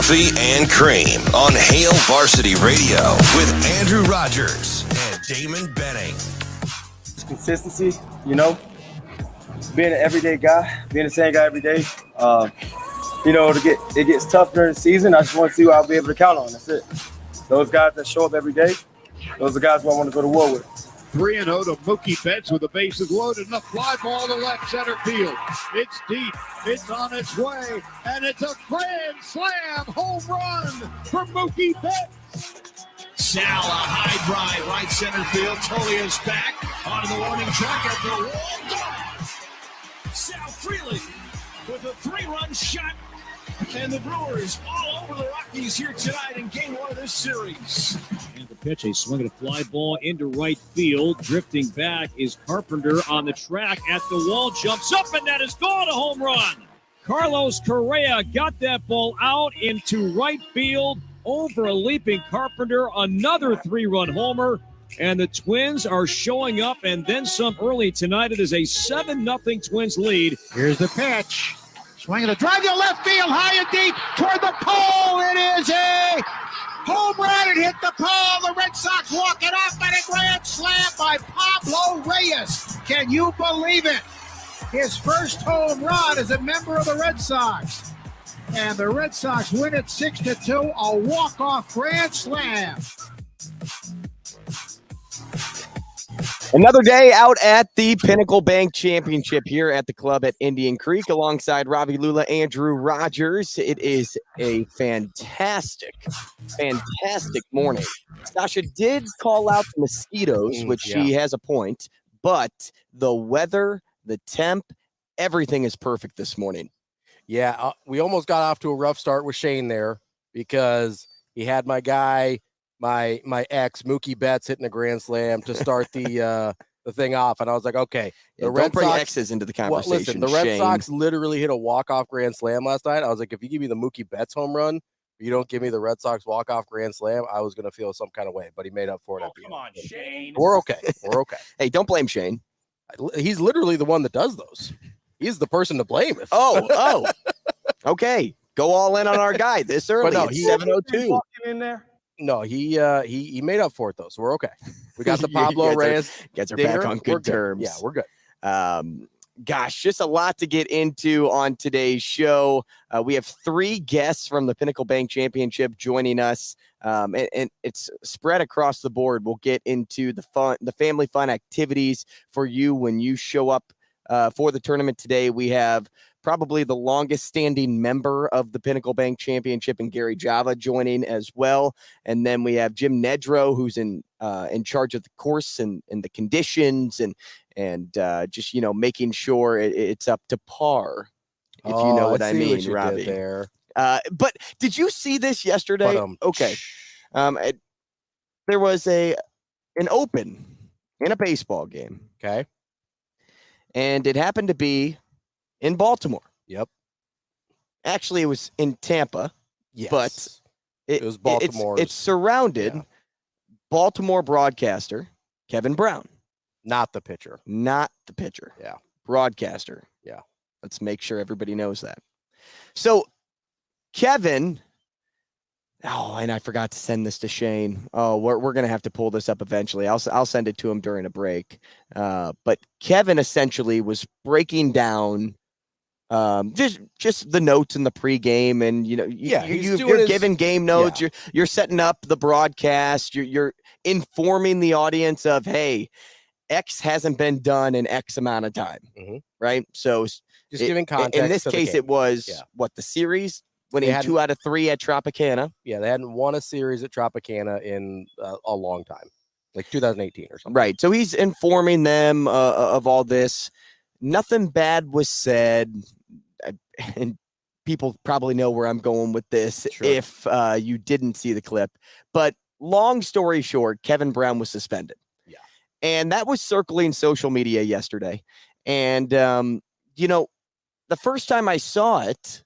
Coffee and Cream on Hail Varsity Radio with Andrew Rogers and Damon Benning. It's consistency, being an everyday guy, being the same guy every day. It gets tough during the season. I just want to see what I'll be able to count on. That's it. Those guys that show up every day, those are guys who I want to go to war with. 3-0 to Mookie Betts with the bases loaded and a fly ball to left center field. It's deep, it's on its way, and it's a grand slam home run for Mookie Betts. Sal, a high drive, right center field. Tolia's back onto the warning track at the wall. Gone. Sal Freeland with a 3-run shot. And the Brewers all over the Rockies here tonight in game 1 of this series. And the pitch, a swing and a fly ball into right field. Drifting back is Carpenter on the track at the wall. Jumps up, and that is gone, a home run. Carlos Correa got that ball out into right field over a leaping Carpenter. Another 3-run homer. And the Twins are showing up, and then some early tonight. It is a 7-0 Twins lead. Here's the pitch. Swinging a drive to left field, high and deep, toward the pole. It is a home run. It hit the pole. The Red Sox walk it up, and a grand slam by Pablo Reyes. Can you believe it? His first home run as a member of the Red Sox. And the Red Sox win it 6-2, a walk-off grand slam. Another day out at the Pinnacle Bank Championship here at the club at Indian Creek alongside Ravi Lulla, Andrew Rogers. It is a fantastic morning. Sasha did call out the mosquitoes, which she has a point, but the weather, the temp, everything is perfect this morning. Yeah, we almost got off to a rough start with Shane there because he had my guy, my ex Mookie Betts hitting a grand slam to start the thing off, and I was like, okay, don't bring exes into the conversation. Well, listen, the Red Shane. Sox literally hit a walk-off grand slam last night. I was like, if you give me the Mookie Betts home run, you don't give me the Red Sox walk-off grand slam, I was going to feel some kind of way, but he made up for it. Come on, Shane. We're okay. We're okay. Hey, don't blame Shane. He's literally the one that does those. He's the person to blame. Okay. Go all in on our guy this early. No, it's 7:02. In there. No, he made up for it though, so we're okay. We got the Pablo Reyes. Gets her back on good terms. Yeah, we're good. Gosh, just a lot to get into on today's show. We have 3 guests from the Pinnacle Bank Championship joining us, and it's spread across the board. We'll get into the family fun activities for you when you show up for the tournament today. We have probably the longest standing member of the Pinnacle Bank Championship, and Gary Java joining as well. And then we have Jim Nedrow, who's in charge of the course and the conditions and just, making sure it's up to par, if you know what I mean, Robbie. There. But did you see this yesterday? Okay. There was an open in a baseball game. Okay. And it happened to be in Baltimore. Yep. Actually, it was in Tampa. Yes. But it was Baltimore. It's surrounded Baltimore broadcaster Kevin Brown. Not the pitcher. Yeah. Broadcaster. Yeah. Let's make sure everybody knows that. So Kevin, and I forgot to send this to Shane. Oh, we're going to have to pull this up eventually. I'll send it to him during a break. But Kevin essentially was breaking down just the notes in the pregame, and you're giving game notes. You're setting up the broadcast. You're informing the audience of, hey, X hasn't been done in X amount of time, right? So just giving context. In this case, it was the series winning 2 out of 3 at Tropicana. Yeah, they hadn't won a series at Tropicana in a long time, like 2018 or something. Right. So he's informing them of all this. Nothing bad was said, and people probably know where I'm going with this if you didn't see the clip. But long story short, Kevin Brown was suspended. Yeah. And that was circling social media yesterday. And, the first time I saw it,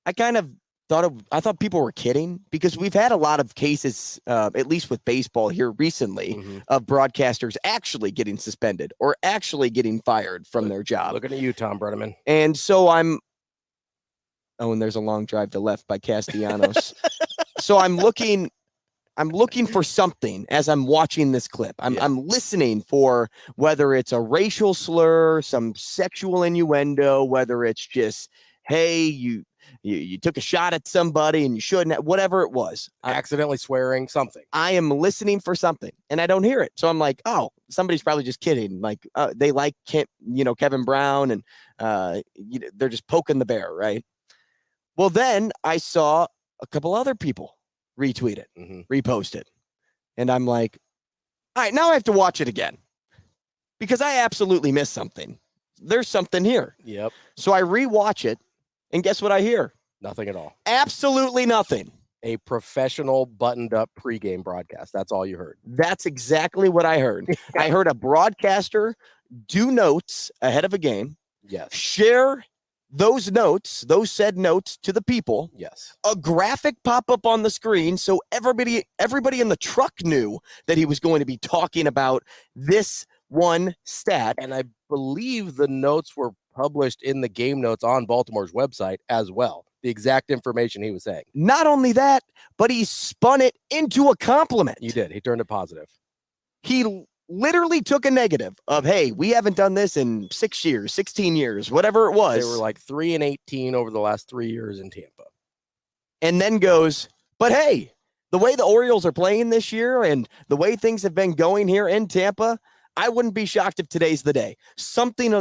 I kind of thought people were kidding, because we've had a lot of cases, at least with baseball here recently, of broadcasters actually getting suspended or actually getting fired from their job. Looking at you, Tom Brenneman. And so I'm Oh, and there's a long drive to left by Castellanos. So I'm looking for something as I'm watching this clip. I'm listening for whether it's a racial slur, some sexual innuendo, whether it's just, hey, you took a shot at somebody and you shouldn't have, whatever it was. Accidentally swearing, something. I am listening for something and I don't hear it. So I'm like, oh, somebody's probably just kidding. Like they like Kevin Brown and they're just poking the bear, right? Well, then I saw a couple other people retweet it, repost it. And I'm like, all right, now I have to watch it again because I absolutely missed something. There's something here. Yep. So I rewatch it and guess what I hear? Nothing at all. Absolutely nothing. A professional buttoned up pregame broadcast. That's all you heard. That's exactly what I heard. I heard a broadcaster do notes ahead of a game. Yes. Share those notes, those said notes to the people. Yes. A graphic pop up on the screen so everybody in the truck knew that he was going to be talking about this one stat. And I believe the notes were published in the game notes on Baltimore's website as well. The exact information he was saying. Not only that, but he spun it into a compliment. He did. He turned it positive. He literally took a negative of, hey, we haven't done this in 6 years, 16 years, whatever it was. They were like 3-18 over the last 3 years in Tampa. And then goes, but hey, the way the Orioles are playing this year and the way things have been going here in Tampa, I wouldn't be shocked if today's the day. Something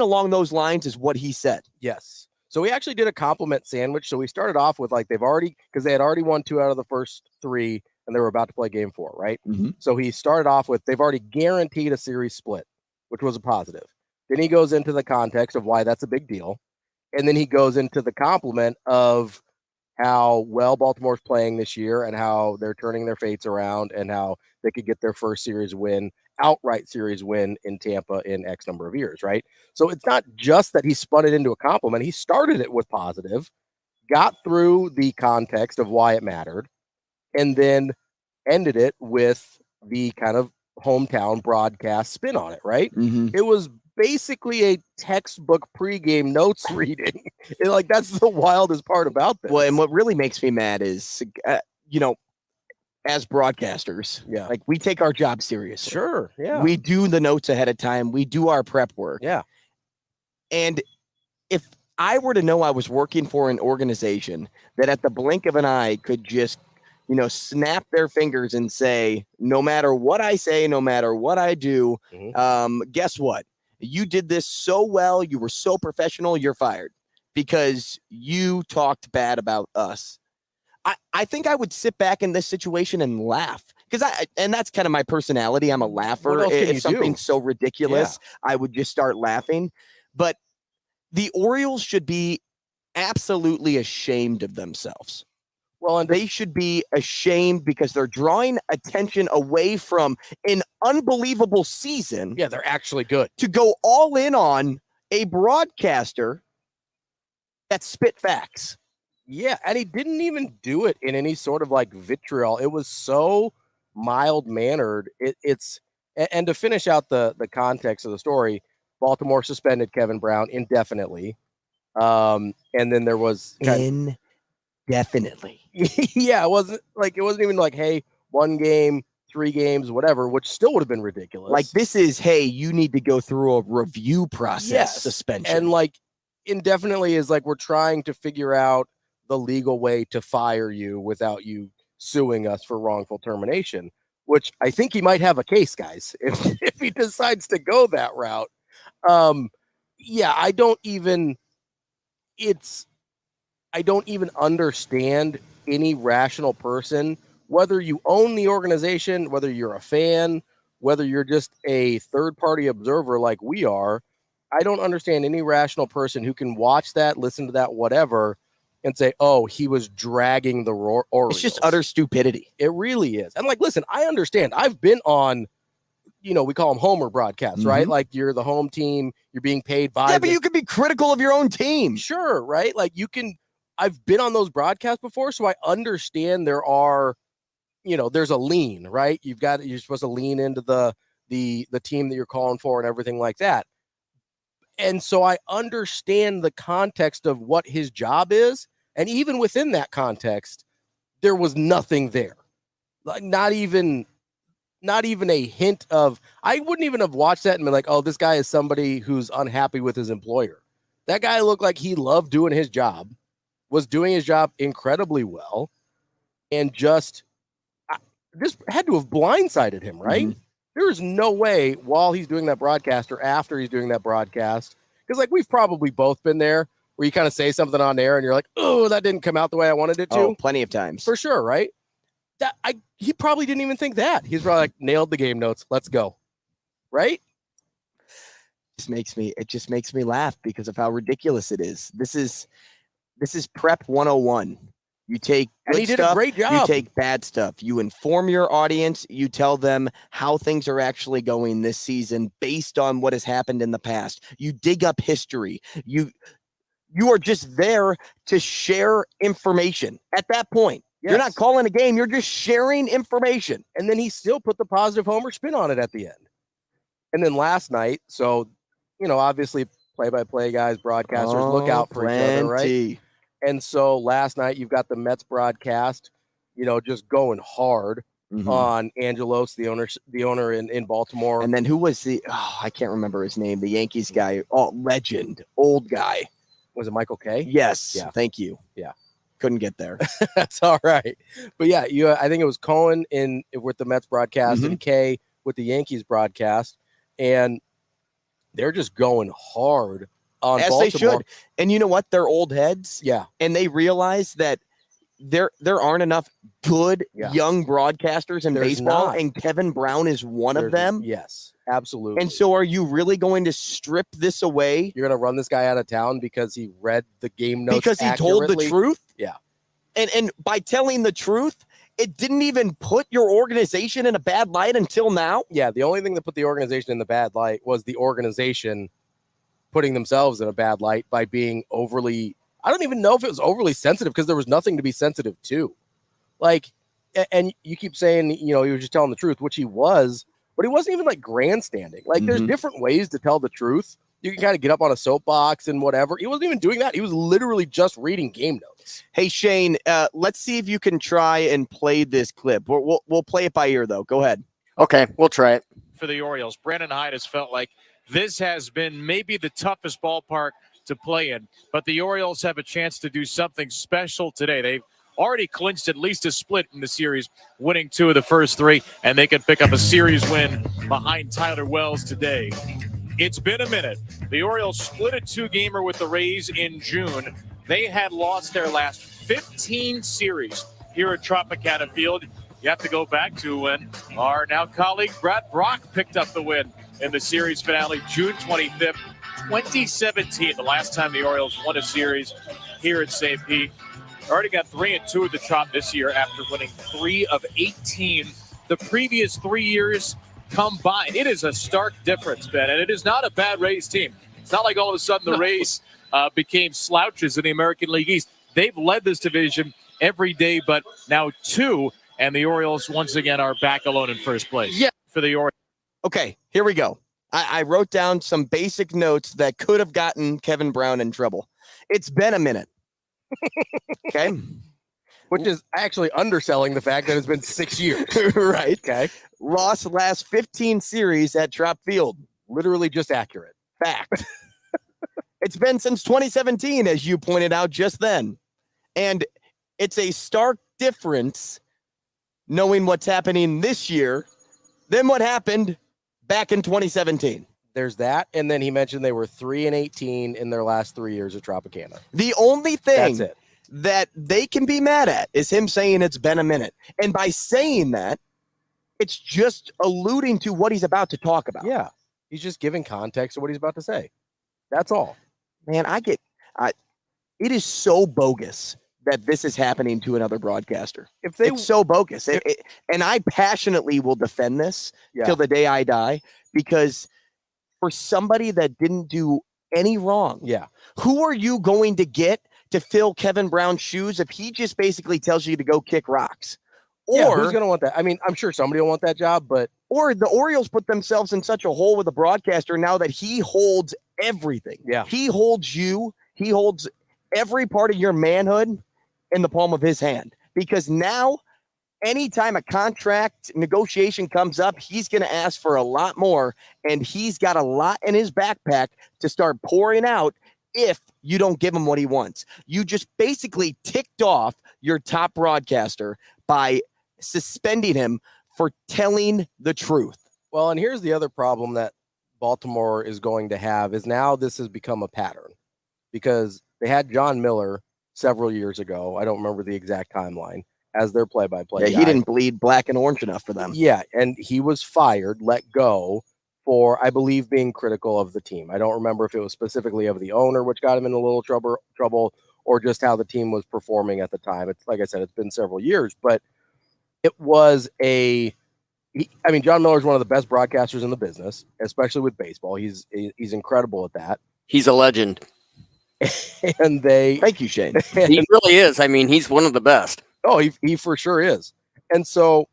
along those lines is what he said. Yes. So we actually did a compliment sandwich. So we started off with like they had already won 2 out of the first 3 and they were about to play game 4, right? Mm-hmm. So he started off with they've already guaranteed a series split, which was a positive. Then he goes into the context of why that's a big deal. And then he goes into the compliment of how well Baltimore's playing this year and how they're turning their fates around and how they could get their first outright series win in Tampa in X number of years, right? So it's not just that he spun it into a compliment. He started it with positive, got through the context of why it mattered, and then ended it with the kind of hometown broadcast spin on it, right? Mm-hmm. It was basically a textbook pregame notes reading. Like, that's the wildest part about this. Well, and what really makes me mad is, as broadcasters, like we take our job seriously. Sure. Yeah. We do the notes ahead of time. We do our prep work. Yeah. And if I were to know I was working for an organization that at the blink of an eye could just, snap their fingers and say, no matter what I say, no matter what I do, guess what? You did this so well. You were so professional. You're fired because you talked bad about us. I think I would sit back in this situation and laugh because and that's kind of my personality. I'm a laugher. If something's so ridiculous, I would just start laughing. But the Orioles should be absolutely ashamed of themselves. Well, and they should be ashamed because they're drawing attention away from an unbelievable season. Yeah, they're actually good. To go all in on a broadcaster that spit facts. Yeah, and he didn't even do it in any sort of like vitriol. It was so mild-mannered. And to finish out the context of the story, Baltimore suspended Kevin Brown indefinitely. And then there was indefinitely. Yeah, it wasn't even like, hey, 1 game, 3 games, whatever, which still would have been ridiculous. Like this is, hey, you need to go through a review process suspension. And like indefinitely is like we're trying to figure out the legal way to fire you without you suing us for wrongful termination, which I think he might have a case, guys, if he decides to go that route. I don't even understand any rational person, whether you own the organization, whether you're a fan, whether you're just a third-party observer like we are. I don't understand any rational person who can watch that, listen to that, whatever, and say, oh, he was dragging the Orioles. It's just utter stupidity. It really is. And like, listen, I understand. I've been on, we call them homer broadcasts, right? Like you're the home team, you're being paid by. Yeah, but you can be critical of your own team. Sure, right? Like I've been on those broadcasts before, so I understand there are, there's a lean, right? You're supposed to lean into the team that you're calling for and everything like that. And so I understand the context of what his job is. And even within that context, there was nothing there. Like not even a hint of, I wouldn't even have watched that and been like, oh, this guy is somebody who's unhappy with his employer. That guy looked like he loved doing his job, was doing his job incredibly well, and just this had to have blindsided him, right? Mm-hmm. There is no way while he's doing that broadcast or after he's doing that broadcast, because like we've probably both been there where you kind of say something on air and you're like, oh, that didn't come out the way I wanted it to. Oh, plenty of times. For sure, right? He probably didn't even think that. He's probably like, nailed the game notes. Let's go. Right? It just makes me laugh because of how ridiculous it is. This is prep 101. You take good and he did stuff, a great job. You take bad stuff. You inform your audience. You tell them how things are actually going this season based on what has happened in the past. You dig up history. You are just there to share information at that point. Yes. You're not calling a game. You're just sharing information. And then he still put the positive homer spin on it at the end. And then last night, so, obviously play-by-play guys, broadcasters, look out for each other, right? And so last night you've got the Mets broadcast, just going hard on Angelos, the owner in Baltimore. And then who was I can't remember his name, the Yankees guy, legend, old guy. Was it Michael Kay? Yes. Yeah. Thank you. Yeah. Couldn't get there. That's all right. But yeah, I think it was Cohen with the Mets broadcast and Kay with the Yankees broadcast. And they're just going hard on as Baltimore. They should. And you know what? They're old heads. Yeah. And they realize that there aren't enough good young broadcasters in baseball, and Kevin Brown is one of them. Yes, absolutely. And so are you really going to strip this away? You're going to run this guy out of town because he read the game notes because he told the truth? Yeah. And by telling the truth, it didn't even put your organization in a bad light until now? Yeah, the only thing that put the organization in the bad light was the organization putting themselves in a bad light by being overly, I don't even know if it was overly sensitive because there was nothing to be sensitive to. Like, and you keep saying, he was just telling the truth, which he was, but he wasn't even like grandstanding. Like, there's different ways to tell the truth. You can kind of get up on a soapbox and whatever. He wasn't even doing that. He was literally just reading game notes. Hey, Shane, let's see if you can try and play this clip. We'll play it by ear, though. Go ahead. Okay, we'll try it. For the Orioles, Brandon Hyde has felt like this has been maybe the toughest ballpark to play in, but the Orioles have a chance to do something special today. They've already clinched at least a split in the series, winning 2 of the first 3, and they can pick up a series win behind Tyler Wells today. It's been a minute. The Orioles split a 2-gamer with the Rays in June. They had lost their last 15 series here at Tropicana Field. You have to go back to when our now colleague Brad Brock picked up the win in the series finale, June 25th, 2017, the last time the Orioles won a series here at St. Pete. Already got 3-2 at the Trop this year after winning 3 of 18 the previous 3 years combined. It is a stark difference, Ben, and it is not a bad Rays team. It's not like all of a sudden the Rays became slouches in the American League East. They've led this division every day, but now 2, and the Orioles once again are back alone in first place. Yeah. For the Orioles. Okay, here we go. I wrote down some basic notes that could have gotten Kevin Brown in trouble. It's been a minute. Okay. Which is actually underselling the fact that it's been 6 years. Right. Okay. Lost last 15 series at Trop Field. Literally just accurate. Fact. It's been since 2017, as you pointed out just then. And it's a stark difference knowing what's happening this year than what happened back in 2017. There's that. And then he mentioned they were 3-18 in their last 3 years at Tropicana. The only thing That's it. that they can be mad at is him saying it's been a minute. And by saying that, it's just alluding to what he's about to talk about. Yeah. He's just giving context to what he's about to say. That's all. Man, it is so bogus that this is happening to another broadcaster. It's so bogus. And I passionately will defend this till the day I die, because for somebody that didn't do any wrong, who are you going to get to fill Kevin Brown's shoes if he just basically tells you to go kick rocks? Or who's going to want that? I mean, I'm sure somebody will want that job, but or the Orioles put themselves in such a hole with a broadcaster now that he holds everything. Yeah. He holds every part of your manhood in the palm of his hand, because now anytime a contract negotiation comes up, he's going to ask for a lot more, and he's got a lot in his backpack to start pouring out if you don't give him what he wants. You just basically ticked off your top broadcaster by suspending him for telling the truth. Well, and here's the other problem that Baltimore is going to have is now this has become a pattern, because they had John Miller several years ago. I don't remember the exact timeline as their play-by-play guy. He didn't bleed black and orange enough for them. Yeah, and he was fired, let go for, I believe, being critical of the team. I don't remember if it was specifically of the owner, which got him in a little trouble, or just how the team was performing at the time. It's like I said, it's been several years, but it was John Miller is one of the best broadcasters in the business, especially with baseball. He's incredible at that. He's a legend. And thank you, Shane. He really is. I mean, he's one of the best. Oh, he for sure is. And so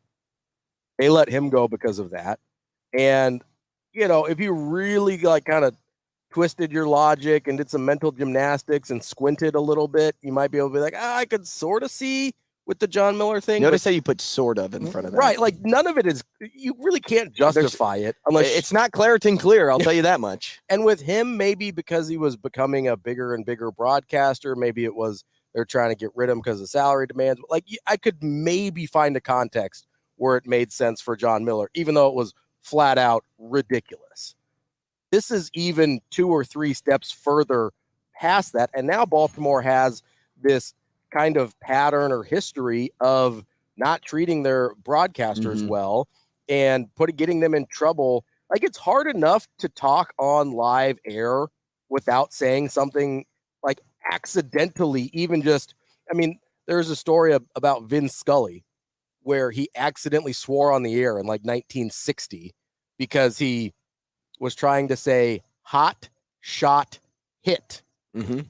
they let him go because of that. And, if you really kind of twisted your logic and did some mental gymnastics and squinted a little bit, you might be able to be like, I could sort of see with the John Miller thing. Notice how you put sort of in front of that. Right. Like none of it is, you really can't justify it unless it's not Claritin Clear. I'll tell you that much. And with him, maybe because he was becoming a bigger and bigger broadcaster, maybe it was they're trying to get rid of him because of salary demands. Like I could maybe find a context where it made sense for John Miller, even though it was flat out ridiculous. This is even 2 or 3 steps further past that. And now Baltimore has this kind of pattern or history of not treating their broadcasters well and getting them in trouble. Like it's hard enough to talk on live air without saying something like accidentally, even just, there's a story about Vin Scully where he accidentally swore on the air in like 1960 because he was trying to say hot shot hit.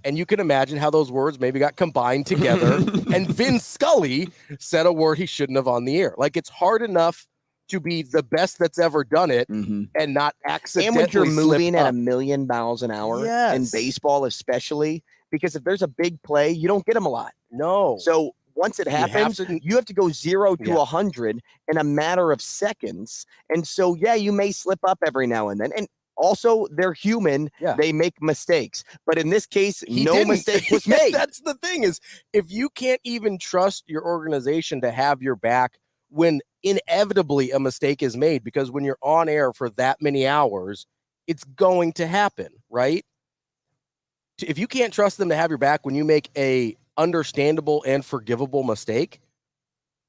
And you can imagine how those words maybe got combined together. And Vin Scully said a word he shouldn't have on the air. Like it's hard enough to be the best that's ever done it and not accidentally. And when you're moving at 1,000,000 miles an hour in baseball, especially, because if there's a big play, you don't get them a lot. No. So once it happens, you have to go 0 to 100 in a matter of seconds. And so, you may slip up every now and then. And also, they're human. Yeah. They make mistakes. But in this case, no mistake was made. That's the thing is, if you can't even trust your organization to have your back when inevitably a mistake is made, because when you're on air for that many hours, it's going to happen, right? If you can't trust them to have your back when you make a understandable and forgivable mistake,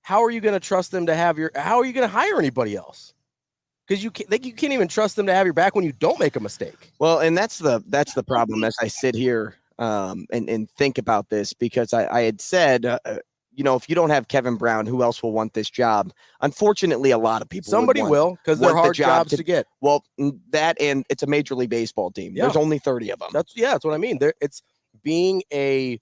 how are you going to trust them to how are you going to hire anybody else? Because you can't even trust them to have your back when you don't make a mistake. Well, and that's the problem as I sit here and think about this, because I had said, if you don't have Kevin Brown, who else will want this job? Unfortunately, a lot of people. Somebody will, because they're hard jobs to get. Well, that, and it's a Major League Baseball team. Yeah. There's only 30 of them. That's what I mean. It's being a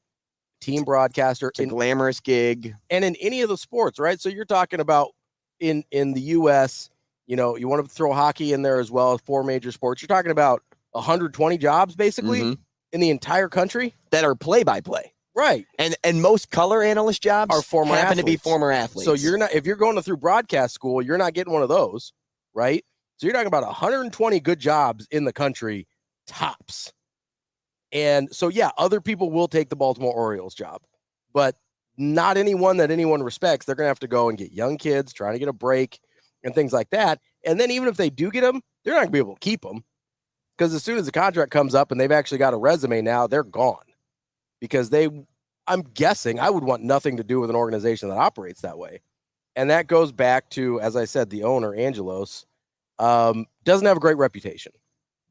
team broadcaster. It's a glamorous gig. And in any of the sports, right? So you're talking about in the U.S., you want to throw hockey in there as well as 4 major sports. You're talking about 120 jobs basically in the entire country that are play-by-play. Right. And most color analyst jobs are former happen athletes. To be former athletes. So if you're going through broadcast school, you're not getting one of those, right? So you're talking about 120 good jobs in the country, tops. And so, other people will take the Baltimore Orioles job, but not anyone that anyone respects. They're going to have to go and get young kids trying to get a break and things like that. And then even if they do get them, they're not going to be able to keep them, because as soon as the contract comes up and they've actually got a resume now, they're gone, because I'm guessing I would want nothing to do with an organization that operates that way. And that goes back to, as I said, the owner, Angelos, doesn't have a great reputation,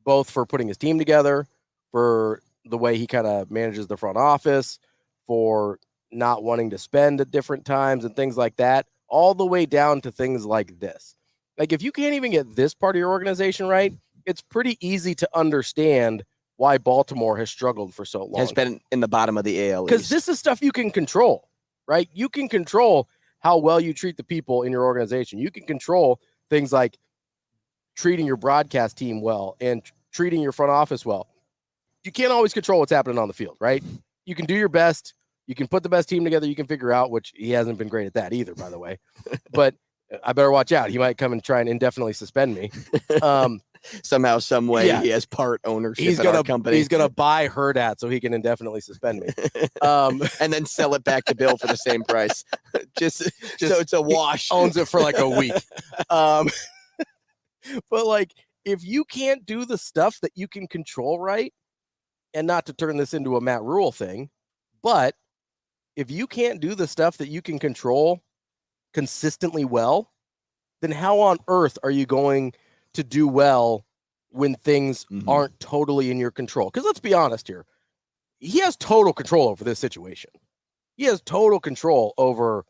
both for putting his team together, for the way he kind of manages the front office, for not wanting to spend at different times and things like that, all the way down to things like this. Like if you can't even get this part of your organization right, it's pretty easy to understand why Baltimore has struggled for so long. Has been in the bottom of the AL East. Because this is stuff you can control, right? You can control how well you treat the people in your organization. You can control things like treating your broadcast team well and treating your front office well. you can't always control what's happening on the field, right? You can do your best. You can put the best team together you can figure out, which he hasn't been great at that either, by the way. But I better watch out. He might come and try and indefinitely suspend me. Somehow, some way, he has part ownership in our company. He's going to buy Hurrdat so he can indefinitely suspend me. And then sell it back to Bill for the same price. Just so it's a wash. Owns it for like a week. But like, if you can't do the stuff that you can control right, and not to turn this into a Matt Rule thing, but if you can't do the stuff that you can control consistently well, then how on earth are you going to do well when things aren't totally in your control? Because let's be honest here. He has total control over this situation. He has total control over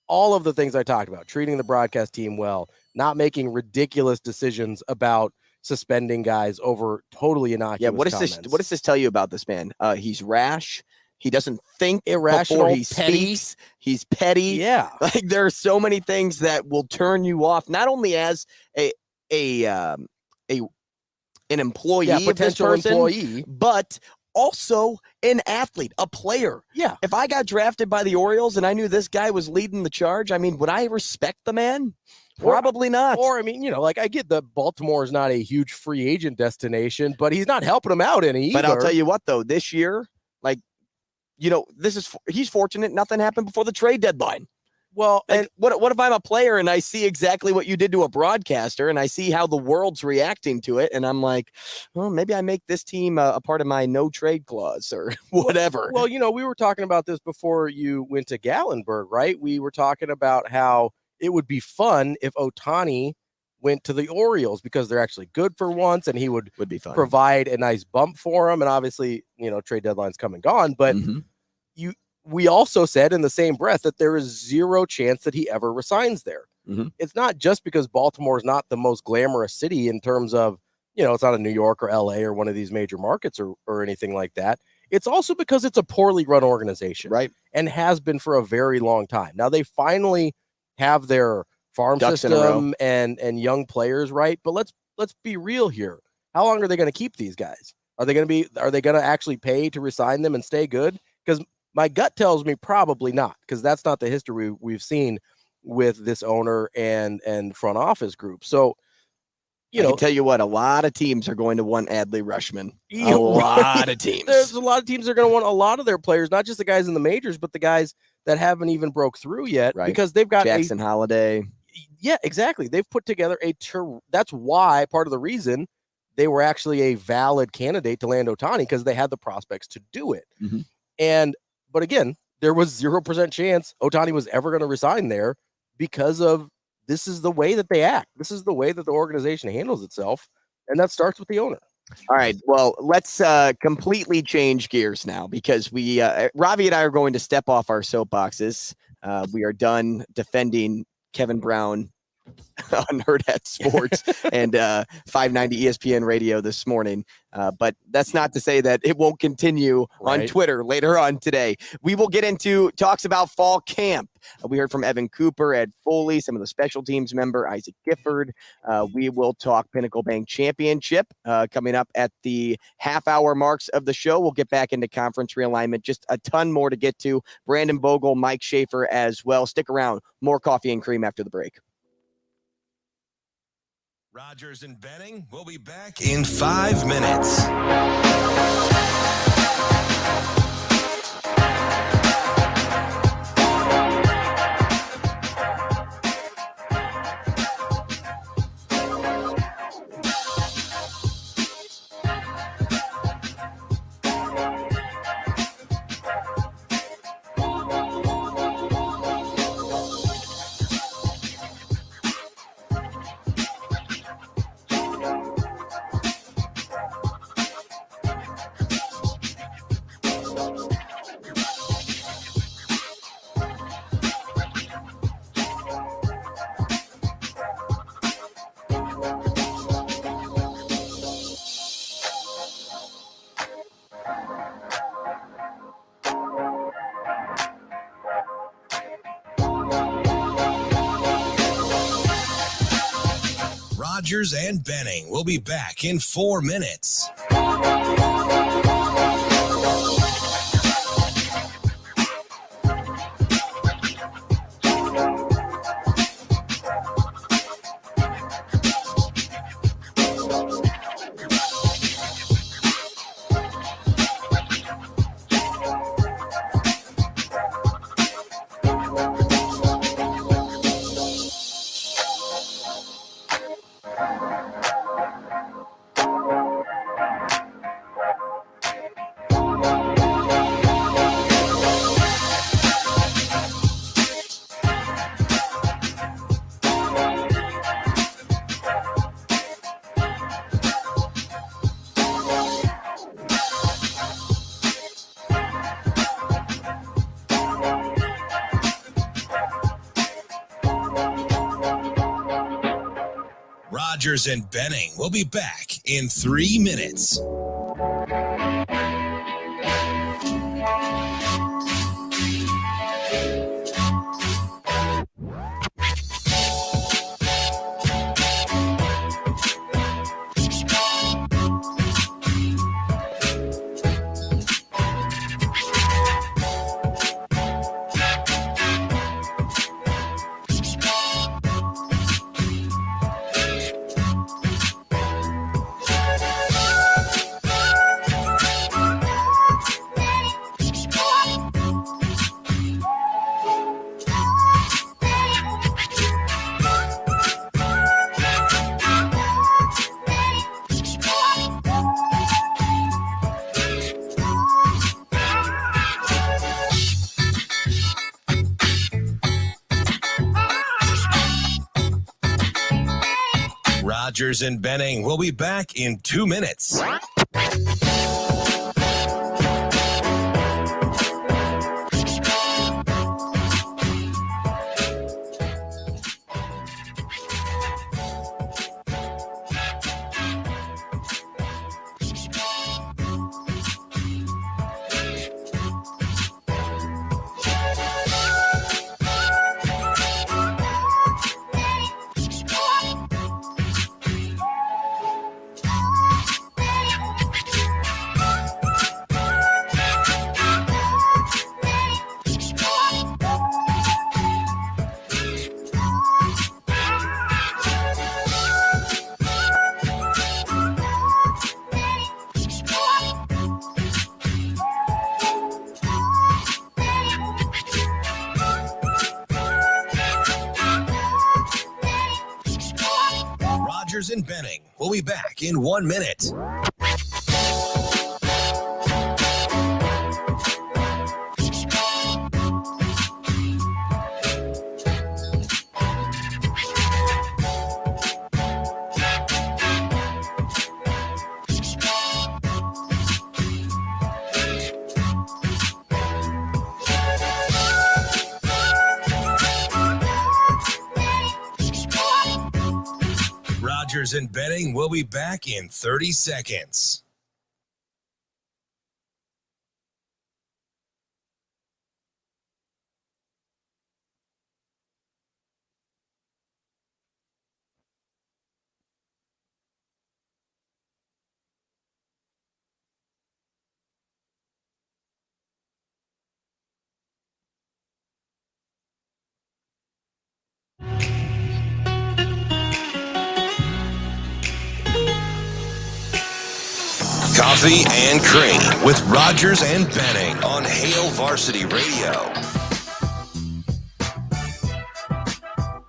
all of the things I talked about, treating the broadcast team well, not making ridiculous decisions about suspending guys over totally innocuous comments. What does this tell you about this man? He's rash. He doesn't think irrational, before he petty. speaks. He's petty. Yeah. Like there are so many things that will turn you off, not only as an employee, potential of this person, employee, but also an athlete, a player. Yeah. If I got drafted by the Orioles and I knew this guy was leading the charge, I mean, would I respect the man? Probably not. Or, I mean, like I get that Baltimore is not a huge free agent destination, but he's not helping them out any either. But I'll tell you what, though, this year, he's fortunate nothing happened before the trade deadline. Well, and what if I'm a player and I see exactly what you did to a broadcaster and I see how the world's reacting to it, and I'm like, well, maybe I make this team a part of my no trade clause or whatever. Well, we were talking about this before you went to Gatlinburg, right? We were talking about how it would be fun if Ohtani went to the Orioles because they're actually good for once, and he would be fun. Provide a nice bump for them. And obviously, trade deadline's come and gone, but we also said in the same breath that there is zero chance that he ever resigns there. It's not just because Baltimore is not the most glamorous city in terms of, it's not a New York or LA or one of these major markets or anything like that. It's also because it's a poorly run organization, right? And has been for a very long time. Now they finally have their farm system and young players, right? But let's be real here. How long are they going to keep these guys? Are they going to actually pay to resign them and stay good? Because my gut tells me probably not, because that's not the history we've seen with this owner and front office group. So, I can tell you what, a lot of teams are going to want Adley Rushman. A lot of teams. There's a lot of teams that are going to want a lot of their players, not just the guys in the majors, but the guys that haven't even broke through yet, right? Because they've got Jackson Holiday. Yeah, exactly. They've put together that's why part of the reason they were actually a valid candidate to land Ohtani, because they had the prospects to do it. But again, there was 0% chance Ohtani was ever going to resign there because of this is the way that they act. This is the way that the organization handles itself. And that starts with the owner. All right. Well, let's completely change gears now, because Ravi and I are going to step off our soapboxes. We are done defending Kevin Brown on Hurrdat Sports and 590 ESPN Radio this morning. But that's not to say that it won't continue on Twitter later on today. We will get into talks about fall camp. We heard from Evan Cooper, Ed Foley, some of the special teams member, Isaac Gifford. We will talk Pinnacle Bank Championship coming up at the half-hour marks of the show. We'll get back into conference realignment. Just a ton more to get to. Brandon Vogel, Mike Schaefer as well. Stick around. More coffee and cream after the break. Rogers and Benning will be back in 5 minutes. Rogers and Benning will be back in 4 minutes. Rogers and Benning will be back in 3 minutes. Rogers and Benning will be back in 2 minutes. Rogers and Benning will be back in 1 minute. Rogers and Benning will be back in 30 seconds. Coffee and Cream with Rogers and Benning on Hail Varsity Radio.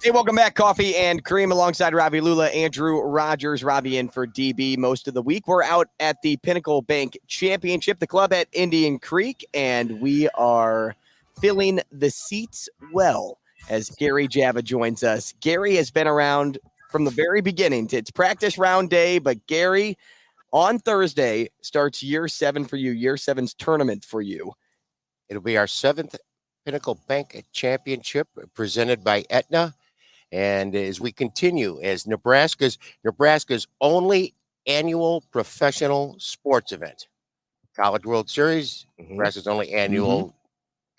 Hey, welcome back. Coffee and Cream alongside Ravi Lulla, Andrew Rogers, Ravi in for DB most of the week. We're out at the Pinnacle Bank Championship, the club at Indian Creek, and we are filling the seats well as Gary Java joins us. Gary has been around from the very beginning. It's practice round day, but Gary, on Thursday starts year 7 for you, year 7's tournament for you. It'll be our 7th Pinnacle Bank Championship presented by Aetna. And as we continue, as Nebraska's only annual professional sports event, College World Series, Nebraska's only annual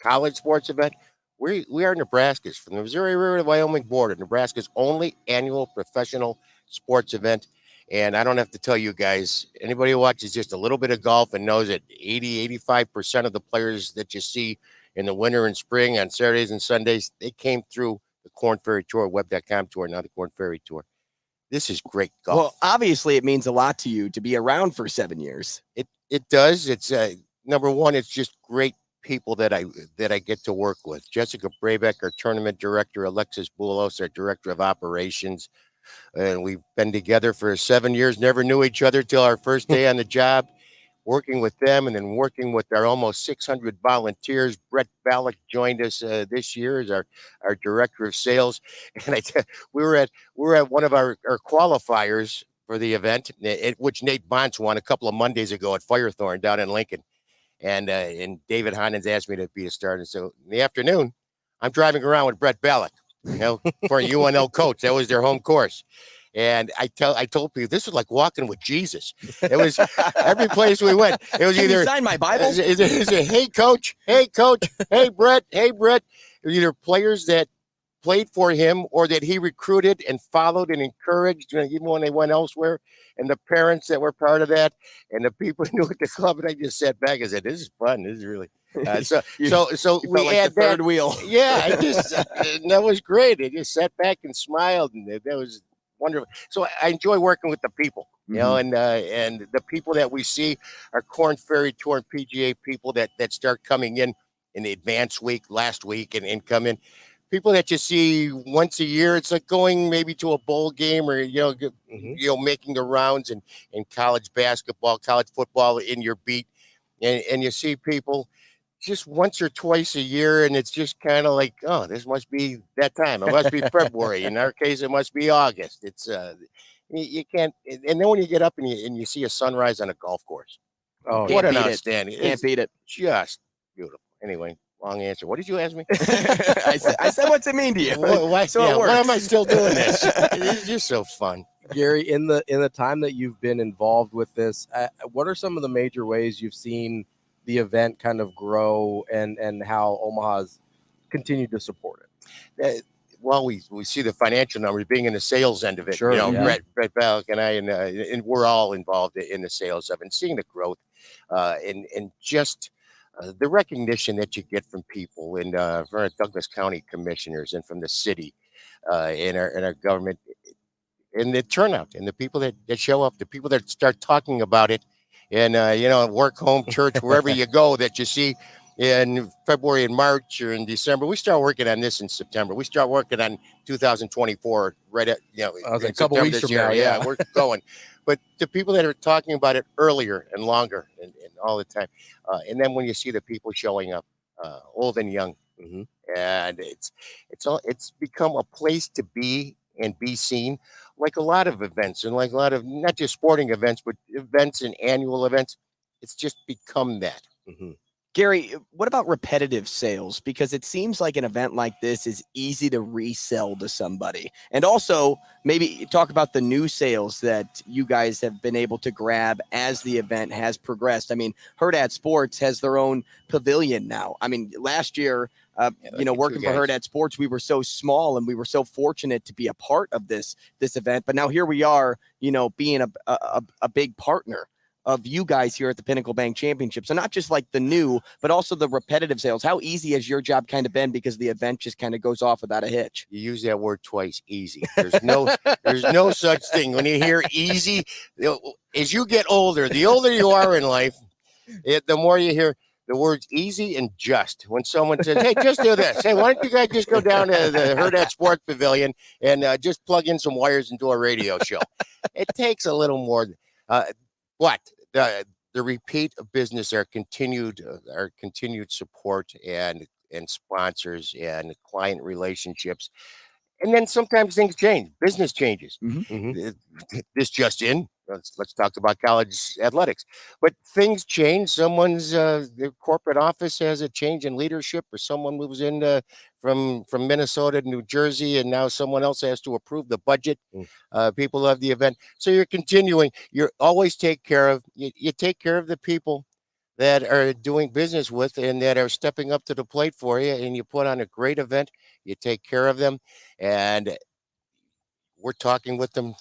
college sports event. We are Nebraska's, from the Missouri River to the Wyoming border, Nebraska's only annual professional sports event. And I don't have to tell you guys, anybody who watches just a little bit of golf and knows that 85% of the players that you see in the winter and spring on Saturdays and Sundays, they came through the Corn Ferry Tour, web.com tour, now the Corn Ferry Tour. This is great golf. Well, obviously it means a lot to you to be around for 7 years. It does. It's number one, it's just great people that I get to work with. Jessica Brabeck, our tournament director, Alexis Boulos, our director of operations. And we've been together for 7 years, never knew each other till our first day on the job, working with them and then working with our almost 600 volunteers. Brett Ballack joined us this year as our director of sales. And we were at one of our qualifiers for the event, which Nate Bonts won a couple of Mondays ago at Firethorn down in Lincoln. And David Honens asked me to be a starter. So in the afternoon, I'm driving around with Brett Ballack, for a UNL coach. That was their home course. And I told people this was like walking with Jesus. It was every place we went. It was Can either you sign my Bible? Is it, hey coach, hey Brett. It was either players that played for him or that he recruited and followed and encouraged, even when they went elsewhere, and the parents that were part of that, and the people who knew at the club. And I just sat back and said, "This is fun. This is really." So we like had the third that wheel. Yeah, and that was great. I just sat back and smiled, and that was wonderful. So I enjoy working with the people, you know, and the people that we see are Corn Ferry Tour and PGA people that start coming in the advance week last week and come in. People that you see once a year. It's like going maybe to a bowl game or, making the rounds in college basketball, college football in your beat. And you see people just once or twice a year. And it's just kind of like, oh, this must be that time. It must be February. In our case, it must be August. It's you can't. And then when you get up and you see a sunrise on a golf course. Oh, what an outstanding. Can't beat it. Just beautiful. Anyway. Long answer. What did you ask me? I said, what's it mean to you? Why am I still doing this? It's just so fun. Gary, in the time that you've been involved with this, what are some of the major ways you've seen the event kind of grow and how Omaha's continued to support it? Well, we see the financial numbers being in the sales end of it. Sure, Brett Balak and I, and we're all involved in the sales of it, and seeing the growth and just the recognition that you get from people and from our Douglas County commissioners and from the city and our government, and the turnout and the people that show up, the people that start talking about it, and work, home, church, wherever you go, that you see in February and March or in December. We start working on this in September. We start working on 2024 right at a couple weeks from now. Yeah, we're going. But the people that are talking about it earlier and longer and all the time, and then when you see the people showing up, old and young, and it's become a place to be and be seen, like a lot of events and like a lot of not just sporting events, but events and annual events. It's just become that. Gary, what about repetitive sales? Because it seems like an event like this is easy to resell to somebody. And also maybe talk about the new sales that you guys have been able to grab as the event has progressed. I mean, Hurrdat Sports has their own pavilion now. I mean, last year, working for Hurrdat Sports, we were so small and we were so fortunate to be a part of this event. But now here we are, being a big partner of you guys here at the Pinnacle Bank Championship. So not just like the new, but also the repetitive sales. How easy has your job kind of been because the event just kind of goes off without a hitch? You use that word twice, easy. There's no such thing. When you hear easy, as you get older, the older you are in life, the more you hear the words easy and just. When someone says, hey, just do this. Hey, why don't you guys just go down to the Hurrdat Sports Pavilion and just plug in some wires and do a radio show? It takes a little more. What? The repeat of business, our continued support and sponsors and client relationships. And then sometimes things change. Business changes. This just in. Let's talk about college athletics. But things change. Someone's their corporate office has a change in leadership, or someone moves in from Minnesota to New Jersey, and now someone else has to approve the budget. People love the event. So you're continuing. You always take care of you take care of the people that are doing business with and that are stepping up to the plate for you, and you put on a great event. You take care of them, and we're talking with them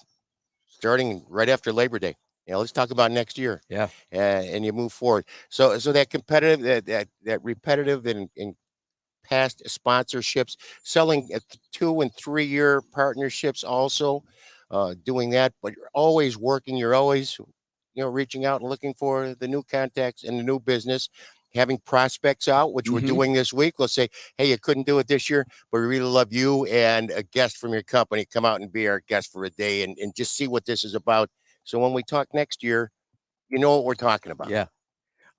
starting right after Labor Day. Let's talk about next year. Yeah. And you move forward. So that competitive, that repetitive and past sponsorships, selling 2 and 3 year partnerships, also doing that. But you're always working. You're always, reaching out and looking for the new contacts and the new business. Having prospects out, which we're doing this week. We'll say, hey, you couldn't do it this year, but we really love you and a guest from your company. Come out and be our guest for a day and just see what this is about. So when we talk next year, you know what we're talking about. Yeah.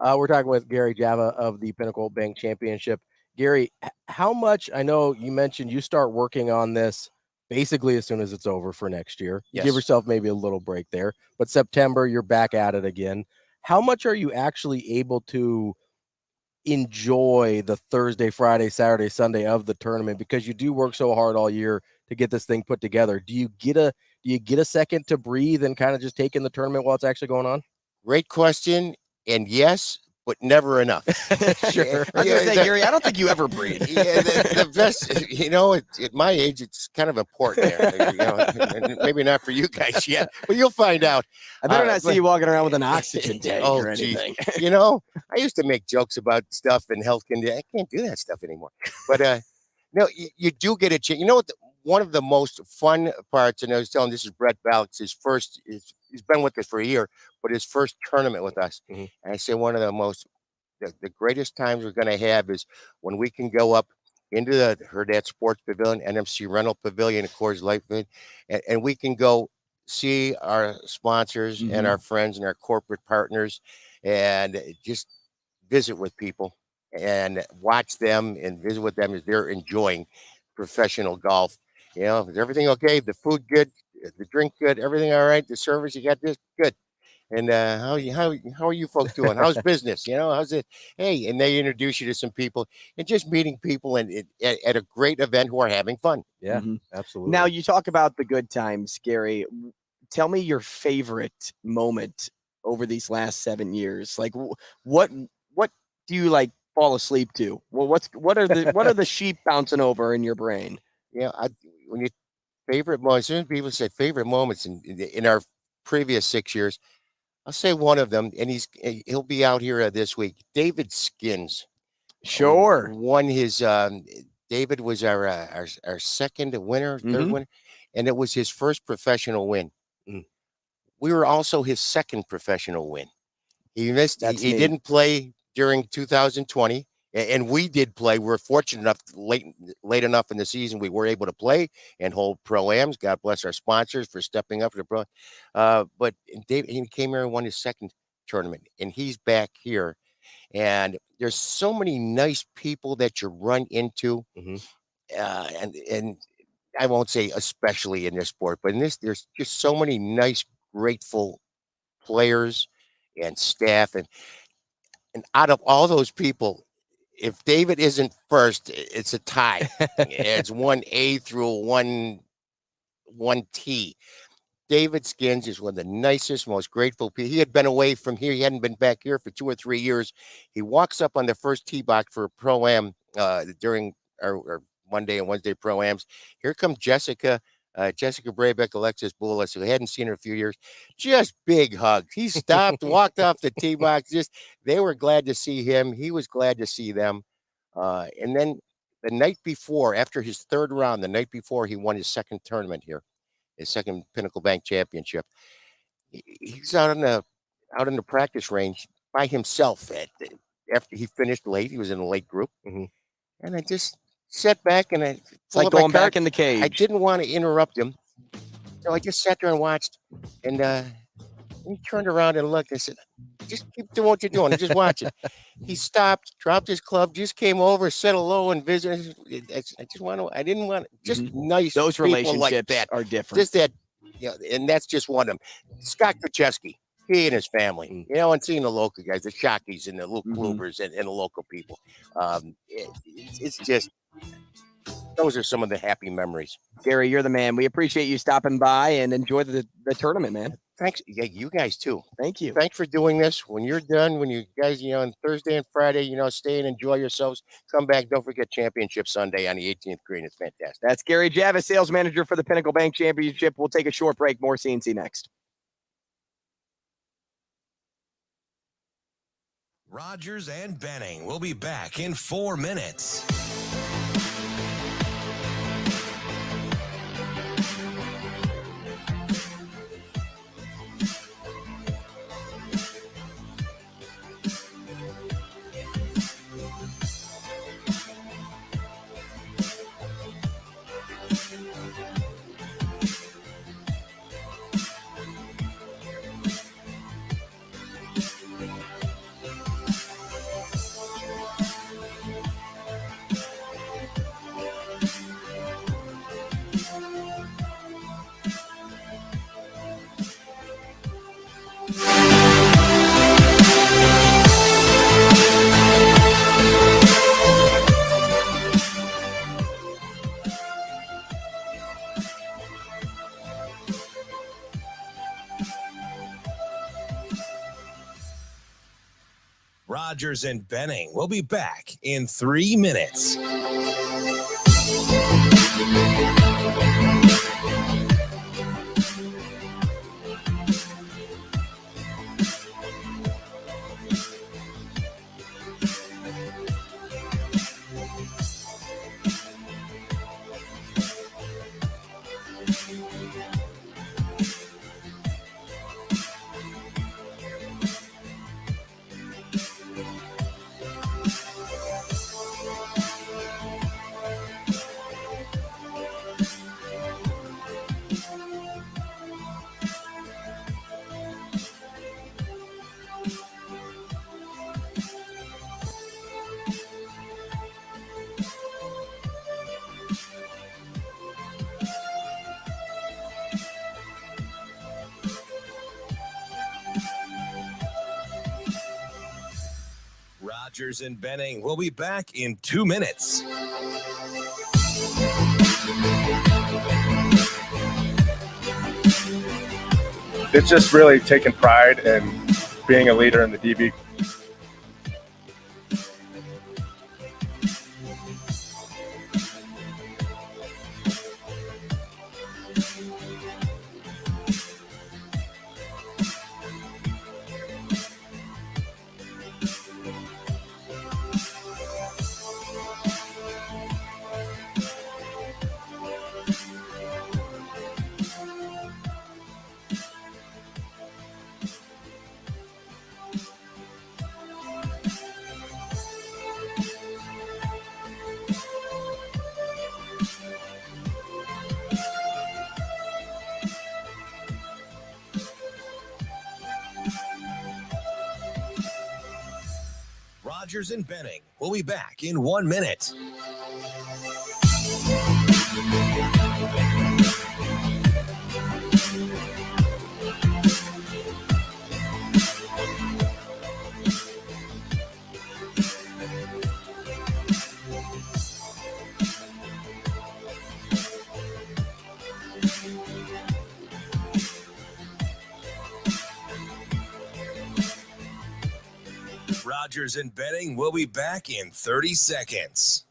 We're talking with Gary Java of the Pinnacle Bank Championship. Gary, how much, I know you mentioned you start working on this basically as soon as it's over for next year. You give yourself maybe a little break there, but September, you're back at it again. How much are you actually able to enjoy the Thursday, Friday, Saturday, Sunday of the tournament, because you do work so hard all year to get this thing put together? Do you Do you get a second to breathe and kind of just take in the tournament while it's actually going on? Great question. And yes, but never enough. Sure. I was going to say, Gary, I don't think you ever breathe. Yeah, the best, at my age, it's kind of important there. And maybe not for you guys yet, but you'll find out. I better not see you walking around with an oxygen tank or anything. I used to make jokes about stuff and health conditions. I can't do that stuff anymore. But no, you do get a chance. You know what? One of the most fun parts, and I was telling, this is Brett Ballott's he's been with us for a year, but his first tournament with us. Mm-hmm. And I say one of the greatest times we're going to have is when we can go up into the Hurrdat Sports Pavilion, NMC Rental Pavilion, of course, Life, and we can go see our sponsors and our friends and our corporate partners and just visit with people and watch them and visit with them as they're enjoying professional golf. Is everything okay? The food good? The drink good? Everything all right? The service, you got this? Good. And how are you folks doing? How's business? How's it? Hey, and they introduce you to some people and just meeting people and at a great event who are having fun. Yeah, absolutely. Now you talk about the good times, Gary. Tell me your favorite moment over these last 7 years. Like what do you like fall asleep to? Well, what are the sheep bouncing over in your brain? When you favorite moments, when people say favorite moments in our previous 6 years, I'll say one of them, and he'll be out here this week. David Skins, sure, won his. David was our second winner, third winner, and it was his first professional win. We were also his second professional win. He missed. He didn't play during 2020. And we did play. We're fortunate enough, late enough in the season, we were able to play and hold pro-ams. God bless our sponsors for stepping up to the pro. But David, he came here and won his second tournament, and he's back here. And there's so many nice people that you run into, and I won't say especially in this sport, but in this, there's just so many nice, grateful players and staff, and out of all those people, if David isn't first, it's a tie. It's 1A through 1T. David Skins is one of the nicest, most grateful people. He had been away from here. He hadn't been back here for 2 or 3 years. He walks up on the first tee box for a pro-am during our Monday and Wednesday pro-ams. Here comes Jessica Brabeck, Alexis Boulos, who hadn't seen her in a few years. Just big hugs. He stopped, walked off the tee box. They were glad to see him. He was glad to see them. And then the night before, after his third round, the night before he won his second tournament here, his second Pinnacle Bank Championship, he's out in the practice range by himself. After he finished late, he was in a late group, and I just sat back and it's like going back in the cage. I didn't want to interrupt him, so I just sat there and watched. And he turned around and looked. I said, "Just keep doing what you're doing. I'm just watching." He stopped, dropped his club, just came over, said hello, and visited. I didn't want just nice. Those relationships like that are different. Just that, and that's just one of them. Scott Kucheski, he and his family, and seeing the local guys, the Shockies and the Luke Blubers and the local people. It's just. Those are some of the happy memories. Gary, you're the man. We appreciate you stopping by and enjoy the tournament, man. Thanks. Yeah, you guys too. Thank you. Thanks for doing this. When you're done, when you guys, on Thursday and Friday, stay and enjoy yourselves. Come back. Don't forget Championship Sunday on the 18th green. It's fantastic. That's Gary Javis, sales manager for the Pinnacle Bank Championship. We'll take a short break. More CNC next. Rogers and Benning will be back in 4 minutes. Rogers and Benning will be back in 3 minutes. Rogers and Benning will be back in 2 minutes. It's just really taking pride in being a leader in the DB. Rogers and Benning will be back in 1 minute. Rogers and Benning will be back in 30 seconds.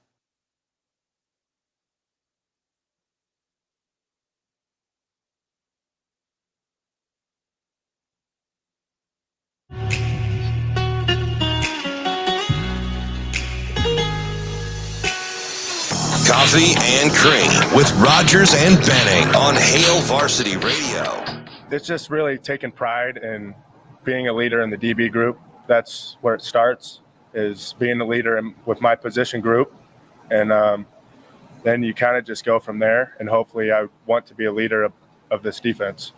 Coffee and Cream with Rogers and Benning on Hail Varsity Radio. It's just really taking pride in being a leader in the DB group. That's where it starts, is being the leader with my position group. And then you kind of just go from there. And hopefully I want to be a leader of this defense.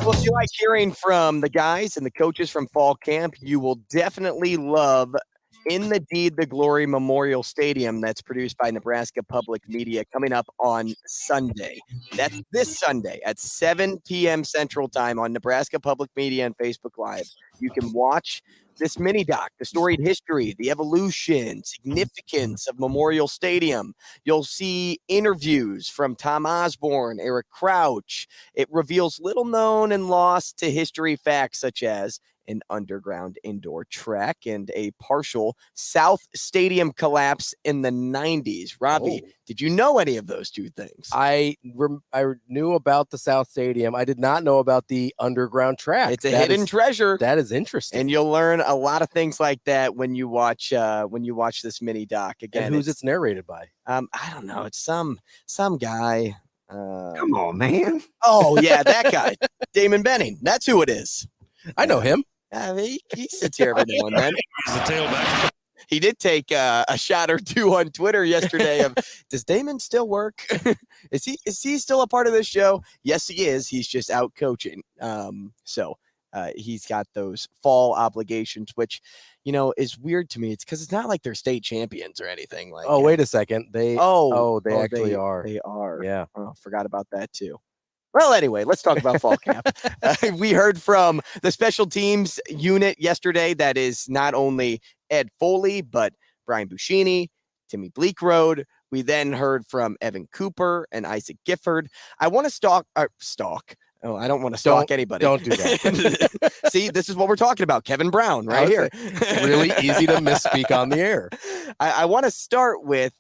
Well, if you like hearing from the guys and the coaches from fall camp, you will definitely love In the Deed the Glory Memorial Stadium that's produced by Nebraska Public Media coming up on Sunday. That's this Sunday at 7 p.m. Central Time on Nebraska Public Media and Facebook Live. You can watch this mini doc, the storied history, the evolution, significance of Memorial Stadium. You'll see interviews from Tom Osborne, Eric Crouch. It reveals little known and lost to history facts such as an underground indoor track and a partial South Stadium collapse in the 90s. Robbie, did you know any of those two things? I knew about the South Stadium. I did not know about the underground track. It's a hidden treasure. That is interesting. And you'll learn a lot of things like that when you watch this mini doc. Again, and who's it's narrated by? I don't know. It's some guy. Come on, man. Oh, yeah, that guy. Damon Benning. That's who it is. I know him. He sits here every now and then. He's the tailback. He did take a shot or two on Twitter yesterday of, does Damon still work? Is he still a part of this show? Yes, he is. He's just out coaching. So he's got those fall obligations, which, is weird to me. It's because it's not like they're state champions or anything. Like, oh, wait a second. They actually are. They are. Yeah. Oh, forgot about that too. Well, anyway, let's talk about fall camp. We heard from the special teams unit yesterday. That is not only Ed Foley, but Brian Buscini, Timmy Bleekrode. We then heard from Evan Cooper and Isaac Gifford. I want to Oh, I don't want to stalk anybody. Don't do that. See, this is what we're talking about. Kevin Brown right here. Really easy to misspeak on the air. I want to start with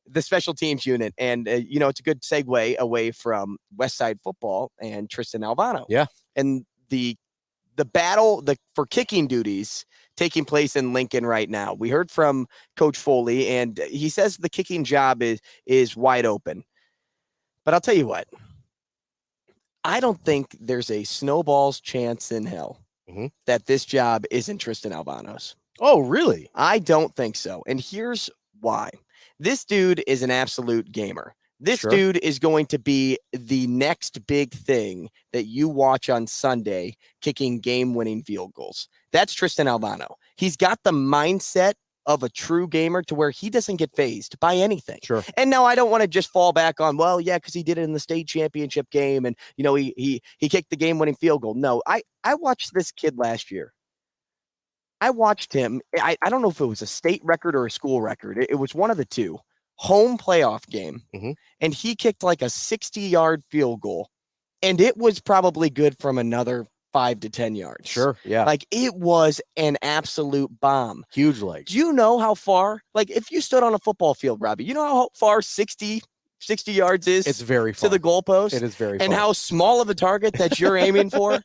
the special teams unit. And, it's a good segue away from West Side football and Tristan Alvano. Yeah. And the battle for kicking duties taking place in Lincoln right now. We heard from Coach Foley, and he says the kicking job is wide open. But I'll tell you what. I don't think there's a snowball's chance in hell that this job isn't Tristan Alvano's. Oh, really? I don't think so. And here's why. This dude is an absolute gamer. This dude is going to be the next big thing that you watch on Sunday, kicking game-winning field goals. That's Tristan Alvano. He's got the mindset of a true gamer to where he doesn't get fazed by anything. Sure. And now I don't want to just fall back on, well, yeah, because he did it in the state championship game and, he kicked the game-winning field goal. No, I watched this kid last year. I watched him. I don't know if it was a state record or a school record. It was one of the two. Home playoff game. And he kicked like a 60-yard field goal. And it was probably good from another 5 to 10 yards. Sure. Yeah. Like it was an absolute bomb. Huge legs. Do you know how far, like if you stood on a football field, Robbie, you know how far 60 yards is? It's very far. To the goalpost. It is very far. And how small of a target that you're aiming for.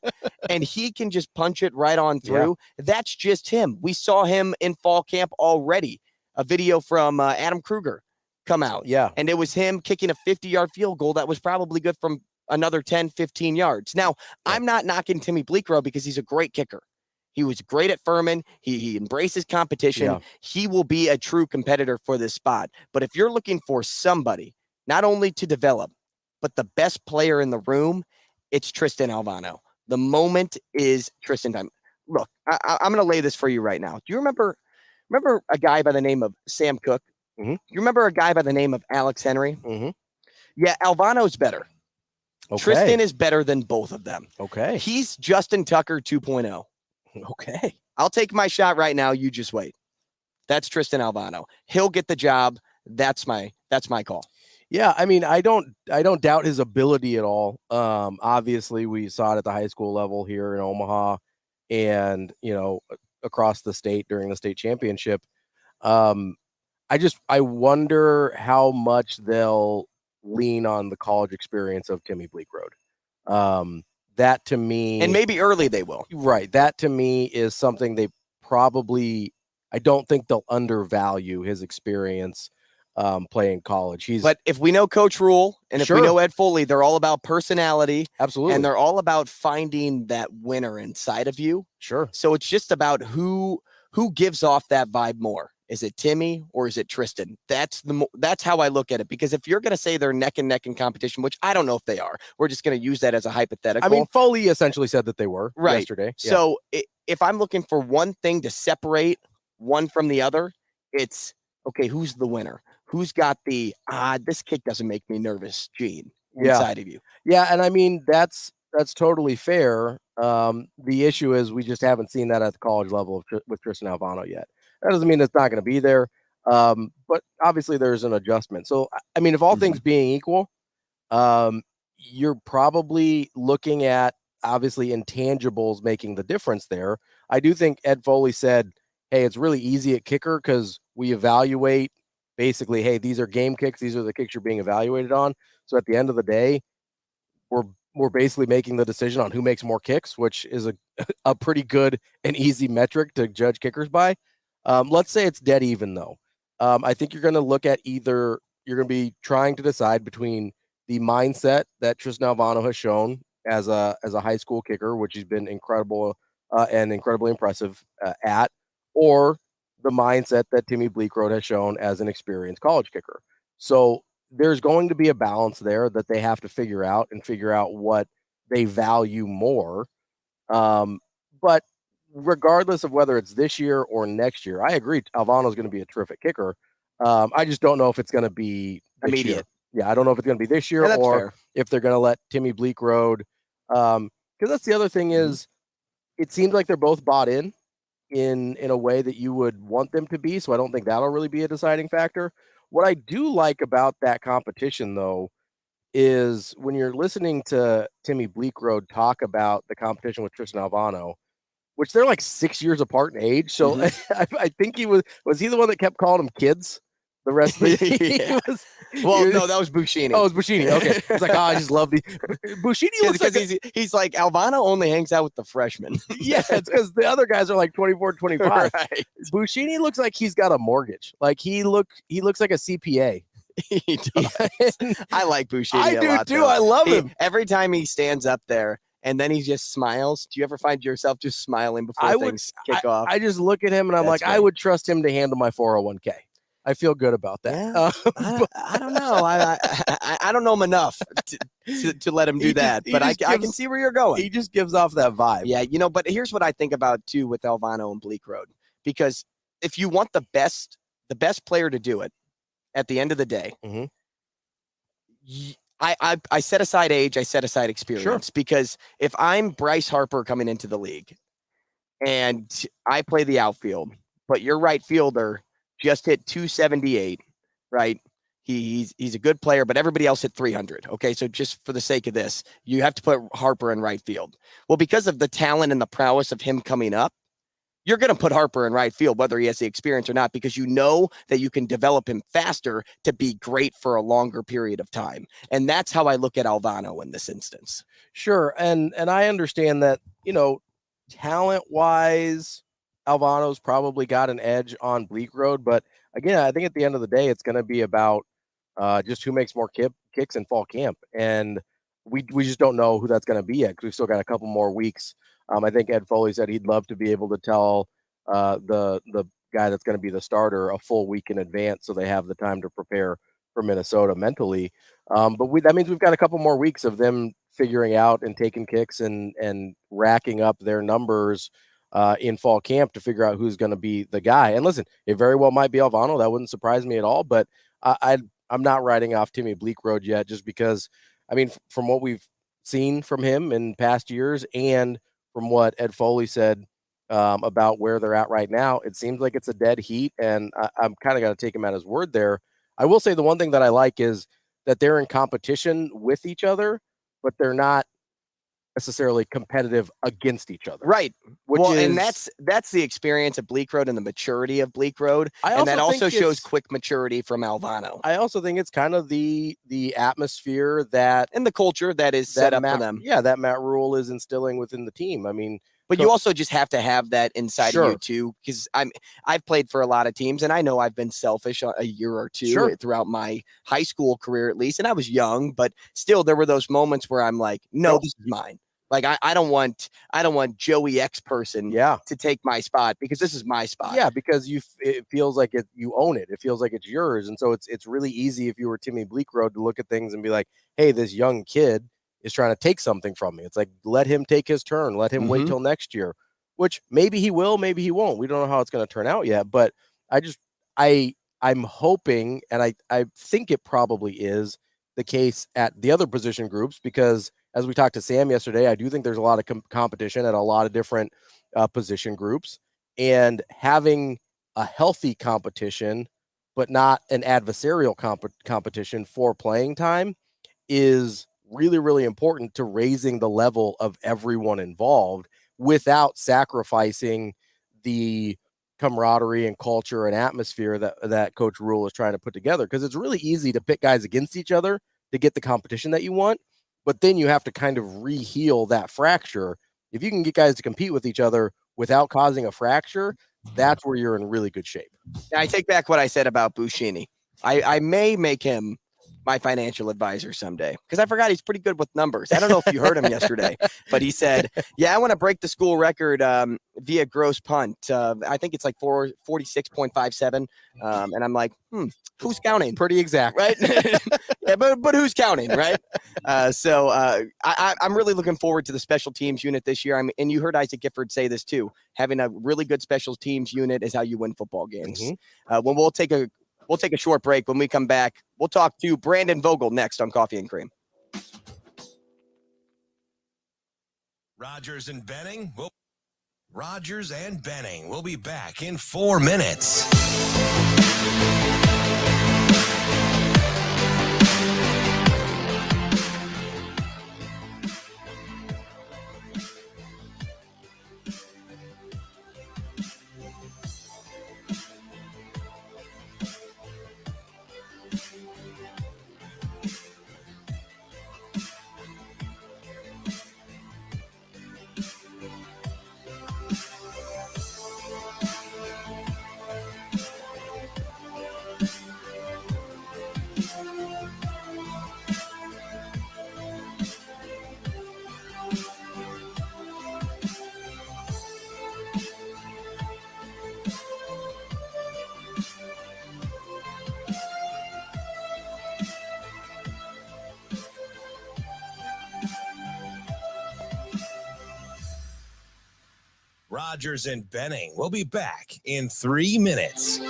And he can just punch it right on through. Yeah. That's just him. We saw him in fall camp already. A video from Adam Kruger come out. Yeah. And it was him kicking a 50-yard field goal that was probably good from another 10, 15 yards. Now, I'm not knocking Timmy Bleekrode because he's a great kicker. He was great at Furman. He embraces competition. Yeah. He will be a true competitor for this spot. But if you're looking for somebody, not only to develop, but the best player in the room, it's Tristan Alvano. The moment is Tristan time. Look, I'm going to lay this for you right now. Do you remember a guy by the name of Sam Cook? Mm-hmm. Do you remember a guy by the name of Alex Henry? Mm-hmm. Yeah, Alvano's better. Okay. Tristan is better than both of them. Okay. He's Justin Tucker 2.0. Okay. I'll take my shot right now. You just wait. That's Tristan Alvano. He'll get the job. That's my call. Yeah, I mean, I don't doubt his ability at all. Obviously, we saw it at the high school level here in Omaha, and across the state during the state championship. I wonder how much they'll lean on the college experience of Timmy Bleekrode. That to me, and maybe early they will. Right. That to me is something they probably. I don't think they'll undervalue his experience. Playing college. But if we know Coach Rule and if we know Ed Foley, they're all about personality. Absolutely. And they're all about finding that winner inside of you. Sure. So it's just about who gives off that vibe more. Is it Timmy or is it Tristan? That's how I look at it. Because if you're going to say they're neck and neck in competition, which I don't know if they are, we're just going to use that as a hypothetical. I mean, Foley essentially said that they were yesterday. Yeah. So if I'm looking for one thing to separate one from the other, it's, okay, who's the winner? Who's got the, this kick doesn't make me nervous gene inside of you? Yeah, and I mean, that's totally fair. The issue is we just haven't seen that at the college level with Tristan Alvano yet. That doesn't mean it's not going to be there, but obviously there's an adjustment. So, I mean, if all things being equal, you're probably looking at, obviously, intangibles making the difference there. I do think Ed Foley said, hey, it's really easy at kicker because we evaluate basically, hey, these are game kicks. These are the kicks you're being evaluated on. So at the end of the day, we're basically making the decision on who makes more kicks, which is a pretty good and easy metric to judge kickers by. Let's say it's dead even, though. I think you're going to look at you're going to be trying to decide between the mindset that Tristan Alvano has shown as a high school kicker, which he's been incredible and incredibly impressive at, or the mindset that Timmy Bleekrode has shown as an experienced college kicker. So there's going to be a balance there that they have to figure out what they value more. But regardless of whether it's this year or next year, I agree Alvano's going to be a terrific kicker. I just don't know if it's going to be immediate. Yeah, I don't know if it's going to be this year or if they're going to let Timmy Bleekrode. Because that's the other thing is it seems like they're both bought in a way that you would want them to be. So I don't think that'll really be a deciding factor. What I do like about that competition, though, is when you're listening to Timmy Bleekrode talk about the competition with Tristan Alvano, which they're like 6 years apart in age. So I think he was he the one that kept calling them kids? The rest of the no, that was Buschini. Oh, it was Buschini. Okay. It's like, I just love the Buschini looks like he's like, Alvano only hangs out with the freshmen. Yeah, it's because the other guys are like 24, 25. Right. Buschini looks like he's got a mortgage. Like he looks like a CPA. He does. I like Buschini. I do too. I love him. Every time he stands up there and then he just smiles. Do you ever find yourself just smiling before things kick off? I just look at him and I'm like, I would trust him to handle my 401k. I feel good about that. Yeah, I don't know. I don't know him enough to let him do that, but I can see where you're going. He just gives off that vibe. Yeah, but here's what I think about too with Alvano and Bleekrode, because if you want the best player to do it at the end of the day, I set aside age, I set aside experience, because if I'm Bryce Harper coming into the league and I play the outfield, but your right fielder just hit 278, right? He's a good player, but everybody else hit 300. Okay, so just for the sake of this, you have to put Harper in right field. Well, because of the talent and the prowess of him coming up, you're going to put Harper in right field, whether he has the experience or not, because you know that you can develop him faster to be great for a longer period of time. And that's how I look at Alvano in this instance. Sure, and I understand that, talent-wise, Alvano's probably got an edge on Bleekrode, but again, I think at the end of the day, it's going to be about just who makes more kicks in fall camp, and we just don't know who that's going to be yet because we've still got a couple more weeks. I think Ed Foley said he'd love to be able to tell the guy that's going to be the starter a full week in advance so they have the time to prepare for Minnesota mentally. But that means we've got a couple more weeks of them figuring out and taking kicks and racking up their numbers in fall camp to figure out who's going to be the guy. And listen, it very well might be Alvano. That wouldn't surprise me at all. But I'm not writing off Timmy Bleekrode yet, just because, from what we've seen from him in past years and from what Ed Foley said about where they're at right now, it seems like it's a dead heat. And I'm kind of got to take him at his word there. I will say the one thing that I like is that they're in competition with each other, but they're not necessarily competitive against each other. Right. And that's the experience of Bleekrode and the maturity of Bleekrode. And that also shows quick maturity from Alvano. I also think it's kind of the atmosphere and the culture that is set up for them. Yeah, that Matt Rule is instilling within the team. But you also just have to have that inside of you too, because I've played for a lot of teams, and I know I've been selfish a year or two throughout my high school career, at least. And I was young, but still there were those moments where I'm like, no, this is mine. Like I don't want Joey X person to take my spot, because this is my spot. Yeah, because it feels like you own it. It feels like it's yours. And so it's really easy if you were Timmy Bleekrode to look at things and be like, hey, this young kid is trying to take something from me. It's like, let him take his turn. Let him wait till next year, which maybe he will, maybe he won't. We don't know how it's going to turn out yet. But I'm hoping, and I think it probably is the case at the other position groups, because as we talked to Sam yesterday, I do think there's a lot of competition at a lot of different position groups, and having a healthy competition, but not an adversarial competition for playing time is really, really important to raising the level of everyone involved without sacrificing the camaraderie and culture and atmosphere that Coach Rule is trying to put together. Because it's really easy to pit guys against each other to get the competition that you want, but then you have to kind of re-heal that fracture. If you can get guys to compete with each other without causing a fracture, that's where you're in really good shape. I take back what I said about Buschini. I may make him my financial advisor someday, because I forgot he's pretty good with numbers. I don't know if you heard him yesterday, but he said, I want to break the school record via gross punt. I think it's like 46.57. And I'm like, who's counting? Pretty exact, right? Yeah, but who's counting, right? So I'm really looking forward to the special teams unit this year. And you heard Isaac Gifford say this too. Having a really good special teams unit is how you win football games. When we'll take a short break. When we come back, we'll talk to Brandon Vogel next on Coffee and Cream. Rogers and Benning will be back in 4 minutes. Rogers and Benning will be back in 3 minutes.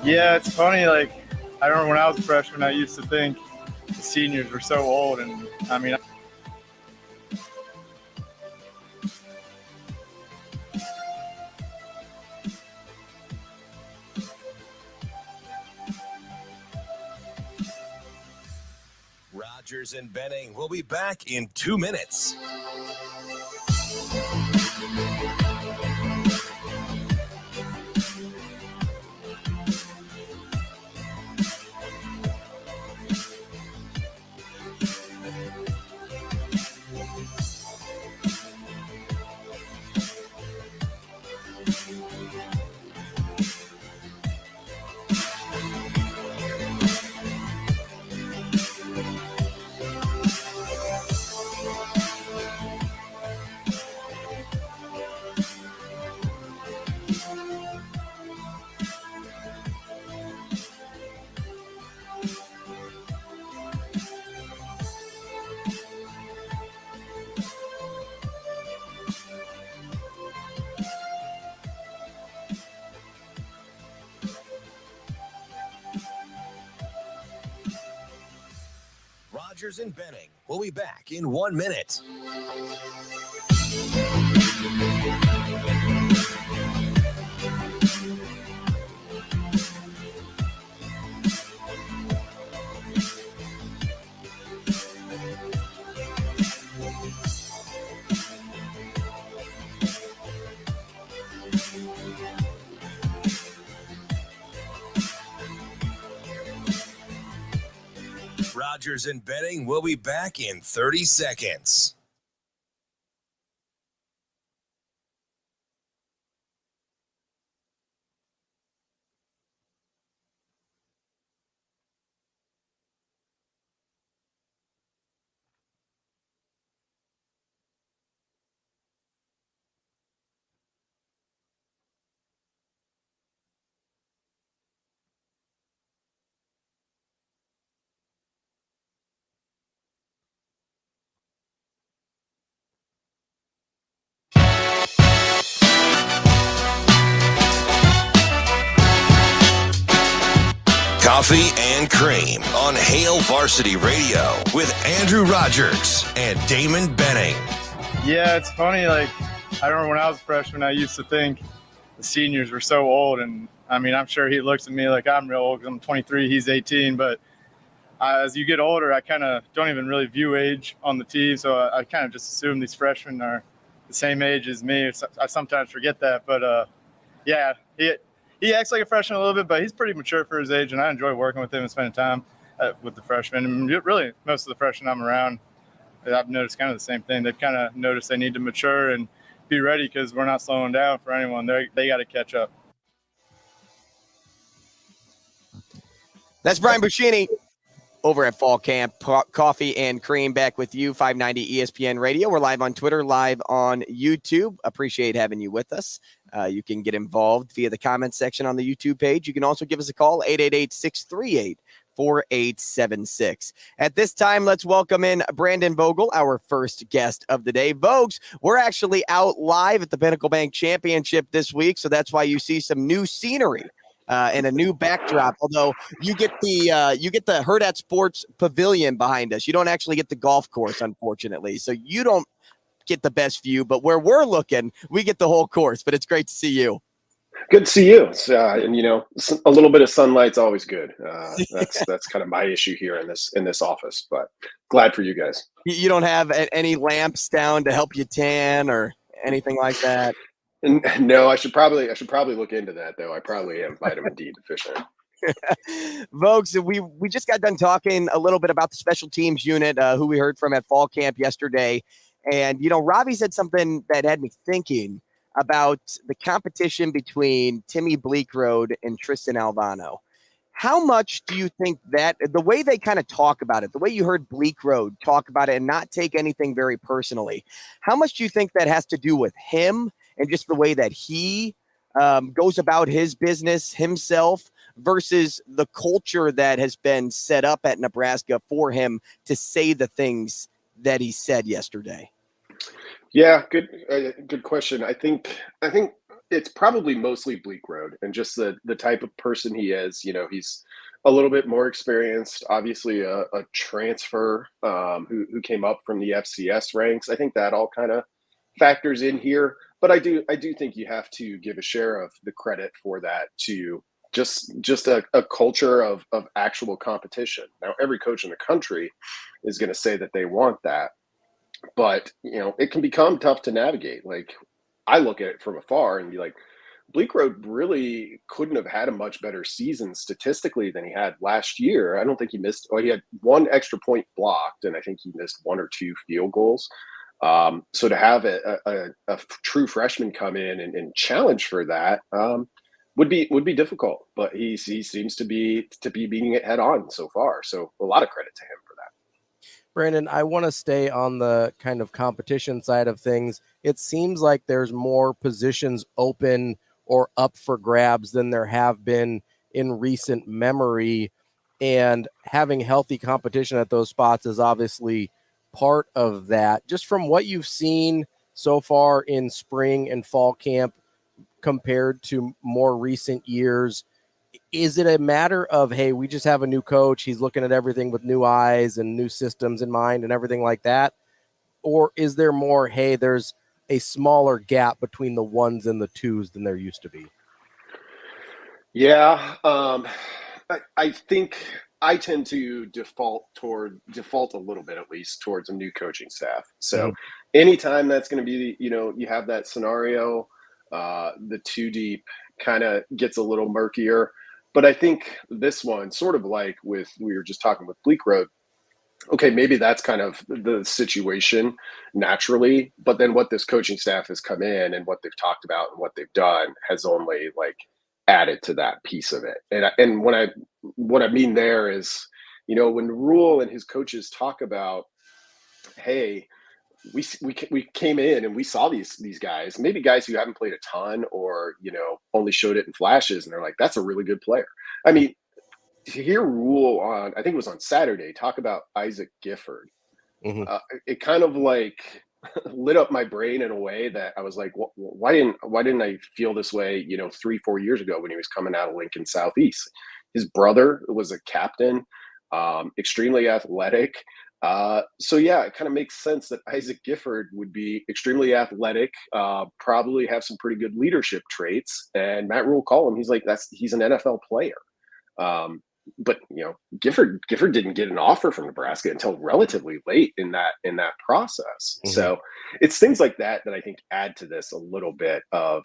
Yeah, it's funny. Like, I remember when I was a freshman, I used to think the seniors were so old. And I mean, Rogers and Benning will be back in 2 minutes. Rogers and Benning will be back in 1 minute. Rogers and Benning will be back in 30 seconds. Coffee and Cream on Hail Varsity Radio with Andrew Rogers and Damon Benning. yeah, it's funny. Like, I remember when I was a freshman, I used to think the seniors were so old. And I mean, I'm sure he looks at me like I'm real old because I'm 23, he's 18. But as you get older, I kind of don't even really view age on the team. So I kind of just assume these freshmen are the same age as me. I sometimes forget that. But yeah, he acts like a freshman a little bit, but he's pretty mature for his age. And I enjoy working with him and spending time with the freshmen. And really, most of the freshmen I'm around, I've noticed kind of the same thing. They've kind of noticed they need to mature and be ready because we're not slowing down for anyone. They got to catch up. That's Brian Buccini over at Fall Camp. Coffee and Cream back with you, 590 ESPN Radio. We're live on Twitter, live on YouTube. Appreciate having you with us. You can get involved via the comments section on the YouTube page. You can also give us a call, 888-638-4876. At this time, let's welcome in Brandon Vogel, our first guest of the day. Vogues, we're actually out live at the Pinnacle Bank Championship this week, so that's why you see some new scenery and a new backdrop. Although you get the Hurrdat Sports Pavilion behind us, you don't actually get the golf course, unfortunately. So you don't get the best view, but where we're looking, we get the whole course. But it's great to see you. Good to see you. And a little bit of sunlight's always good. That's kind of my issue here in this office. But glad for you guys. You don't have any lamps down to help you tan or anything like that? No, I should probably look into that, though. I probably am vitamin D deficient. Folks, we just got done talking a little bit about the special teams unit, who we heard from at fall camp yesterday. And, Ravi said something that had me thinking about the competition between Timmy Bleekrode and Tristan Alvano. How much do you think that the way they kind of talk about it, the way you heard Bleekrode talk about it and not take anything very personally, how much do you think that has to do with him and just the way that he goes about his business himself versus the culture that has been set up at Nebraska for him to say the things that he said yesterday? Yeah, good question. I think it's probably mostly Bleekrode and just the type of person he is. He's a little bit more experienced, obviously a transfer who came up from the FCS ranks. I think that all kind of factors in here. But I do think you have to give a share of the credit for that to just a culture of actual competition. Now, every coach in the country is going to say that they want that. But, it can become tough to navigate. Like, I look at it from afar and be like, Bleekrode really couldn't have had a much better season statistically than he had last year. I don't think he missed – he had one extra point blocked, and I think he missed one or two field goals. So to have a true freshman come in and challenge for that would be difficult. But he seems to be beating it head on so far. So a lot of credit to him for that. Brandon, I want to stay on the kind of competition side of things. It seems like there's more positions open or up for grabs than there have been in recent memory. And having healthy competition at those spots is obviously part of that. Just from what you've seen so far in spring and fall camp compared to more recent years, is it a matter of, hey, we just have a new coach, he's looking at everything with new eyes and new systems in mind and everything like that? Or is there more, hey, there's a smaller gap between the ones and the twos than there used to be? Yeah, I think I tend to default a little bit, at least, towards a new coaching staff. So anytime that's going to be, you have that scenario, the too deep kind of gets a little murkier. But I think this one, sort of like we were just talking with Bleekrode, okay, maybe that's kind of the situation naturally. But then what this coaching staff has come in and what they've talked about and what they've done has only added to that piece of it. And what I mean there is, when Rule and his coaches talk about, hey, we came in and we saw these guys, maybe guys who haven't played a ton or, only showed it in flashes. And they're like, that's a really good player. I mean, to hear Rule on, I think it was on Saturday, talk about Isaac Gifford, it kind of lit up my brain in a way that I was like, why didn't I feel this way, 3-4 years ago when he was coming out of Lincoln Southeast? His brother was a captain, extremely athletic. So yeah, it kind of makes sense that Isaac Gifford would be extremely athletic, probably have some pretty good leadership traits. And Matt Rule called him. He's like, he's an NFL player. But Gifford didn't get an offer from Nebraska until relatively late in that process. So it's things like that I think add to this a little bit of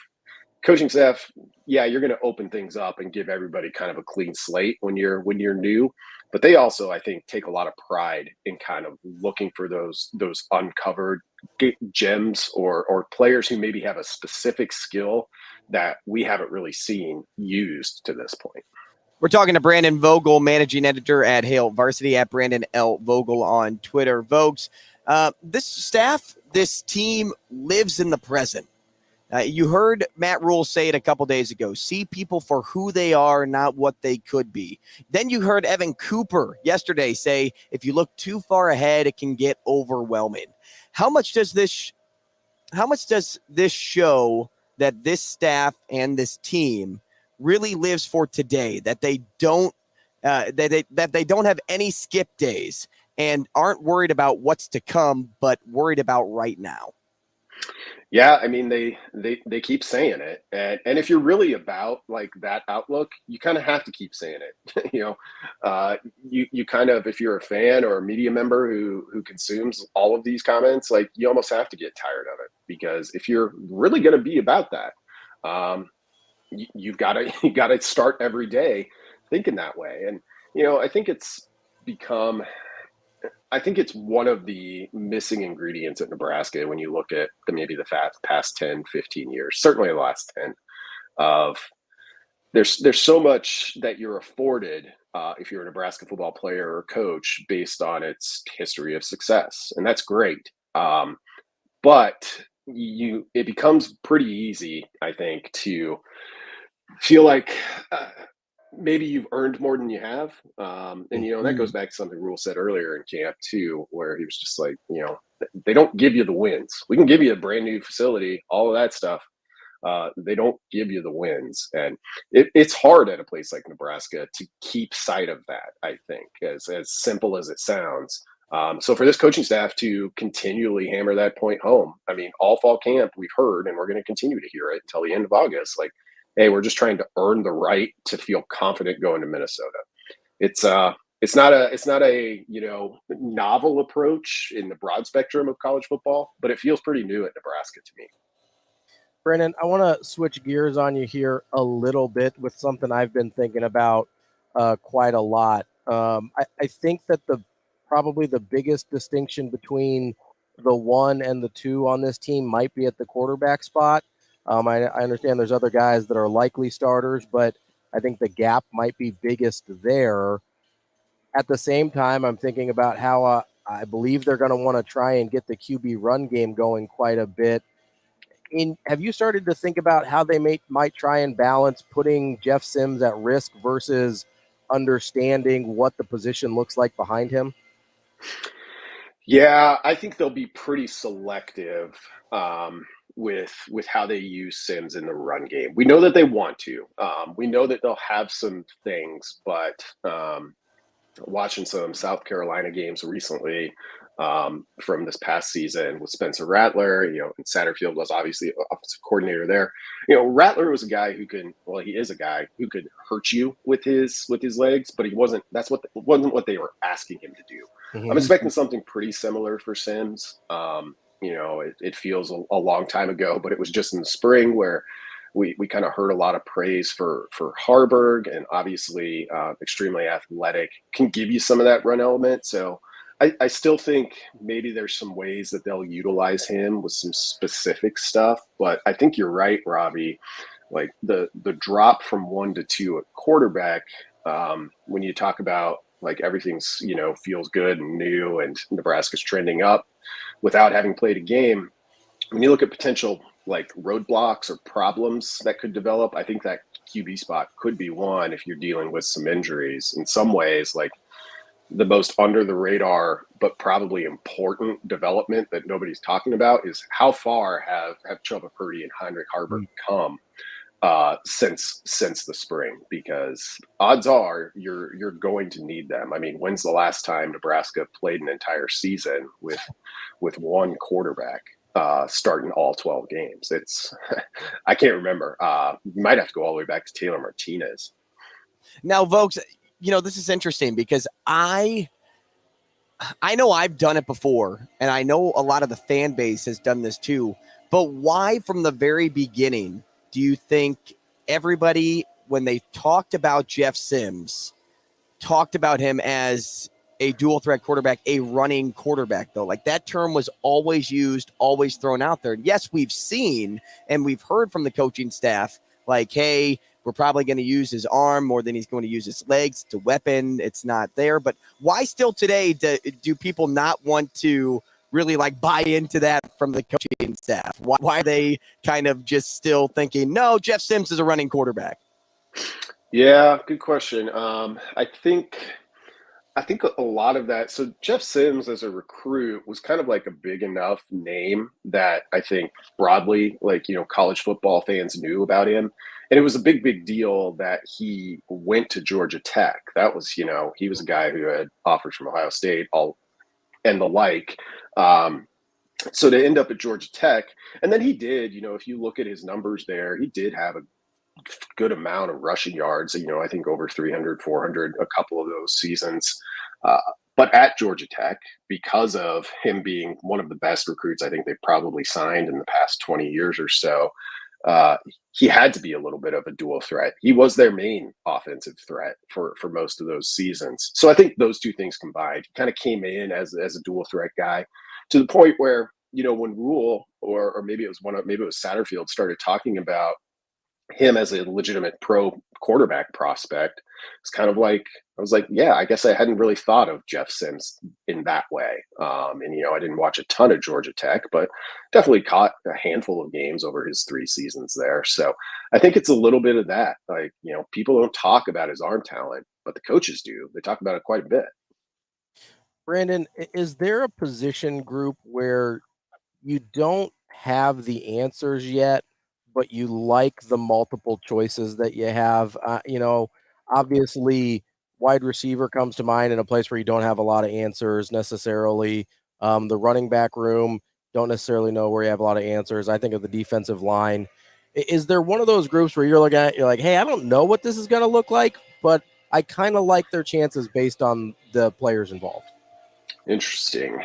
coaching staff. Yeah, you're going to open things up and give everybody kind of a clean slate when you're new. But they also, I think, take a lot of pride in kind of looking for those uncovered gems or players who maybe have a specific skill that we haven't really seen used to this point. We're talking to Brandon Vogel, managing editor at Hail Varsity, at Brandon L. Vogel on Twitter. Vogues, this staff, this team lives in the present. You heard Matt Rule say it a couple days ago. See people for who they are, not what they could be. Then you heard Evan Cooper yesterday say, if you look too far ahead, it can get overwhelming. How much does this show that this staff and this team really lives for today, that they don't that they don't have any skip days and aren't worried about what's to come, but worried about right now? Yeah, I mean they keep saying it, and if you're really about like that outlook, you kind of have to keep saying it. You kind of, if you're a fan or a media member who consumes all of these comments, like you almost have to get tired of it, because if you're really going to be about that, you've got to start every day thinking that way. And I think it's one of the missing ingredients at Nebraska when you look at maybe the past 10, 15 years, certainly the last 10, of there's so much that you're afforded if you're a Nebraska football player or coach based on its history of success. And that's great. But it becomes pretty easy, I think, to feel like maybe you've earned more than you have. And that goes back to something Rule said earlier in camp too, where he was just like, they don't give you the wins. We can give you a brand new facility, all of that stuff. They don't give you the wins. And it's hard at a place like Nebraska to keep sight of that, I think, as simple as it sounds. So for this coaching staff to continually hammer that point home, I mean, all fall camp we've heard, and we're going to continue to hear it until the end of August, like, hey, we're just trying to earn the right to feel confident going to Minnesota. It's not a novel approach in the broad spectrum of college football, but it feels pretty new at Nebraska to me. Brandon, I want to switch gears on you here a little bit with something I've been thinking about quite a lot. I think that probably the biggest distinction between the 1 and the 2 on this team might be at the quarterback spot. I understand there's other guys that are likely starters, but I think the gap might be biggest there. At the same time, I'm thinking about how I believe they're going to want to try and get the QB run game going quite a bit. Have you started to think about how they might try and balance putting Jeff Sims at risk versus understanding what the position looks like behind him? Yeah, I think they'll be pretty selective with how they use Sims in the run game. We know that they want to. We know that they'll have some things, but watching some South Carolina games recently from this past season with Spencer Rattler, and Satterfield was obviously offensive coordinator there. Rattler was a guy he is a guy who could hurt you with his legs, but he wasn't. Wasn't what they were asking him to do. Mm-hmm. I'm expecting something pretty similar for Sims. It feels a long time ago, but it was just in the spring where we kind of heard a lot of praise for Harburg, and obviously extremely athletic, can give you some of that run element. So I still think maybe there's some ways that they'll utilize him with some specific stuff, but I think you're right, Ravi. Like the drop from 1 to 2 at quarterback, when you talk about like everything's feels good and new, and Nebraska's trending up without having played a game. When you look at potential like roadblocks or problems that could develop, I think that QB spot could be one if you're dealing with some injuries. In some ways, like the most under the radar but probably important development that nobody's talking about is how far have Chuba Purdy and Heinrich Haarberg come since the spring, because odds are you're going to need them. I mean, when's the last time Nebraska played an entire season with one quarterback starting all 12 games? I can't remember. You might have to go all the way back to Taylor Martinez. Now, Vokes, this is interesting because I know I've done it before, and I know a lot of the fan base has done this too, but why from the very beginning do you think everybody, when they talked about Jeff Sims, talked about him as a dual threat quarterback, a running quarterback, though? Like, that term was always used, always thrown out there. Yes, we've seen and we've heard from the coaching staff, like, hey, we're probably going to use his arm more than he's going to use his legs. It's a weapon. It's not there. But why still today do people not want to really like buy into that from the coaching staff? Why are they kind of just still thinking, no, Jeff Sims is a running quarterback? Yeah, good question. I think a lot of that. So Jeff Sims as a recruit was kind of like a big enough name that I think broadly, like, college football fans knew about him. And it was a big deal that he went to Georgia Tech. That was, he was a guy who had offers from Ohio State and the like. So to end up at Georgia Tech, and then he did, if you look at his numbers there, he did have a good amount of rushing yards, I think over 300, 400, a couple of those seasons. But at Georgia Tech, because of him being one of the best recruits I think they've probably signed in the past 20 years or so, he had to be a little bit of a dual threat. He was their main offensive threat for most of those seasons. So I think those two things combined, he kind of came in as a dual threat guy to the point where, when Rule or maybe it was Satterfield started talking about him as a legitimate pro quarterback prospect, it's kind of like, I was like, yeah, I guess I hadn't really thought of Jeff Sims in that way. And I didn't watch a ton of Georgia Tech, but definitely caught a handful of games over his 3 seasons there. So I think it's a little bit of that. Like, people don't talk about his arm talent, but the coaches do. They talk about it quite a bit. Brandon, is there a position group where you don't have the answers yet, but you like the multiple choices that you have? Obviously wide receiver comes to mind in a place where you don't have a lot of answers necessarily. The running back room, don't necessarily know where you have a lot of answers. I think of the defensive line. Is there one of those groups where you're looking at, you're like, hey, I don't know what this is going to look like, but I kind of like their chances based on the players involved? Interesting.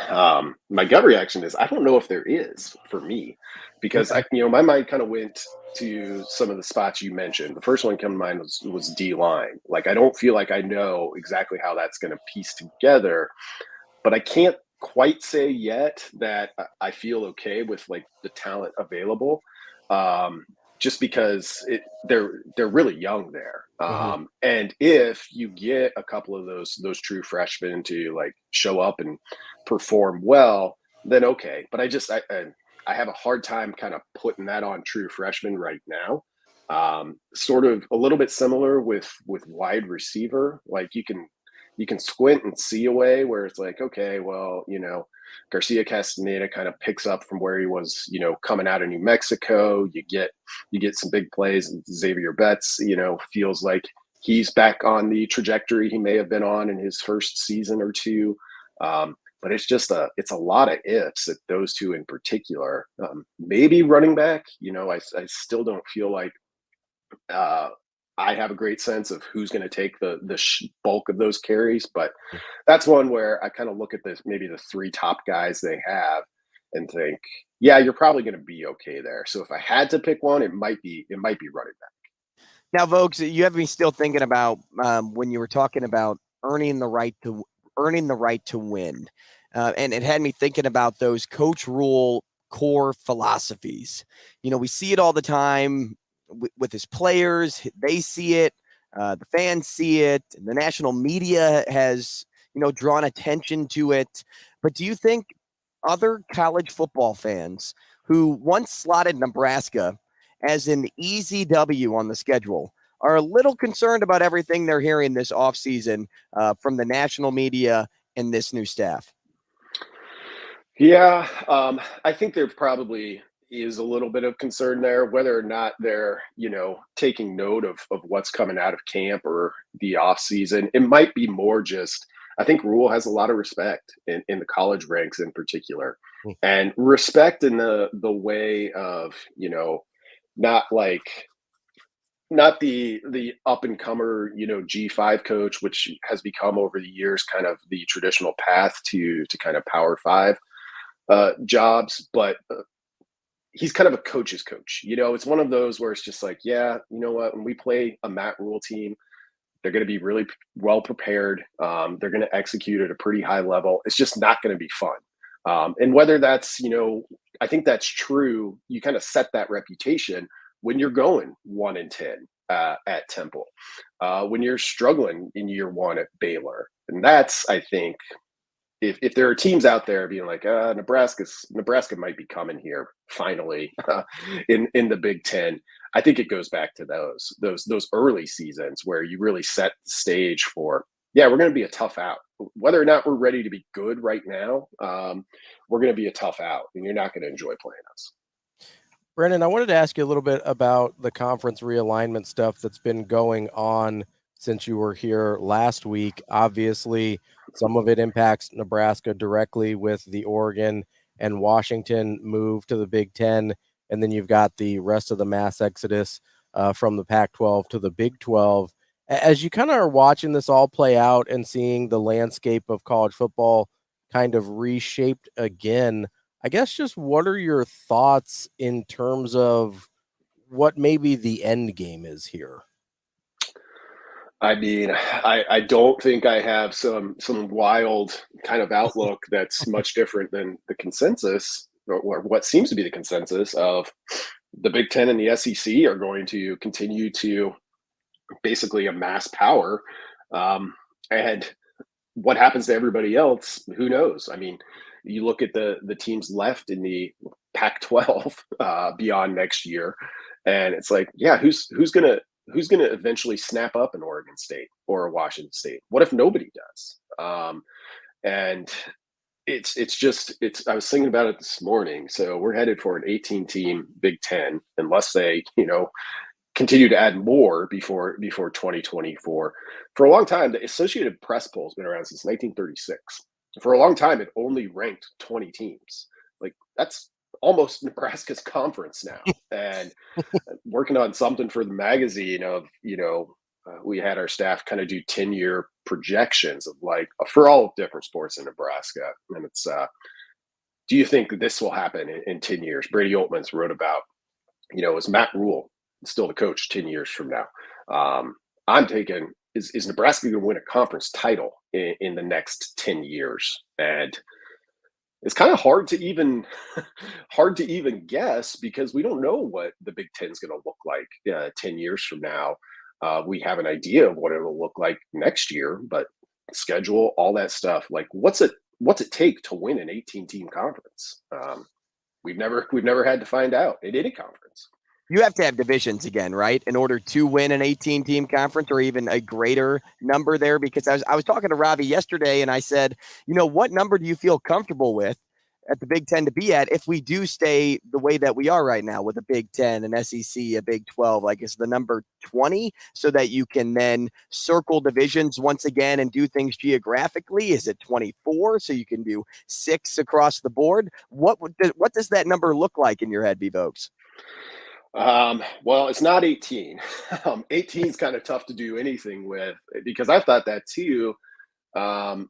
My gut reaction is I don't know if there is for me, because my mind kind of went to some of the spots you mentioned. The first one come to mind was D-line. Like, I don't feel like I know exactly how that's going to piece together, but I can't quite say yet that I feel okay with like the talent available. Just because they're really young there. And if you get a couple of those true freshmen to like show up and perform well, then okay. But I have a hard time kind of putting that on true freshmen right now. Sort of a little bit similar with wide receiver. Like you can squint and see a way where it's like, okay, well, Garcia Castaneda kind of picks up from where he was, coming out of New Mexico. You get some big plays. Xavier Betts, feels like he's back on the trajectory he may have been on in his first season or two. But it's just it's a lot of ifs at those two in particular. Maybe running back, I still don't feel like I have a great sense of who's going to take the bulk of those carries, but that's one where I kind of look at maybe the 3 top guys they have and think, yeah, you're probably going to be okay there. So if I had to pick one, it might be running back. Now, Vokes, you have me still thinking about when you were talking about earning the right to win, and it had me thinking about those Coach Rule core philosophies. We see it all the time with his players. They see it, the fans see it, and the national media has drawn attention to it. But do you think other college football fans who once slotted Nebraska as an easy W on the schedule are a little concerned about everything they're hearing this offseason from the national media and this new staff? Yeah, I think there probably is a little bit of concern there, whether or not they're, taking note of what's coming out of camp or the off season. It might be more just, I think Rule has a lot of respect in the college ranks in particular, and respect in the way of, not the up and comer, G5 coach, which has become over the years kind of the traditional path to kind of Power 5 jobs, but he's kind of a coach's coach. It's one of those where it's just like, yeah, you know what, when we play a Matt Rule team, they're going to be really well prepared. They're going to execute at a pretty high level. It's just not going to be fun. And whether that's, I think that's true. You kind of set that reputation when you're going 1-10 at Temple, when you're struggling in year 1 at Baylor. And that's, I think, if there are teams out there being like, Nebraska might be coming here finally in the Big Ten, I think it goes back to those early seasons where you really set the stage for, yeah, we're going to be a tough out. Whether or not we're ready to be good right now, we're going to be a tough out, and you're not going to enjoy playing us. Brendan, I wanted to ask you a little bit about the conference realignment stuff that's been going on since you were here last week. Obviously, some of it impacts Nebraska directly with the Oregon and Washington move to the Big Ten. And then you've got the rest of the mass exodus from the Pac-12 to the Big 12. As you kind of are watching this all play out and seeing the landscape of college football kind of reshaped again, I guess just what are your thoughts in terms of what maybe the end game is here? I mean, I don't think I have some wild kind of outlook that's much different than the consensus, or what seems to be the consensus of the Big Ten and the SEC are going to continue to basically amass power. And what happens to everybody else, who knows? I mean, you look at the teams left in the Pac-12 beyond next year, and it's like, yeah, who's gonna eventually snap up an Oregon State or a Washington State? What if nobody does? And it's I was thinking about it this morning. So we're headed for an 18-team Big Ten, unless they, continue to add more before 2024. For a long time, the Associated Press poll has been around since 1936. For a long time, it only ranked 20 teams. Like, that's almost Nebraska's conference now. And working on something for the magazine of, we had our staff kind of do 10-year projections of for all different sports in Nebraska. And it's, do you think that this will happen in 10 years? Brady Oltmans wrote about, is Matt Rule still the coach 10 years from now? I'm taking, is Nebraska going to win a conference title in the next 10 years? And it's kind of hard to even guess, because we don't know what the Big Ten is going to look like 10 years from now. We have an idea of what it will look like next year, but schedule, all that stuff, what's it take to win an 18-team conference? We've never had to find out in any conference. You have to have divisions again, right, in order to win an 18-team conference, or even a greater number there. Because I was talking to Ravi yesterday, and I said, what number do you feel comfortable with at the Big Ten to be at if we do stay the way that we are right now with a Big Ten, an SEC, a Big 12? Is the number 20 so that you can then circle divisions once again and do things geographically? Is it 24 so you can do 6 across the board? What does that number look like in your head, B-Vokes? Well, it's not 18. 18 is kind of tough to do anything with, because I've thought that too. The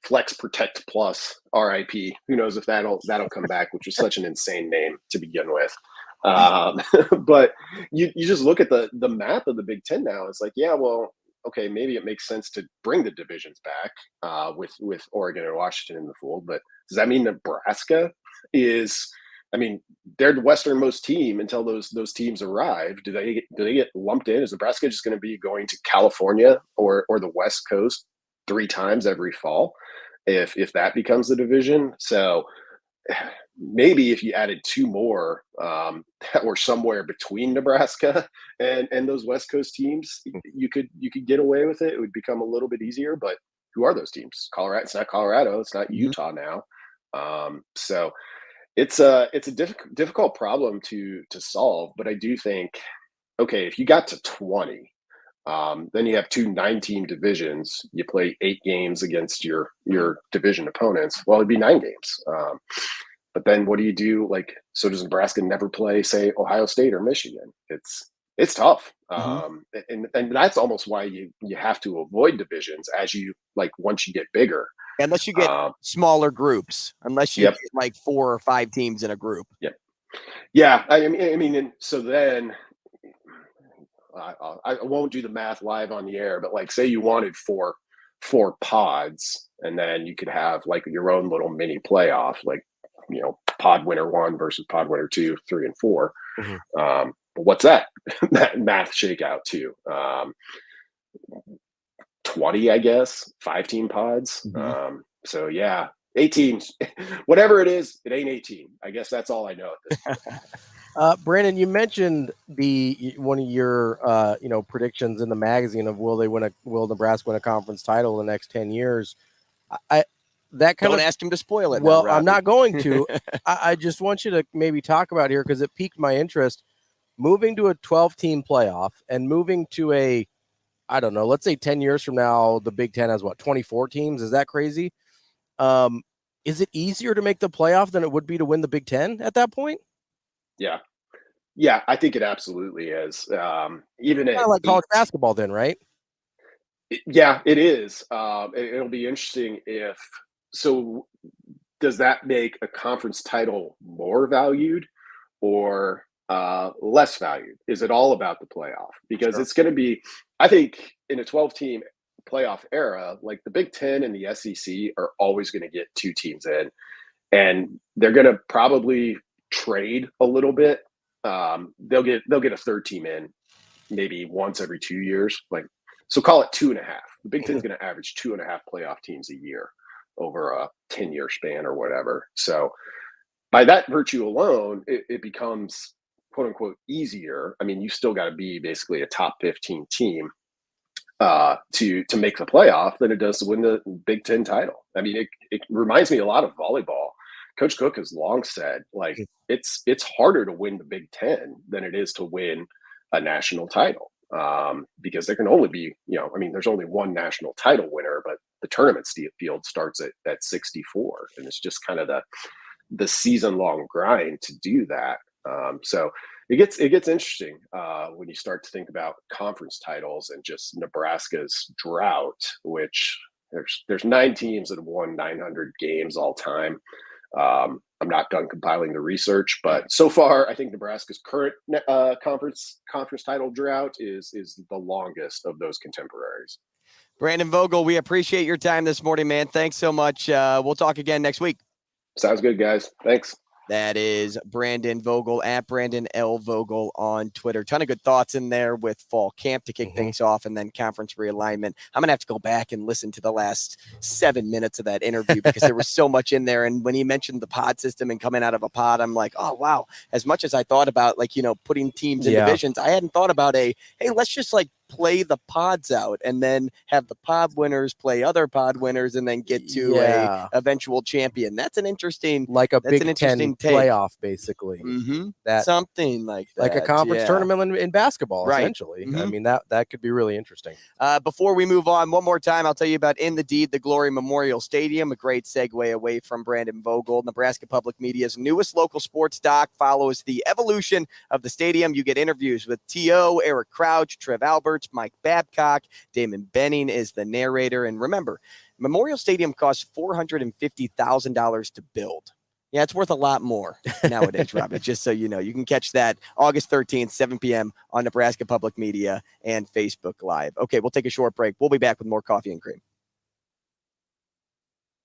Flex Protect Plus, RIP. Who knows if that'll come back, which was such an insane name to begin with. But you just look at the map of the Big Ten now. It's like, yeah, well, okay, maybe it makes sense to bring the divisions back with Oregon and Washington in the fold. But does that mean Nebraska is? I mean, they're the westernmost team until those teams arrive. Do they get lumped in? Is Nebraska just going to be going to California or the West Coast 3 times every fall if that becomes the division? So maybe if you added 2 more that were somewhere between Nebraska and those West Coast teams, you could get away with it. It would become a little bit easier. But who are those teams? Colorado. It's not Colorado. It's not Utah now. So. It's a difficult problem to solve, but I do think, okay, if you got to 20, then you have 2 9-team divisions. You play 8 games against your division opponents. Well, it'd be 9 games. But then what do you do? So does Nebraska never play, say, Ohio State or Michigan? It's tough. And that's almost why you have to avoid divisions as you once you get bigger. Unless you get smaller groups, unless you get 4 or 5 teams in a group. Yep. Yeah. I mean, and so then I won't do the math live on the air, but say you wanted 4 pods, and then you could have your own little mini playoff, pod winner 1 versus pod winner 2, 3, and 4. But what's that math shakeout to? 20, I guess, 5-team pods. So yeah, 18, whatever it is, it ain't 18. I guess that's all I know at this point. Brandon, you mentioned one of your predictions in the magazine of will Nebraska win a conference title in the next 10 years. Don't ask him to spoil it. Well, now, I'm not going to. I just want you to maybe talk about here, because it piqued my interest. Moving to a 12-team playoff and moving to a, I don't know, let's say 10 years from now, the Big Ten has 24 teams. Is that crazy? is it easier to make the playoff than it would be to win the Big Ten at that point? Yeah. Yeah, I think it absolutely is. Even kind of like college basketball then, right? Yeah, it is. It'll be interesting so does that make a conference title more valued or less valued? Is it all about the playoff? Because it's going to be, I think, in a 12-team playoff era, like the Big Ten and the SEC are always going to get 2 teams in, and they're going to probably trade a little bit. They'll get a 3rd team in maybe once every 2 years, so call it 2.5. The Big Ten is going to average 2.5 playoff teams a year over a 10-year span or whatever. So by that virtue alone, it becomes quote unquote easier. I mean, you still got to be basically a top 15 team to make the playoff than it does to win the Big Ten title. I mean, it reminds me a lot of volleyball. Coach Cook has long said, it's harder to win the Big Ten than it is to win a national title, because there can only be, there's only one national title winner, but the tournament field starts at 64, and it's just kind of the season-long grind to do that. So it gets interesting when you start to think about conference titles and just Nebraska's drought, which there's 9 teams that have won 900 games all time. I'm not done compiling the research, but so far, I think Nebraska's current conference title drought is the longest of those contemporaries. Brandon Vogel, we appreciate your time this morning, man. Thanks so much. We'll talk again next week. Sounds good, guys. Thanks. That is Brandon Vogel at Brandon L. Vogel on Twitter. Ton of good thoughts in there with fall camp to kick things off and then conference realignment. I'm going to have to go back and listen to the last 7 minutes of that interview because there was so much in there. And when he mentioned the pod system and coming out of a pod, I'm like, oh, wow. As much as I thought about putting teams in divisions, I hadn't thought about hey, let's just play the pods out and then have the pod winners play other pod winners and then get to a eventual champion. That's an interesting, a Big Ten playoff, basically. That something like that, like a conference tournament in basketball, essentially. I mean, that could be really interesting. Before we move on, one more time, I'll tell you about In the Deed, the Glory Memorial Stadium, a great segue away from Brandon Vogel. Nebraska Public Media's newest local sports doc follows the evolution of the stadium. You get interviews with T.O., Eric Crouch, Trev Alberts, Mike Babcock. Damon Benning is the narrator. And remember, Memorial Stadium costs $450,000 to build. Yeah, it's worth a lot more nowadays, Robert, just so you know. You can catch that August 13th, 7 p.m. on Nebraska Public Media and Facebook Live. Okay, we'll take a short break. We'll be back with more Coffee and Cream.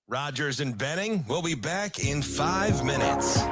Rogers and Benning will be back in 5 minutes.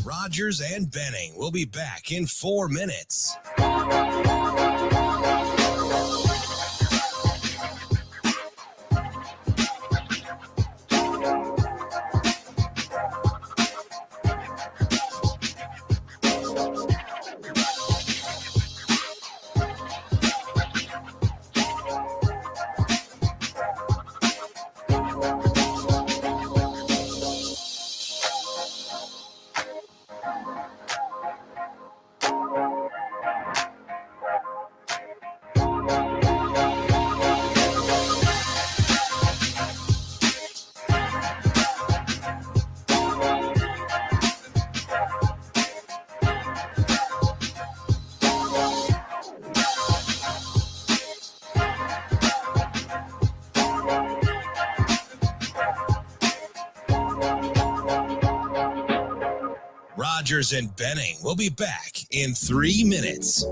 Rogers and Benning will be back in 4 minutes. Rogers and Benning will be back in 3 minutes.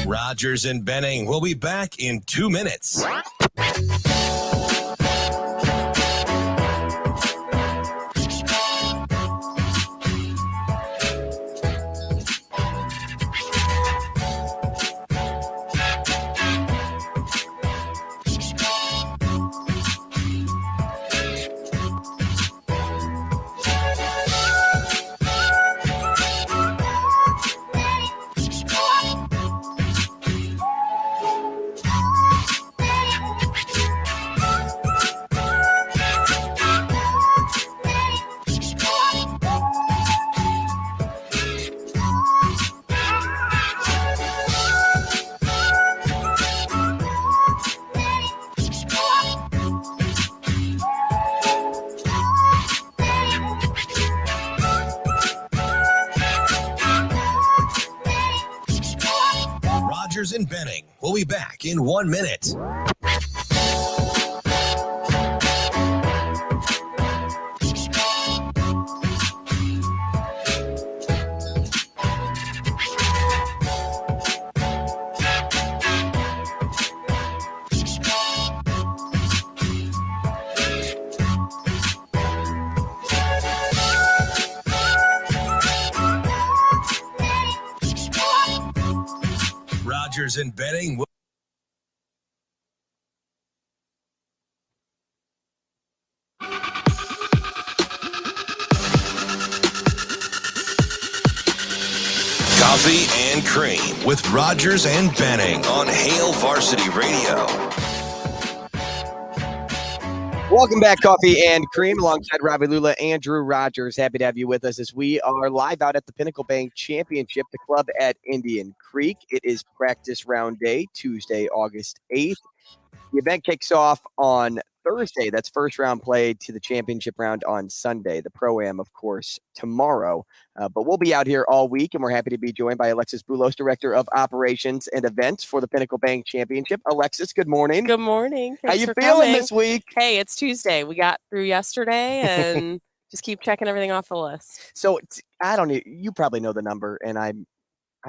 Rogers and Benning will be back in 2 minutes. Rogers and Benning will be back in 1 minute. Rogers and Benning will Coffee and Cream with Rogers and Benning on Hail Varsity Radio. Welcome back, Coffee and Cream, alongside Ravi Lulla, Andrew Rogers. Happy to have you with us as we are live out at the Pinnacle Bank Championship, the club at Indian Creek. It is practice round day, Tuesday, August 8th. The event kicks off on Thursday. That's first round play to the championship round on Sunday. The Pro-Am, of course, tomorrow. But we'll be out here all week, and we're happy to be joined by Alexis Boulos, Director of Operations and Events for the Pinnacle Bank Championship. Alexis, good morning. Good morning. How you feeling this week? Hey, it's Tuesday. We got through yesterday, and just keep checking everything off the list. So I don't know. You probably know the number, and I'm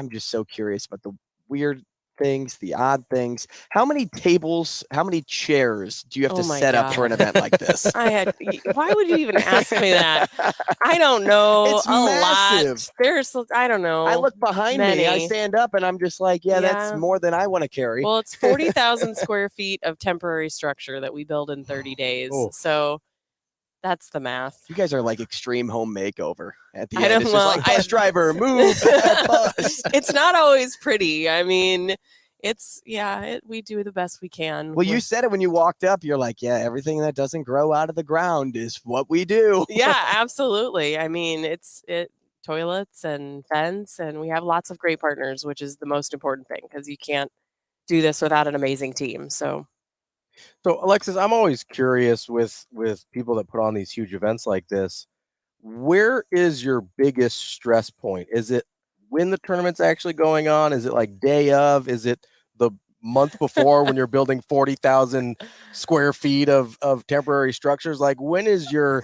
just so curious about the weird things, the odd things. How many tables, how many chairs do you have to set up for an event like this? Why would you even ask me that? I don't know. It's massive. I don't know. I look behind me, I stand up, and I'm just like, that's more than I want to carry. Well, it's 40,000 square feet of temporary structure that we build in 30 days. Oh. So that's the math. You guys are like extreme home makeover at the I end. don't It's know. just like, bus driver, move. Bus. It's not always pretty. I mean, we do the best we can. Well, you said it when you walked up. You're like, everything that doesn't grow out of the ground is what we do. Yeah, absolutely. I mean, it's toilets and fence, and we have lots of great partners, which is the most important thing, because you can't do this without an amazing team. So Alexis, I'm always curious with people that put on these huge events like this, where is your biggest stress point? Is it when the tournament's actually going on? Is it like day of? Is it the month before when you're building 40,000 square feet of temporary structures? Like, when is your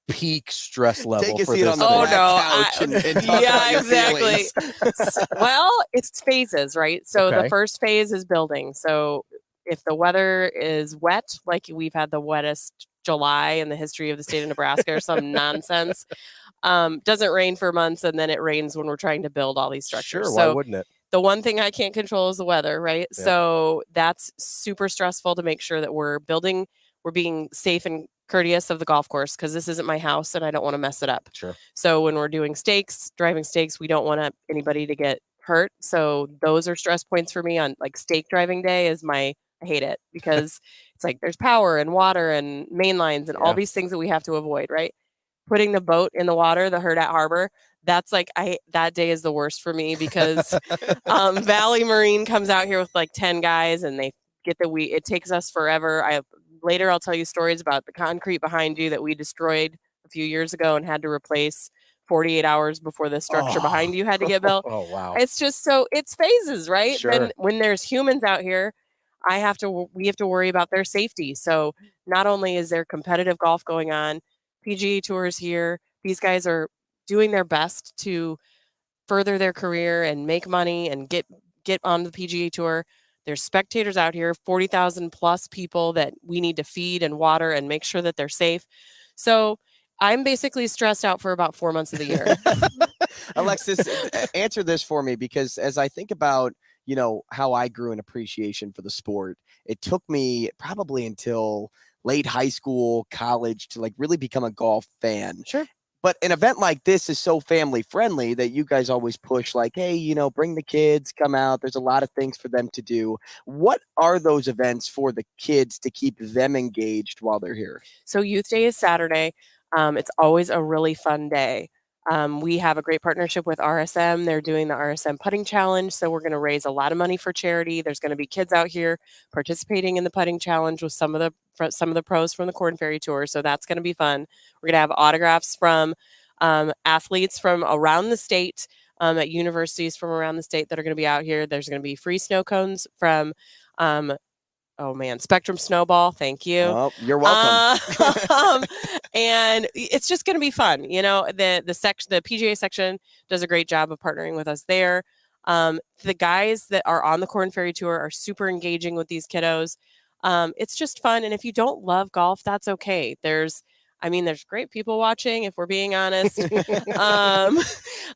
peak stress level? Take a for seat this on the couch and talk about your exactly. feelings. Well, it's phases, right? So Okay. the first phase is building. So if the weather is wet, like we've had the wettest July in the history of the state of Nebraska or some nonsense, doesn't rain for months, and then it rains when we're trying to build all these structures. Sure, so why wouldn't it? the one thing I can't control is the weather, right? Yeah. So that's super stressful to make sure that we're being safe and courteous of the golf course, because this isn't my house and I don't want to mess it up. Sure. So when we're doing driving stakes, we don't want anybody to get hurt. So those are stress points for me on like stake driving day I hate it because it's like there's power and water and main lines and all these things that we have to avoid, right? Putting the boat in the water, the Hurrdat Harbor, that's like that day is the worst for me because Valley Marine comes out here with like 10 guys and they get it takes us forever. Later I'll tell you stories about the concrete behind you that we destroyed a few years ago and had to replace 48 hours before the structure behind you had to get built. Oh, wow. It's just it's phases, right? Sure. Then when there's humans out here, we have to worry about their safety. So not only is there competitive golf going on, PGA Tours here, these guys are doing their best to further their career and make money and get on the PGA Tour. There's spectators out here, 40,000 plus people that we need to feed and water and make sure that they're safe. So I'm basically stressed out for about 4 months of the year. Alexis, answer this for me, because as I think about, how I grew an appreciation for the sport, it took me probably until late high school, college to like really become a golf fan. Sure. But an event like this is so family friendly that you guys always push like, hey, bring the kids, come out. There's a lot of things for them to do. What are those events for the kids to keep them engaged while they're here? So Youth Day is Saturday. It's always a really fun day. We have a great partnership with RSM. They're doing the RSM putting challenge. So we're going to raise a lot of money for charity. There's going to be kids out here participating in the putting challenge with some of the pros from the Corn Ferry Tour. So that's going to be fun. We're going to have autographs from athletes from around the state, at universities from around the state that are going to be out here. There's going to be free snow cones from Spectrum Snowball. Thank you. Oh, you're welcome. And it's just going to be fun. The PGA section does a great job of partnering with us there. The guys that are on the Corn Ferry Tour are super engaging with these kiddos. It's just fun. And if you don't love golf, that's okay. There's great people watching, if we're being honest.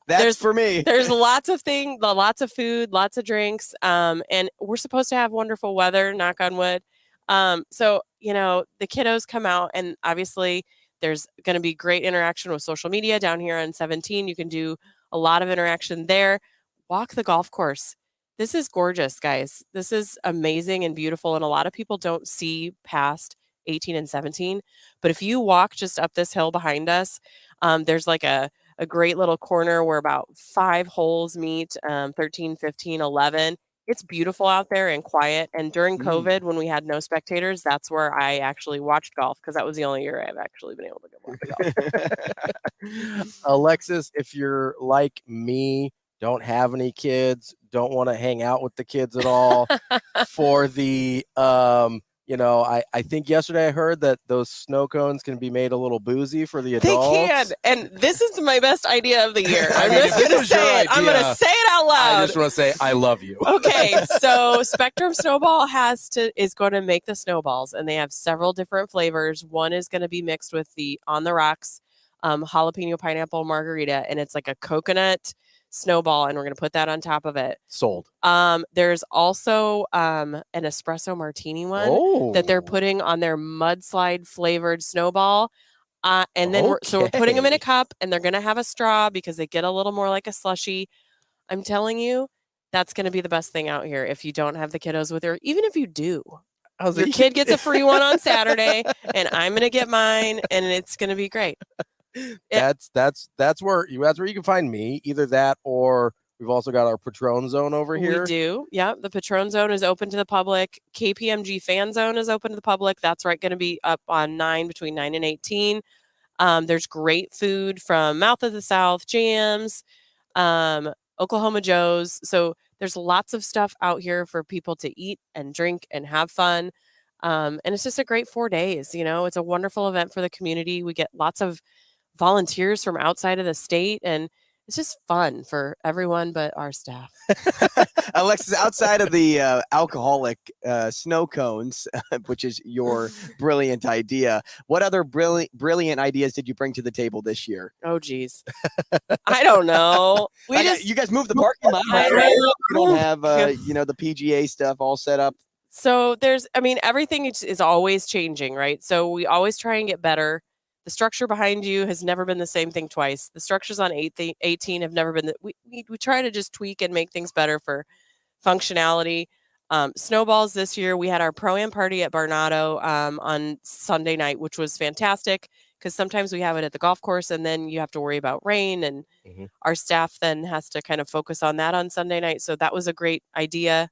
That's for me. There's lots of things, lots of food, lots of drinks. And we're supposed to have wonderful weather, knock on wood. So, the kiddos come out, and obviously there's going to be great interaction with social media down here on 17. You can do a lot of interaction there. Walk the golf course. This is gorgeous, guys. This is amazing and beautiful. And a lot of people don't see past 18 and 17. But if you walk just up this hill behind us, there's like a great little corner where about 5 holes meet, 13, 15, 11. It's beautiful out there and quiet. And during COVID, when we had no spectators, that's where I actually watched golf, because that was the only year I've actually been able to go watch golf. Alexis, if you're like me, don't have any kids, don't want to hang out with the kids at all, for the I think yesterday I heard that those snow cones can be made a little boozy for the adults. They can, and this is my best idea of the year. I'm just going to say it. I'm going to say it out loud. I just want to say I love you. Okay, so Spectrum Snowball is going to make the snowballs, and they have several different flavors. One is going to be mixed with the On the Rocks jalapeno pineapple margarita, and it's like a coconut snowball, and we're going to put that on top of it. Sold. There's also an espresso martini one that they're putting on their mudslide flavored snowball. And then we're putting them in a cup, and they're going to have a straw because they get a little more like a slushie. I'm telling you, that's going to be the best thing out here. If you don't have the kiddos with her, even if you do, your kid gets a free one on Saturday, and I'm going to get mine, and it's going to be great. That's where you can find me. Either that, or we've also got our Patron Zone over here. We do. Yeah. The Patron Zone is open to the public. KPMG Fan Zone is open to the public. That's right. Going to be up on between 9 and 18. There's great food from Mouth of the South, Jams, Oklahoma Joe's. So there's lots of stuff out here for people to eat and drink and have fun. And it's just a great 4 days. It's a wonderful event for the community. We get lots of volunteers from outside of the state, and it's just fun for everyone but our staff. Alexis, outside of the alcoholic snow cones, which is your brilliant idea, what other brilliant ideas did you bring to the table this year? Oh, geez. I don't know. You guys moved the parking lot, right? You don't have, the PGA stuff all set up. So everything is always changing, right? So we always try and get better. The structure behind you has never been the same thing twice. The structures on 18 have never been. We try to just tweak and make things better for functionality. Snowballs this year, we had our Pro-Am party at Barnado on Sunday night, which was fantastic because sometimes we have it at the golf course and then you have to worry about rain, and our staff then has to kind of focus on that on Sunday night. So that was a great idea.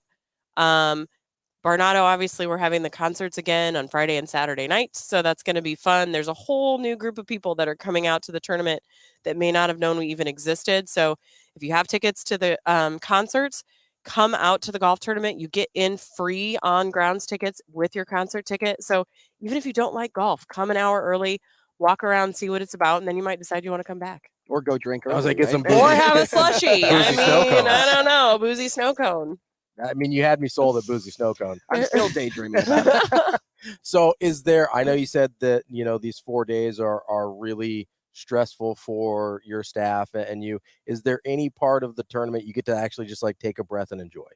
Barnado, obviously, we're having the concerts again on Friday and Saturday nights, so that's going to be fun. There's a whole new group of people that are coming out to the tournament that may not have known we even existed. So if you have tickets to the concerts, come out to the golf tournament. You get in free on grounds tickets with your concert ticket. So even if you don't like golf, come an hour early, walk around, see what it's about, and then you might decide you want to come back. Or go drink early. I was like, get some or have a slushie. I don't know, a boozy snow cone. I mean, you had me sold a boozy snow cone. I'm still daydreaming about it. So I know you said that, these 4 days are really stressful for your staff and you. Is there any part of the tournament you get to actually just like take a breath and enjoy?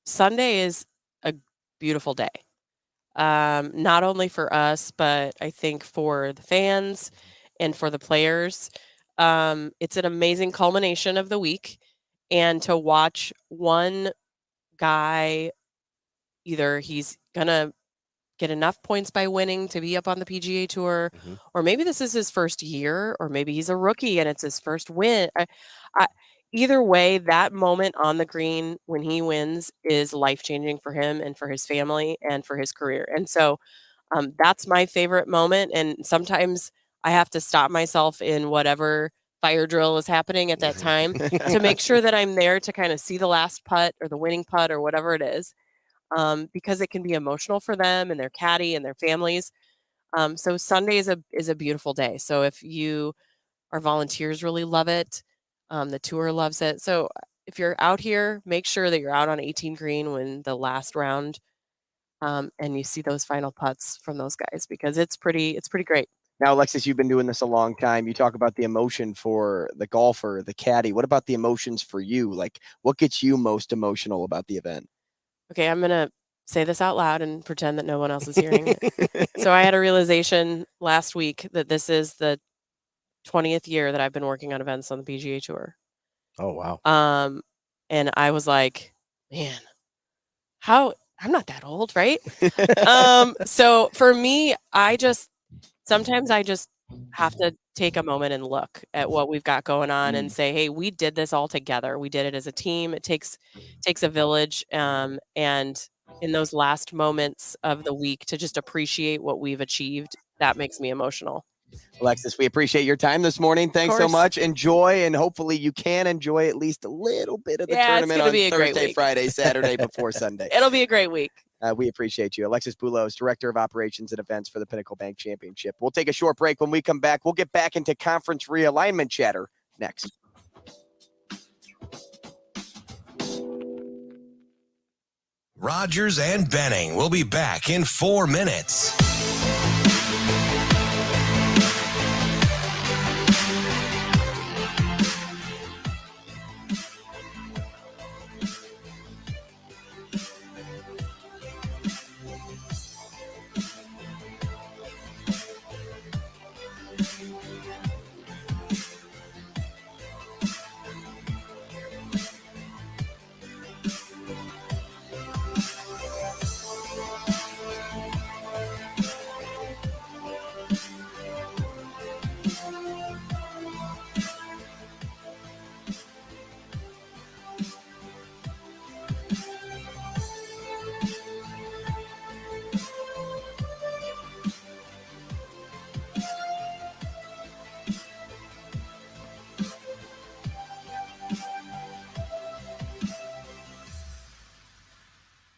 Sunday is a beautiful day. Not only for us, but I think for the fans and for the players. It's an amazing culmination of the week, and to watch one guy, either he's gonna get enough points by winning to be up on the PGA Tour, or maybe this is his first year, or maybe he's a rookie and it's his first win. Either way, that moment on the green when he wins is life-changing for him and for his family and for his career. And so that's my favorite moment, and sometimes I have to stop myself in whatever fire drill is happening at that time to make sure that I'm there to kind of see the last putt or the winning putt or whatever it is, because it can be emotional for them and their caddy and their families. So Sunday is a beautiful day. So if our volunteers really love it, the tour loves it. So if you're out here, make sure that you're out on 18 green when the last round, and you see those final putts from those guys, because it's pretty great. Now, Alexis, you've been doing this a long time. You talk about the emotion for the golfer, the caddy. What about the emotions for you? Like, what gets you most emotional about the event? Okay, I'm going to say this out loud and pretend that no one else is hearing it. So I had a realization last week that this is the 20th year that I've been working on events on the PGA Tour. Oh, wow. And I was like, man, I'm not that old, right? So for me, sometimes I just have to take a moment and look at what we've got going on and say, hey, we did this all together. We did it as a team. It takes a village. And in those last moments of the week to just appreciate what we've achieved, that makes me emotional. Alexis, we appreciate your time this morning. Thanks so much. Enjoy, and hopefully you can enjoy at least a little bit of the tournament on Thursday, Friday, Saturday before Sunday. It'll be a great week. We appreciate you. Alexis Boulos, Director of Operations and Events for the Pinnacle Bank Championship. We'll take a short break. When we come back, we'll get back into conference realignment chatter next. Rogers and Benning will be back in 4 minutes.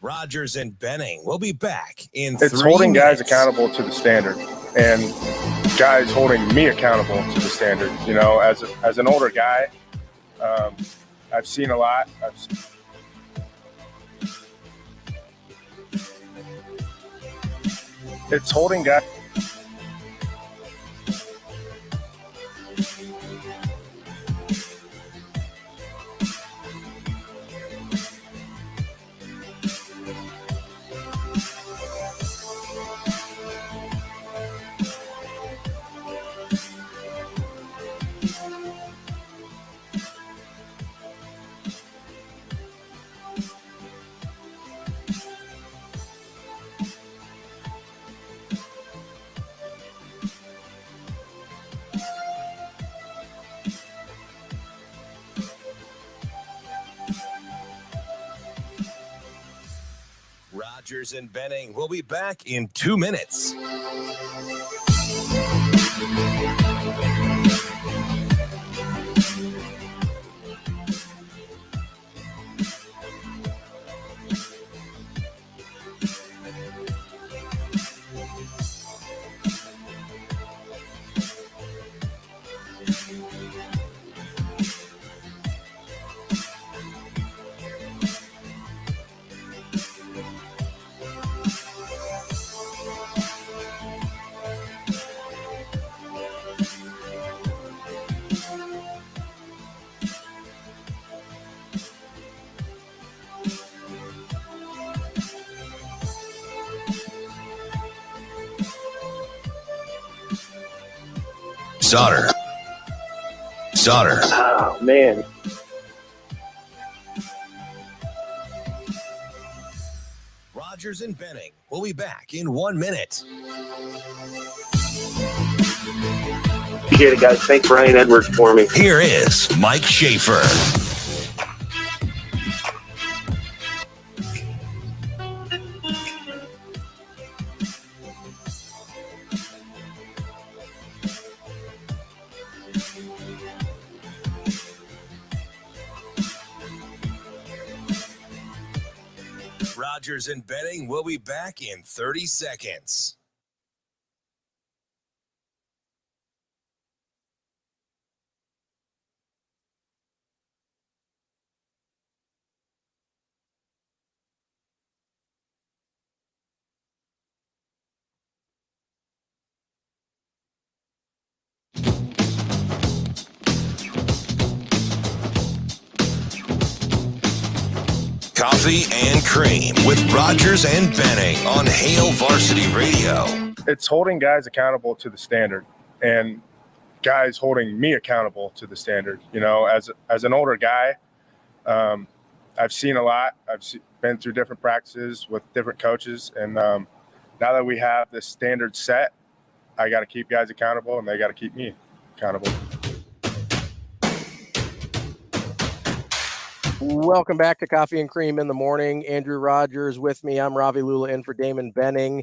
Rogers and Benning will be back in 3 minutes. It's holding guys accountable to the standard. And guys holding me accountable to the standard. You know, as an older guy, I've seen a lot. It's holding guys. Rogers and Benning will be back in 2 minutes. Sauter. Oh, man. Rogers and Benning will be back in 1 minute. Appreciate it, guys. Thank Brian Edwards for me. Here is Mike Schaefer. Rogers and Benning will be back in 30 seconds. Coffee and Cream with Rogers and Benning on Hail Varsity Radio. It's holding guys accountable to the standard, and guys holding me accountable to the standard. You know, as an older guy, I've seen a lot. Been through different practices with different coaches, and now that we have this standard set, I got to keep guys accountable, and they got to keep me accountable. Welcome back to Coffee and Cream in the Morning. Andrew Rogers with me. I'm Ravi Lulla in for Damon Benning.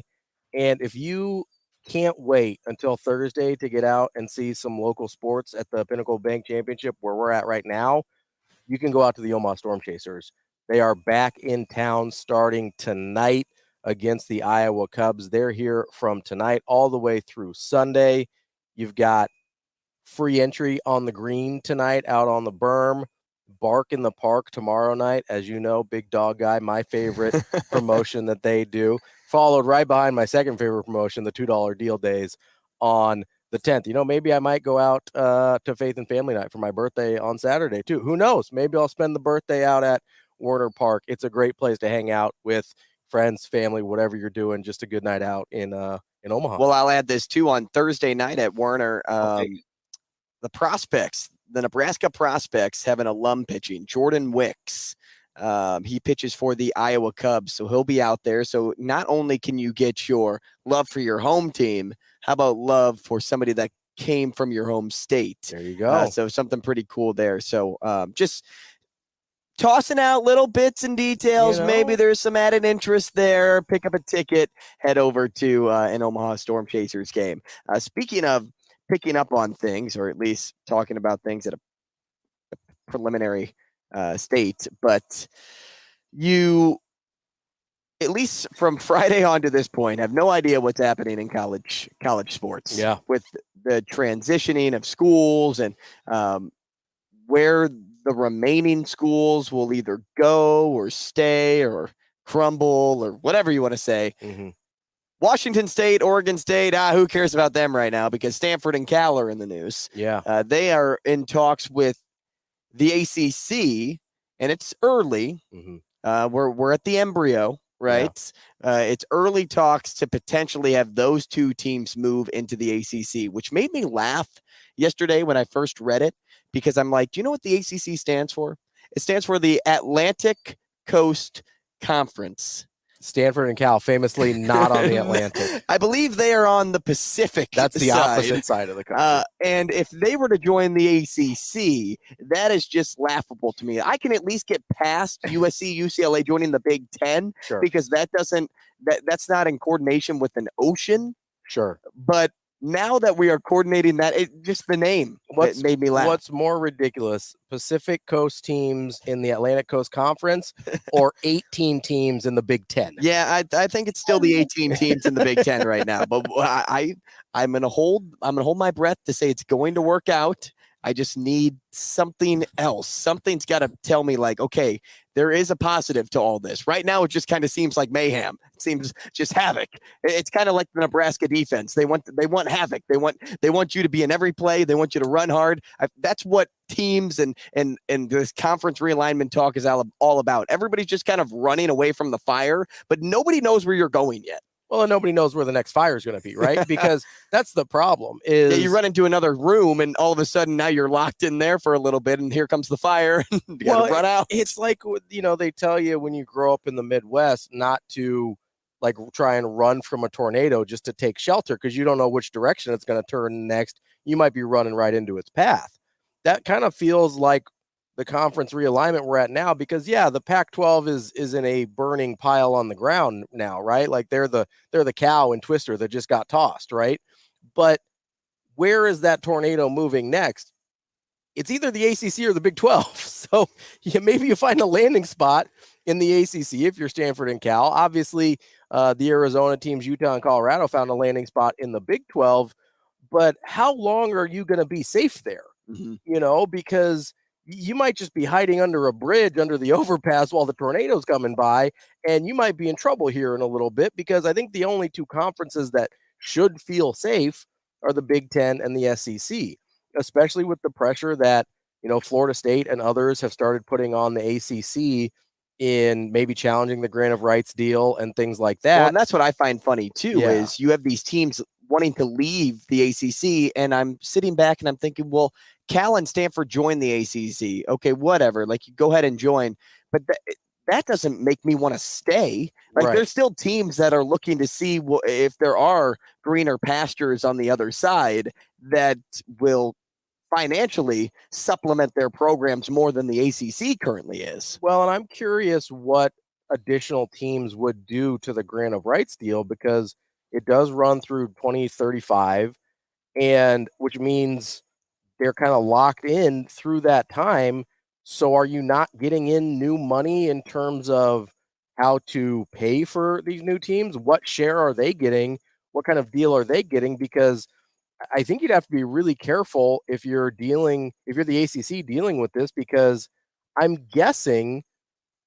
And if you can't wait until Thursday to get out and see some local sports at the Pinnacle Bank Championship where we're at right now, you can go out to the Omaha Storm Chasers. They are back in town starting tonight against the Iowa Cubs. They're here from tonight all the way through Sunday. You've got free entry on the green tonight out on the berm. Bark in the Park tomorrow night. As you know, Big Dog Guy, my favorite promotion that they do. Followed right behind my second favorite promotion, the $2 deal days on the 10th. You know, maybe I might go out to Faith and Family Night for my birthday on Saturday too. Who knows? Maybe I'll spend the birthday out at Warner Park. It's a great place to hang out with friends, family, whatever you're doing. Just a good night out in Omaha. Well, I'll add this too. On Thursday night at Warner, the prospects, the Nebraska prospects, have an alum pitching. Jordan Wicks. He pitches for the Iowa Cubs, so he'll be out there. So not only can you get your love for your home team, how about love for somebody that came from your home state? There you go. So something pretty cool there. So just tossing out little bits and details. You know, maybe there's some added interest there. Pick up a ticket, head over to an Omaha Storm Chasers game. Speaking of picking up on things, or at least talking about things at a preliminary state, but you at least from Friday on to this point, have no idea what's happening in college sports. Yeah. With the transitioning of schools and where the remaining schools will either go or stay or crumble or whatever you want to say. Mm-hmm. Washington State, Oregon State, who cares about them right now because Stanford and Cal are in the news. Yeah. They are in talks with the ACC, and it's early. Mm-hmm. We're at the embryo, right? Yeah. It's early talks to potentially have those two teams move into the ACC, which made me laugh yesterday when I first read it because I'm like, do you know what the ACC stands for? It stands for the Atlantic Coast Conference. Stanford and Cal famously not on the Atlantic. I believe they are on the Pacific. That's the opposite side of the country. And if they were to join the ACC, that is just laughable to me. I can at least get past USC, UCLA joining the Big Ten because that's not in coordination with an ocean. Sure. But now that we are coordinating that, just the name that made me laugh. What's more ridiculous, Pacific Coast teams in the Atlantic Coast Conference or 18 teams in the Big Ten? Yeah, I think it's still the 18 teams in the Big Ten right now. But I'm gonna hold my breath to say it's going to work out. I just need something else. Something's got to tell me like, okay, there is a positive to all this. Right now, it just kind of seems like mayhem. It seems just havoc. It's kind of like the Nebraska defense. They want havoc. They want you to be in every play. They want you to run hard. That's what teams and this conference realignment talk is all about. Everybody's just kind of running away from the fire, but nobody knows where you're going yet. Well, and nobody knows where the next fire is going to be, right? Because that's the problem. Is you run into another room, and all of a sudden now you're locked in there for a little bit, and here comes the fire. You gotta run out. It's like they tell you when you grow up in the Midwest not to like try and run from a tornado just to take shelter because you don't know which direction it's going to turn next. You might be running right into its path. That kind of feels like the conference realignment we're at now because the Pac-12 is in a burning pile on the ground now, right? Like they're the cow and Twister that just got tossed, right? But where is that tornado moving next? It's either the ACC or the Big 12. So maybe you find a landing spot in the ACC if you're Stanford and Cal. Obviously, the Arizona teams, Utah and Colorado found a landing spot in the Big 12. But how long are you going to be safe there? Mm-hmm. Because you might just be hiding under a bridge, under the overpass while the tornado's coming by, and you might be in trouble here in a little bit because I think the only two conferences that should feel safe are the Big Ten and the SEC, especially with the pressure that, Florida State and others have started putting on the ACC in maybe challenging the grant of rights deal and things like that. Well, and that's what I find funny too, is you have these teams wanting to leave the ACC, and I'm sitting back and I'm thinking, well, Cal and Stanford join the ACC. Okay, whatever. Like, you go ahead and join, but that doesn't make me want to stay. Like, there's still teams that are looking to see if there are greener pastures on the other side that will financially supplement their programs more than the ACC currently is. Well, and I'm curious what additional teams would do to the grant of rights deal because it does run through 2035, and which means they're kind of locked in through that time. So are you not getting in new money in terms of how to pay for these new teams? What share are they getting? What kind of deal are they getting? Because I think you'd have to be really careful if you're the ACC dealing with this, because I'm guessing,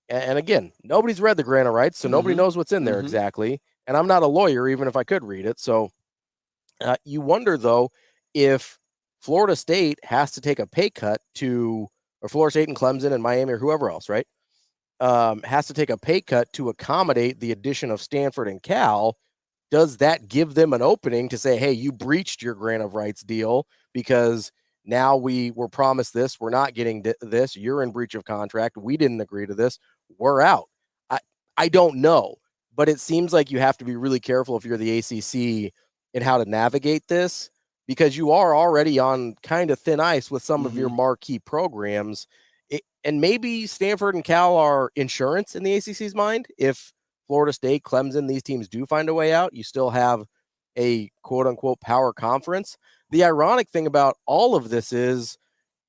and again, nobody's read the grant of rights, so nobody knows what's in there exactly. And I'm not a lawyer, even if I could read it. So you wonder, though, if Florida State has to take a pay cut or Florida State and Clemson and Miami or whoever else, right, has to take a pay cut to accommodate the addition of Stanford and Cal. Does that give them an opening to say, hey, you breached your grant of rights deal because now we were promised this, we're not getting this, you're in breach of contract, we didn't agree to this, we're out. I don't know. But it seems like you have to be really careful if you're the ACC in how to navigate this, because you are already on kind of thin ice with some of your marquee programs. And maybe Stanford and Cal are insurance in the ACC's mind. If Florida State, Clemson, these teams do find a way out, you still have a quote-unquote power conference. The ironic thing about all of this is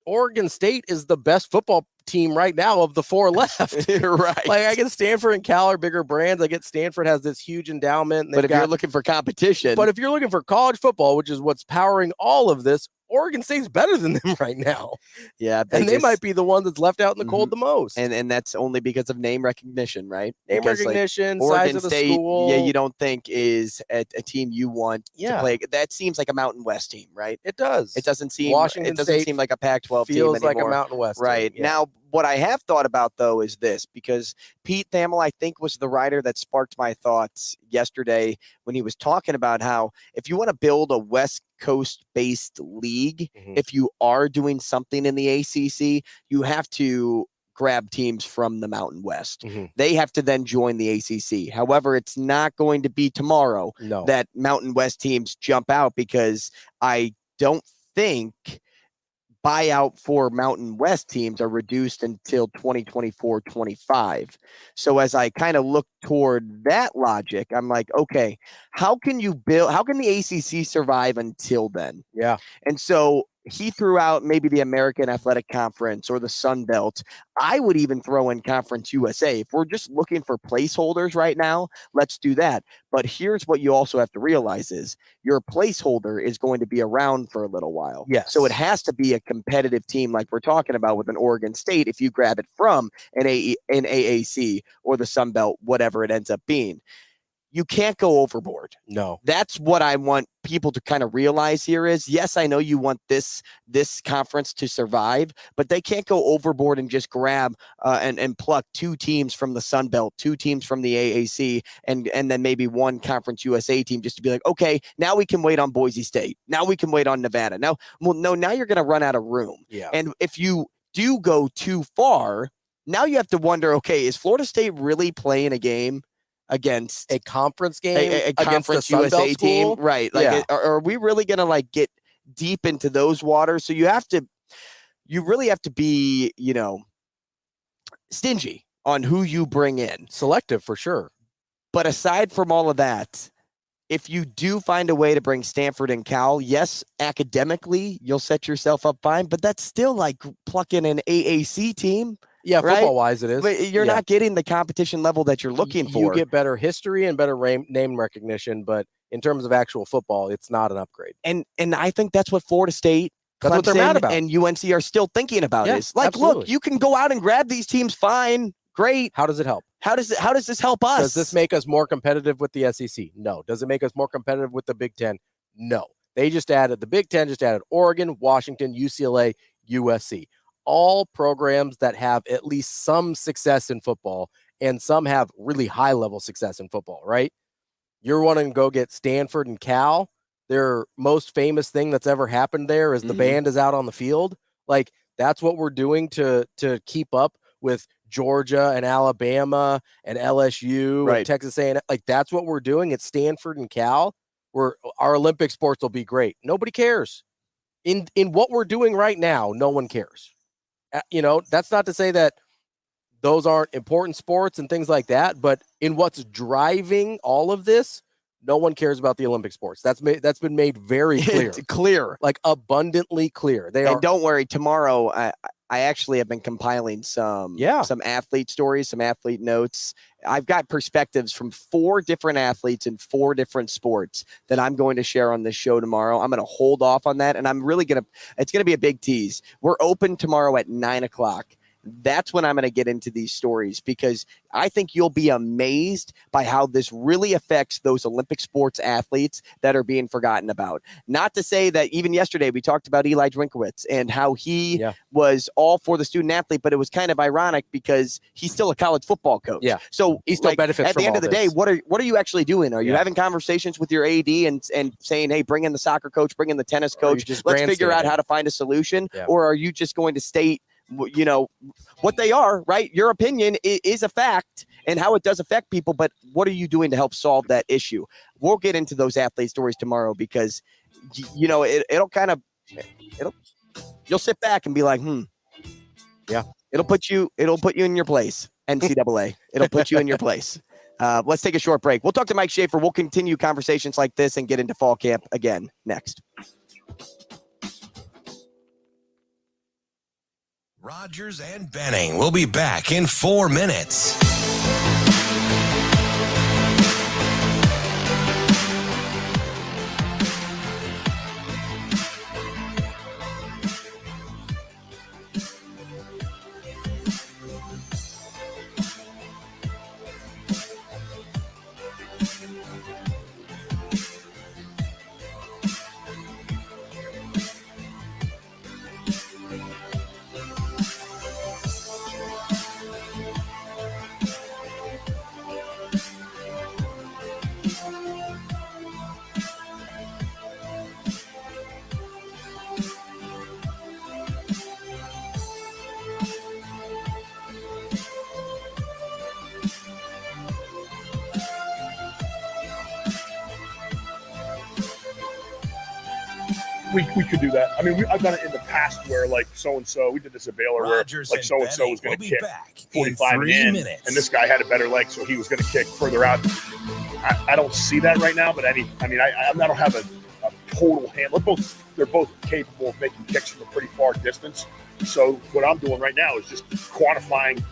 Oregon State is the best football team right now of the 4 left. Right. Like I get Stanford and Cal are bigger brands. I get Stanford has this huge endowment. But if you're looking for competition. But if you're looking for college football, which is what's powering all of this, Oregon State's better than them right now. Yeah. They might be the one that's left out in the cold the most. And that's only because of name recognition, right? Name because, recognition, like, Oregon size of the State, school. yeah, you don't think is a team you want to play. That seems like a Mountain West team, right? It does. It doesn't seem Washington it doesn't State seem like a Pac-12 team feels anymore. like a Mountain West right. team, yeah. Now, what I have thought about, though, is this, because Pete Thamel, I think, was the writer that sparked my thoughts yesterday when he was talking about how if you want to build a West Coast-based league, if you are doing something in the ACC, you have to grab teams from the Mountain West. They have to then join the ACC. However, it's not going to be tomorrow that Mountain West teams jump out, because I don't think buyout for Mountain West teams are reduced until 2024-25. So as I kind of look toward that logic, I'm like, okay, how can the ACC survive until then? Yeah. And so he threw out maybe the American Athletic Conference or the Sun Belt. I would even throw in Conference USA. If we're just looking for placeholders right now, let's do that. But here's what you also have to realize is your placeholder is going to be around for a little while. Yes. So it has to be a competitive team like we're talking about with an Oregon State if you grab it from an AAC or the Sun Belt, whatever it ends up being. You can't go overboard. No. That's what I want people to kind of realize here is, yes, I know you want this conference to survive, but they can't go overboard and just grab and pluck 2 teams from the Sun Belt, 2 teams from the AAC, and then maybe 1 Conference USA team just to be like, okay, now we can wait on Boise State. Now we can wait on Nevada. Now you're going to run out of room. Yeah. And if you do go too far, now you have to wonder, okay, is Florida State really playing a game against a conference game, a against Conference the Sun USA Belt team, school? right? Like, Yeah. are we really gonna like get deep into those waters? So you really have to be, stingy on who you bring in, selective for sure. But aside from all of that, if you do find a way to bring Stanford and Cal, yes, academically you'll set yourself up fine, but that's still like plucking an AAC team. Yeah, right? football-wise it is. But you're not getting the competition level that you're looking for. You get better history and better name recognition, but in terms of actual football, it's not an upgrade. And I think that's what Florida State, That's what they're mad about. and UNC are still thinking about. Yeah, Is like, absolutely. look, you can go out and grab these teams, fine, great. How does it help? How does this help us? Does this make us more competitive with the SEC? No. Does it make us more competitive with the Big Ten? No. The Big Ten just added Oregon, Washington, UCLA, USC. All programs that have at least some success in football, and some have really high level success in football, right? You're wanting to go get Stanford and Cal. Their most famous thing that's ever happened there is the band is out on the field. Like, that's what we're doing to keep up with Georgia and Alabama and LSU and Texas A&M. Like, that's what we're doing at Stanford and Cal. Our Olympic sports will be great. Nobody cares. In what we're doing right now, no one cares. That's not to say that those aren't important sports and things like that, but in what's driving all of this, no one cares about the Olympic sports. That's been made very clear. Like abundantly clear. Don't worry, tomorrow I actually have been compiling some athlete stories, some athlete notes. I've got perspectives from 4 different athletes in 4 different sports that I'm going to share on this show tomorrow. I'm going to hold off on that, and it's going to be a big tease. We're open tomorrow at 9:00. That's when I'm going to get into these stories, because I think you'll be amazed by how this really affects those Olympic sports athletes that are being forgotten about. Not to say that even yesterday we talked about Eli Drinkowitz and how he was all for the student athlete, but it was kind of ironic because he's still a college football coach. Yeah. So he still benefits at the from end all of the day, this. what are you actually doing? Are you having conversations with your AD and saying, hey, bring in the soccer coach, bring in the tennis coach, let's figure out how to find a solution? Yeah. Or are you just going to state what they are, right? Your opinion is a fact and how it does affect people, but what are you doing to help solve that issue? We'll get into those athlete stories tomorrow, because you'll sit back and be like, it'll put you in your place. NCAA, it'll put you in your place. Let's take a short break. We'll talk to Mike Schaefer. We'll continue conversations like this and get into fall camp again next. Rogers and Benning will be back in 4 minutes. We could do that. I mean, I've done it in the past where, like, so-and-so, we did this at Baylor where, like, so-and-so was going to kick 45 and in, and this guy had a better leg, so he was going to kick further out. I don't see that right now, but I don't have a total hand. They're both capable of making kicks from a pretty far distance. So what I'm doing right now is just quantifying.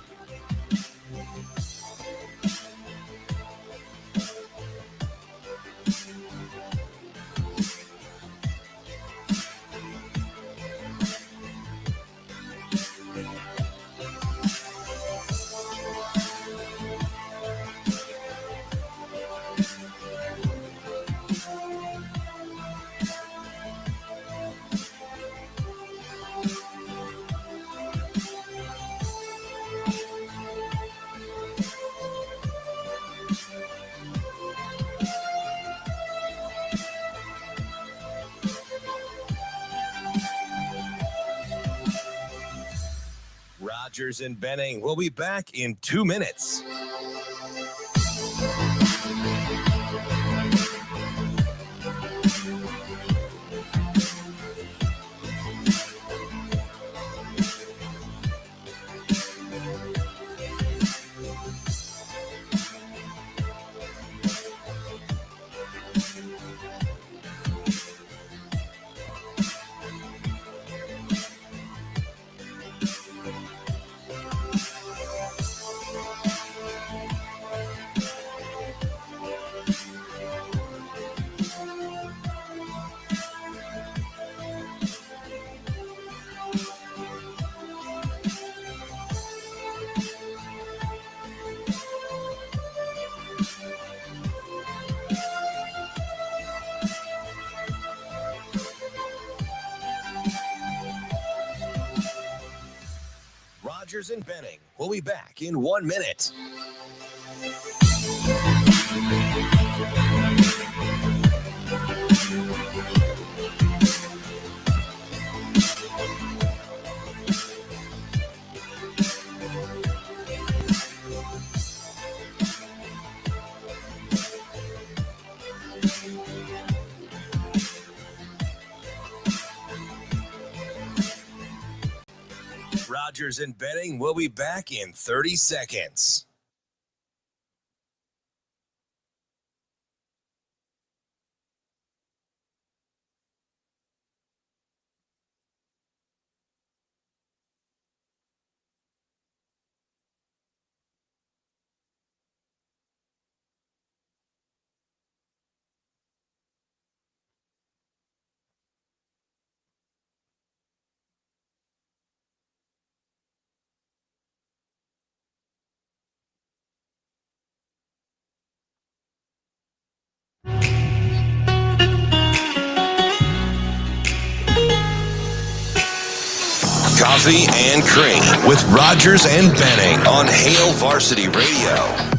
Rogers and Benning will be back in 2 minutes. Rogers and Benning will be back in 1 minute. Rogers and Benning will be back in 30 seconds. Coffee and Cream with Rogers and Benning on Hail Varsity Radio,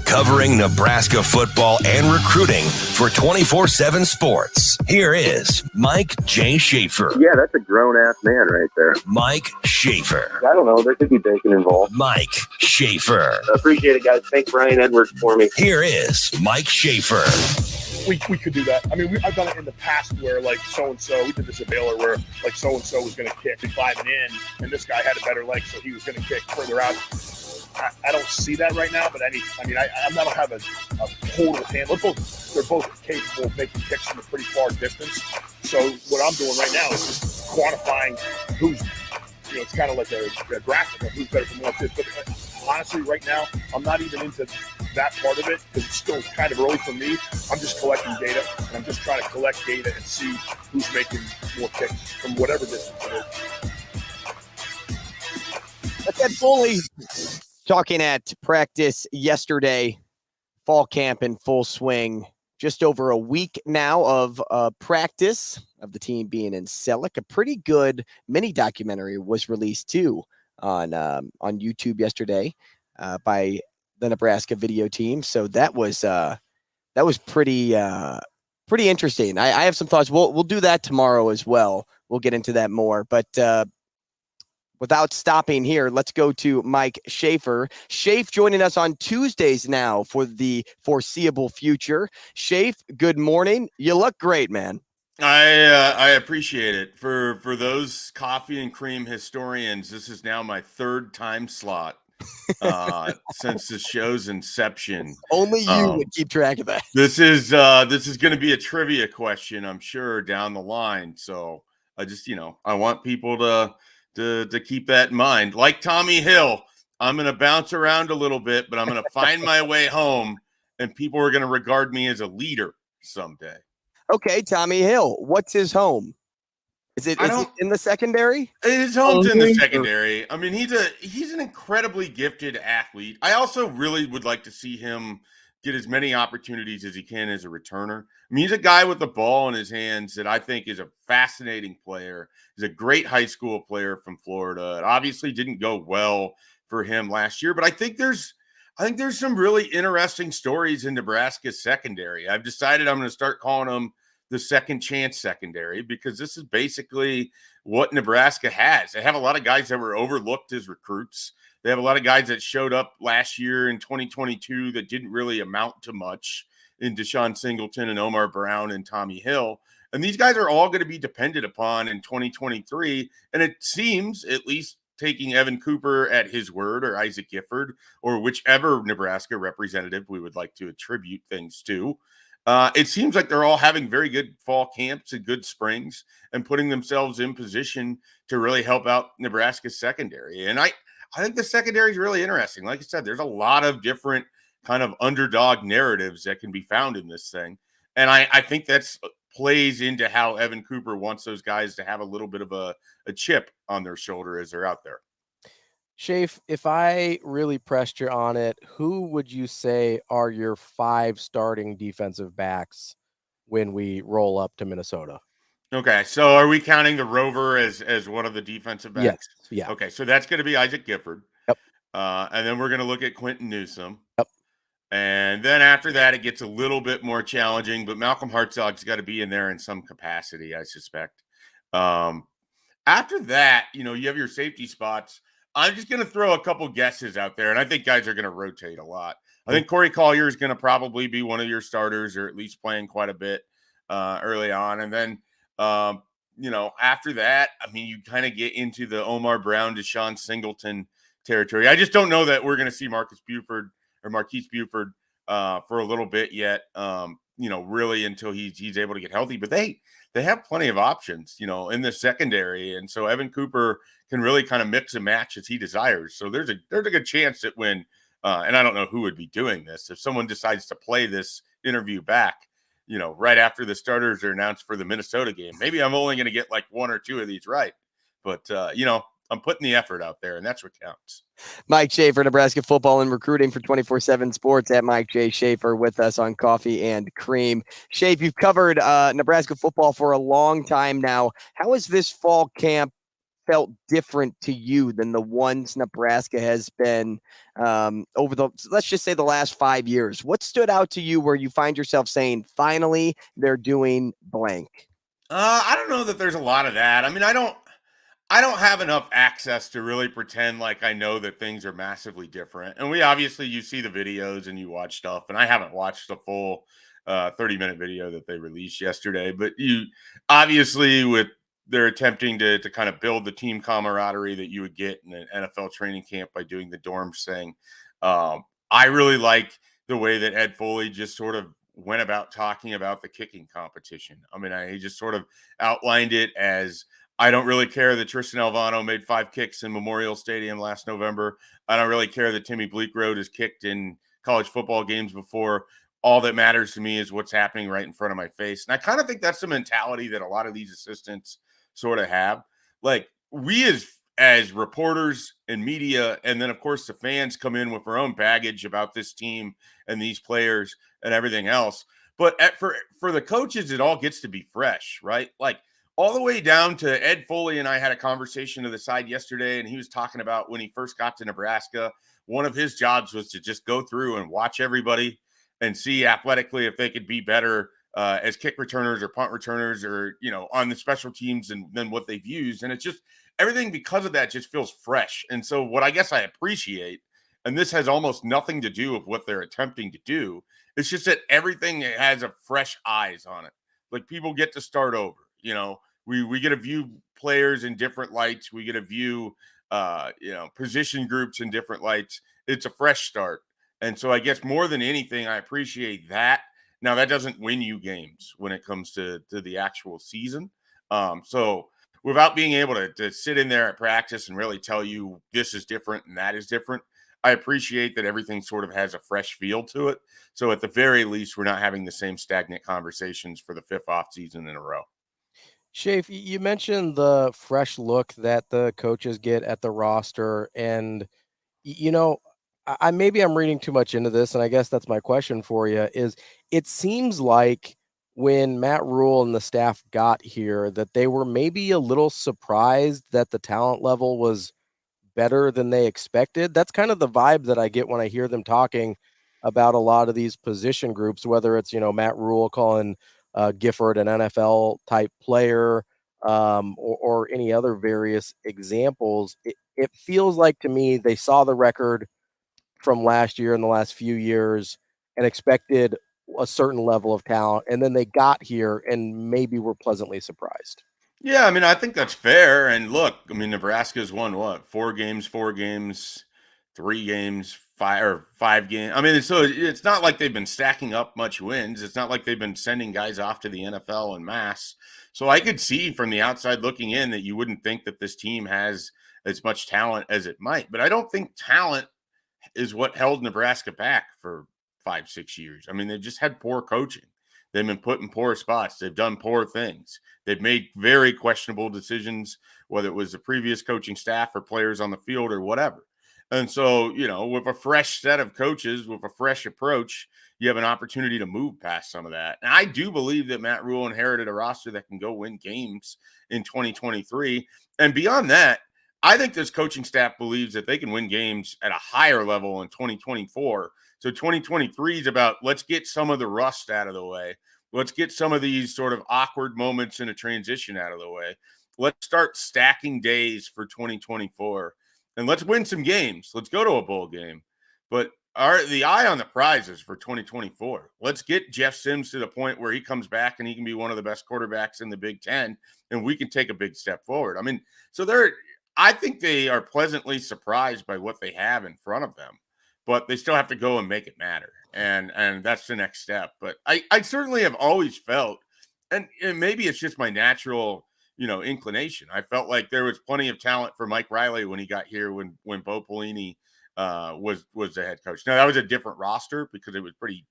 covering Nebraska football and recruiting for 24/7 Sports. Here is Mike J. Schaefer. Yeah, that's a grown-ass man right there. Mike Schaefer. I don't know. There could be bacon involved. Mike Schaefer. I appreciate it, guys. Thanks, Brian Edwards, for me. Here is Mike Schaefer. We could do that. I mean, I've done it in the past where, like, so-and-so, we did this at Baylor where, like, so-and-so was going to kick 5 and in, and this guy had a better leg, so he was going to kick further out. I don't see that right now, but I don't have a total hand. They're both capable of making kicks from a pretty far distance. So what I'm doing right now is just quantifying who's it's kind of like a graphic of who's better from what this. But honestly, right now, I'm not even into that part of it because it's still kind of early for me. I'm just collecting data, and I'm just trying to collect data and see who's making more kicks from whatever distance it is. That's Ed Foley talking at practice yesterday. Fall camp in full swing. Just over a week now of practice of the team being in Selleck. A pretty good mini documentary was released too on YouTube yesterday by the Nebraska video team. So that was pretty interesting. I have some thoughts. We'll do that tomorrow as well. We'll get into that more. But without stopping here, let's go to Mike Schaefer. Schaefer joining us on Tuesdays now for the foreseeable future. Schaefer, good morning. You look great, man. I appreciate it. For those coffee and cream historians, this is now my third time slot since the show's inception. Only you would keep track of that. This is going to be a trivia question, I'm sure, down the line. So I just, I want people to keep that in mind. Like Tommy Hill, I'm going to bounce around a little bit, but I'm going to find my way home, and people are going to regard me as a leader someday. Okay, Tommy Hill, what's his home? Is it in the secondary? His home's in the secondary. I mean, he's an incredibly gifted athlete. I also really would like to see him get as many opportunities as he can as a returner. I mean, he's a guy with the ball in his hands that I think is a fascinating player. He's a great high school player from Florida. It obviously didn't go well for him last year, but I think there's some really interesting stories in Nebraska's secondary. I've decided I'm going to start calling them the second chance secondary because this is basically what Nebraska has. They have a lot of guys that were overlooked as recruits. They have a lot of guys that showed up last year in 2022 that didn't really amount to much in Deshaun Singleton and Omar Brown and Tommy Hill. And these guys are all going to be depended upon in 2023. And it seems, at least taking Evan Cooper at his word, or Isaac Gifford, or whichever Nebraska representative we would like to attribute things to, it seems like they're all having very good fall camps and good springs and putting themselves in position to really help out Nebraska's secondary. And I think the secondary is really interesting. Like I said, there's a lot of different kind of underdog narratives that can be found in this thing. And I think that's plays into how Evan Cooper wants those guys to have a little bit of a chip on their shoulder as they're out there. Schaefer, if I really pressed you on it, who would you say are your 5 starting defensive backs when we roll up to Minnesota? Okay, so are we counting the Rover as one of the defensive backs? Yes. Yeah. Okay, so that's going to be Isaac Gifford. Yep. And then we're going to look at Quentin Newsome. Yep. And then after that, it gets a little bit more challenging, but Malcolm Hartzog's got to be in there in some capacity, I suspect. After that, you have your safety spots. I'm just going to throw a couple guesses out there, and I think guys are going to rotate a lot. I think Corey Collier is going to probably be one of your starters, or at least playing quite a bit early on. And then, after that, I mean, you kind of get into the Omar Brown, Deshaun Singleton territory. I just don't know that we're going to see Marquise Buford for a little bit yet, really until he's able to get healthy. But they have plenty of options, in the secondary. And so Evan Cooper can really kind of mix and match as he desires. So there's a good chance that when, and I don't know who would be doing this, if someone decides to play this interview back, right after the starters are announced for the Minnesota game, maybe I'm only going to get like 1 or 2 of these right. But, I'm putting the effort out there, and that's what counts. Mike Schaefer, Nebraska football and recruiting for 24/7 Sports at Mike J. Schaefer with us on Coffee and Cream. Schaefer, you've covered Nebraska football for a long time now. How has this fall camp felt different to you than the ones Nebraska has been over let's just say the last 5 years? What stood out to you where you find yourself saying, finally, they're doing blank? I don't know that there's a lot of that. I mean, I don't have enough access to really pretend like I know that things are massively different. And you see the videos and you watch stuff, and I haven't watched the full 30-minute video that they released yesterday, but you obviously they're attempting to kind of build the team camaraderie that you would get in an NFL training camp by doing the dorms thing. I really like the way that Ed Foley just sort of went about talking about the kicking competition. I mean, he just sort of outlined it as I don't really care that Tristan Alvano made 5 kicks in Memorial Stadium last November. I don't really care that Timmy Bleekrode has kicked in college football games before. All that matters to me is what's happening right in front of my face. And I kind of think that's the mentality that a lot of these assistants sort of have. Like, we as reporters and media, and then, of course, the fans come in with their own baggage about this team and these players and everything else. But for the coaches, it all gets to be fresh, right? Like, all the way down to Ed Foley and I had a conversation to the side yesterday, and he was talking about when he first got to Nebraska, one of his jobs was to just go through and watch everybody and see athletically if they could be better as kick returners or punt returners or, on the special teams than what they've used. And it's just everything because of that just feels fresh. And so what I guess I appreciate, and this has almost nothing to do with what they're attempting to do, it's just that everything has a fresh eyes on it. Like, people get to start over, We get to view players in different lights. We get to view, position groups in different lights. It's a fresh start. And so I guess more than anything, I appreciate that. Now, that doesn't win you games when it comes to the actual season. So without being able to sit in there at practice and really tell you this is different and that is different, I appreciate that everything sort of has a fresh feel to it. So at the very least, we're not having the same stagnant conversations for the 5th off season in a row. Schaefer, you mentioned the fresh look that the coaches get at the roster, and maybe I'm reading too much into this, and I guess that's my question for you. Is it seems like when Matt Rule and the staff got here, that they were maybe a little surprised that the talent level was better than they expected. That's kind of the vibe that I get when I hear them talking about a lot of these position groups, whether it's Matt Rule calling Gifford an NFL type player, or any other various examples. It feels like to me they saw the record from last year and the last few years and expected a certain level of talent, and then they got here and maybe were pleasantly surprised. Yeah, I mean, I think that's fair. And look, I mean, Nebraska's won what? 4 games, 3 games, 5 games. I mean, so it's not like they've been stacking up much wins. It's not like they've been sending guys off to the NFL en masse. So I could see from the outside looking in that you wouldn't think that this team has as much talent as it might. But I don't think talent is what held Nebraska back for 5-6 years. I mean, they've just had poor coaching. They've been put in poor spots. They've done poor things. They've made very questionable decisions, whether it was the previous coaching staff or players on the field or whatever. And so, with a fresh set of coaches, with a fresh approach, you have an opportunity to move past some of that. And I do believe that Matt Rule inherited a roster that can go win games in 2023. And beyond that, I think this coaching staff believes that they can win games at a higher level in 2024. So 2023 is about, let's get some of the rust out of the way. Let's get some of these sort of awkward moments in a transition out of the way. Let's start stacking days for 2024. And let's win some games. Let's go to a bowl game. But the eye on the prize is for 2024. Let's get Jeff Sims to the point where he comes back and he can be one of the best quarterbacks in the Big Ten, and we can take a big step forward. I mean, so I think they are pleasantly surprised by what they have in front of them, but they still have to go and make it matter. And that's the next step. But I certainly have always felt, and maybe it's just my natural inclination. I felt like there was plenty of talent for Mike Riley when he got here, when Bo Pelini was the head coach. Now, that was a different roster because it was pretty,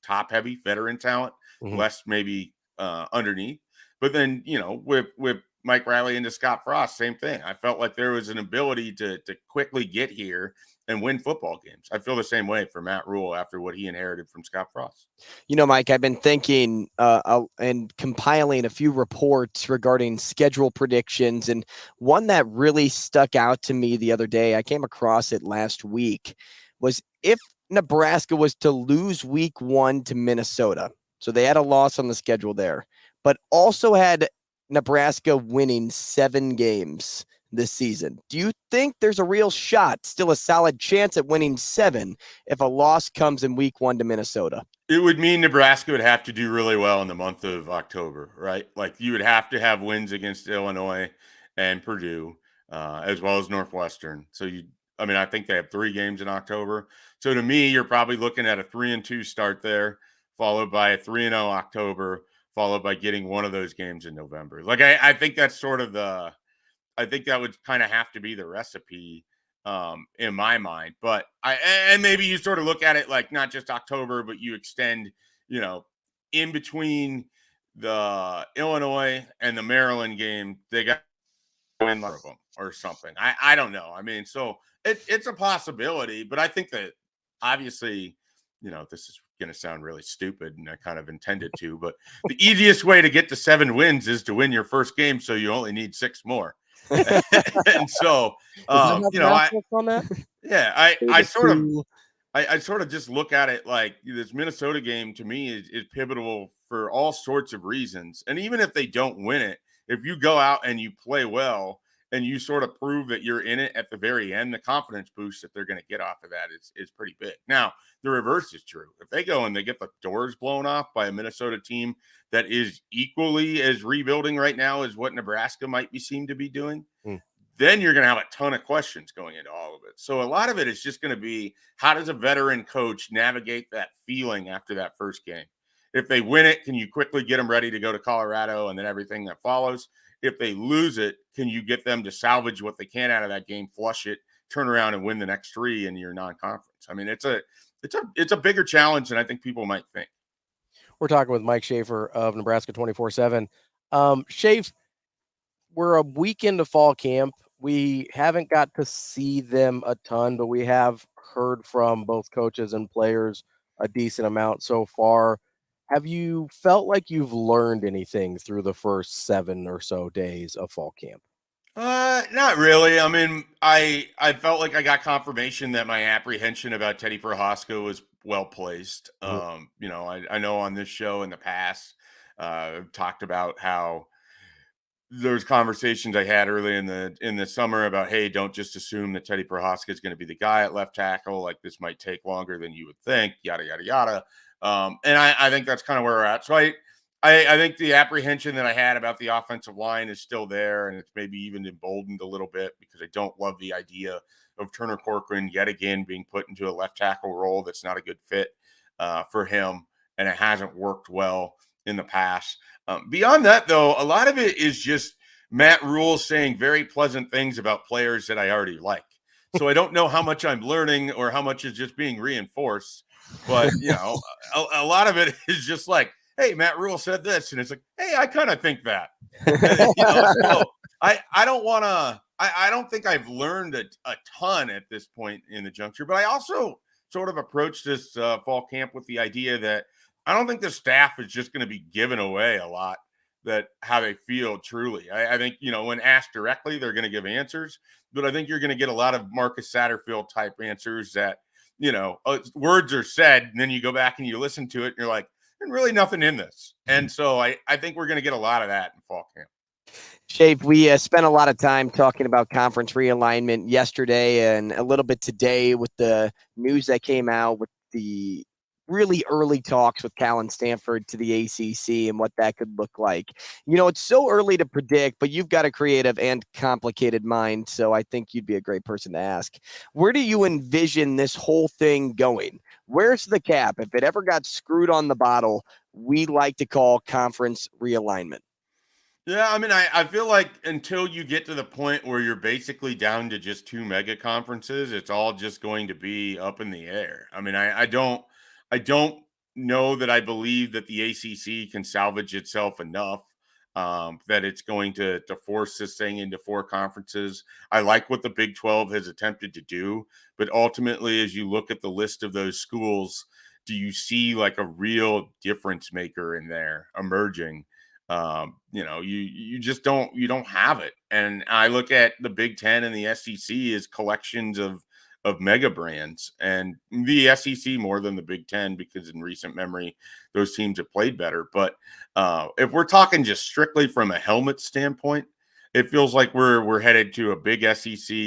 top heavy veteran talent, less maybe underneath. But then, with Mike Riley into Scott Frost, same thing. I felt like there was an ability to quickly get here and win football games. I feel the same way for Matt Rule after what he inherited from Scott Frost. Mike, I've been thinking and compiling a few reports regarding schedule predictions, and one that really stuck out to me the other day, I came across it last week, was if Nebraska was to lose week 1 to Minnesota, so they had a loss on the schedule there, but also had Nebraska winning 7 games this season. Do you think there's a real shot, still a solid chance at winning 7 if a loss comes in week 1 to Minnesota? It would mean Nebraska would have to do really well in the month of October, right? Like, you would have to have wins against Illinois and Purdue, as well as Northwestern. So I think they have 3 games in October. So to me, you're probably looking at a 3-2 start there, followed by a 3-0 October, followed by getting one of those games in November. Like, I think that's sort of I think that would kind of have to be the recipe in my mind. But and maybe you sort of look at it like not just October, but you extend, in between the Illinois and the Maryland game, they got to win one of them or something. I don't know. I mean, so it's a possibility, but I think that obviously, this is going to sound really stupid, and I kind of intended to, but the easiest way to get to 7 wins is to win your first game, so you only need 6 more. And so, I sort of just look at it like this Minnesota game to me is pivotal for all sorts of reasons. And even if they don't win it, if you go out and you play well and you sort of prove that you're in it at the very end, the confidence boost that they're going to get off of that is pretty big. Now, the reverse is true. If they go and they get the doors blown off by a Minnesota team that is equally as rebuilding right now as what Nebraska might be seen to be doing, then you're going to have a ton of questions going into all of it. So a lot of it is just going to be, how does a veteran coach navigate that feeling after that first game? If they win it, can you quickly get them ready to go to Colorado and then everything that follows? If they lose it, can you get them to salvage what they can out of that game, flush it, turn around and win the next 3 in your non-conference? I mean, it's a bigger challenge than I think people might think. We're talking with Mike Schaefer of Nebraska 24/7. Schaefer, we're a week into fall camp. We haven't got to see them a ton, but we have heard from both coaches and players a decent amount so far. Have you felt like you've learned anything through the first 7 or so days of fall camp? Not really. I mean, I felt like I got confirmation that my apprehension about Teddy Prohaska was well placed. I know on this show in the past, I've talked about how there's conversations I had early in the summer about, hey, don't just assume that Teddy Prohaska is going to be the guy at left tackle. Like, this might take longer than you would think, yada, yada, yada. And I think that's kind of where we're at. So I think the apprehension that I had about the offensive line is still there, and it's maybe even emboldened a little bit because I don't love the idea of Turner Corcoran yet again being put into a left tackle role that's not a good fit for him, and it hasn't worked well in the past. Beyond that, though, a lot of it is just Matt Rule saying very pleasant things about players that I already like. So I don't know how much I'm learning or how much is just being reinforced. But, a lot of it is just like, hey, Matt Rule said this. And it's like, hey, I kind of think that. So I don't want to – I don't think I've learned a ton at this point in the juncture. But I also sort of approached this fall camp with the idea that I don't think the staff is just going to be giving away a lot that how they feel truly. I think, when asked directly, they're going to give answers. But I think you're going to get a lot of Marcus Satterfield type answers that, words are said, and then you go back and you listen to it, and you're like, there's really nothing in this. And so I think we're going to get a lot of that in fall camp. Schaefer, we spent a lot of time talking about conference realignment yesterday and a little bit today with the news that came out with the really early talks with Cal and Stanford to the ACC and what that could look like. It's so early to predict, but you've got a creative and complicated mind, so I think you'd be a great person to ask. Where do you envision this whole thing going? Where's the cap? If it ever got screwed on the bottle, we like to call conference realignment. Yeah, I mean, I feel like until you get to the point where you're basically down to just 2 mega conferences, it's all just going to be up in the air. I mean, I don't know that I believe that the ACC can salvage itself enough that it's going to force this thing into 4 conferences. I like what the Big 12 has attempted to do, but ultimately, as you look at the list of those schools, do you see like a real difference maker in there emerging? You just don't have it. And I look at the Big 10 and the SEC as collections of mega brands, and the SEC more than the Big 10 because in recent memory, those teams have played better. But if we're talking just strictly from a helmet standpoint, it feels like we're headed to a big SEC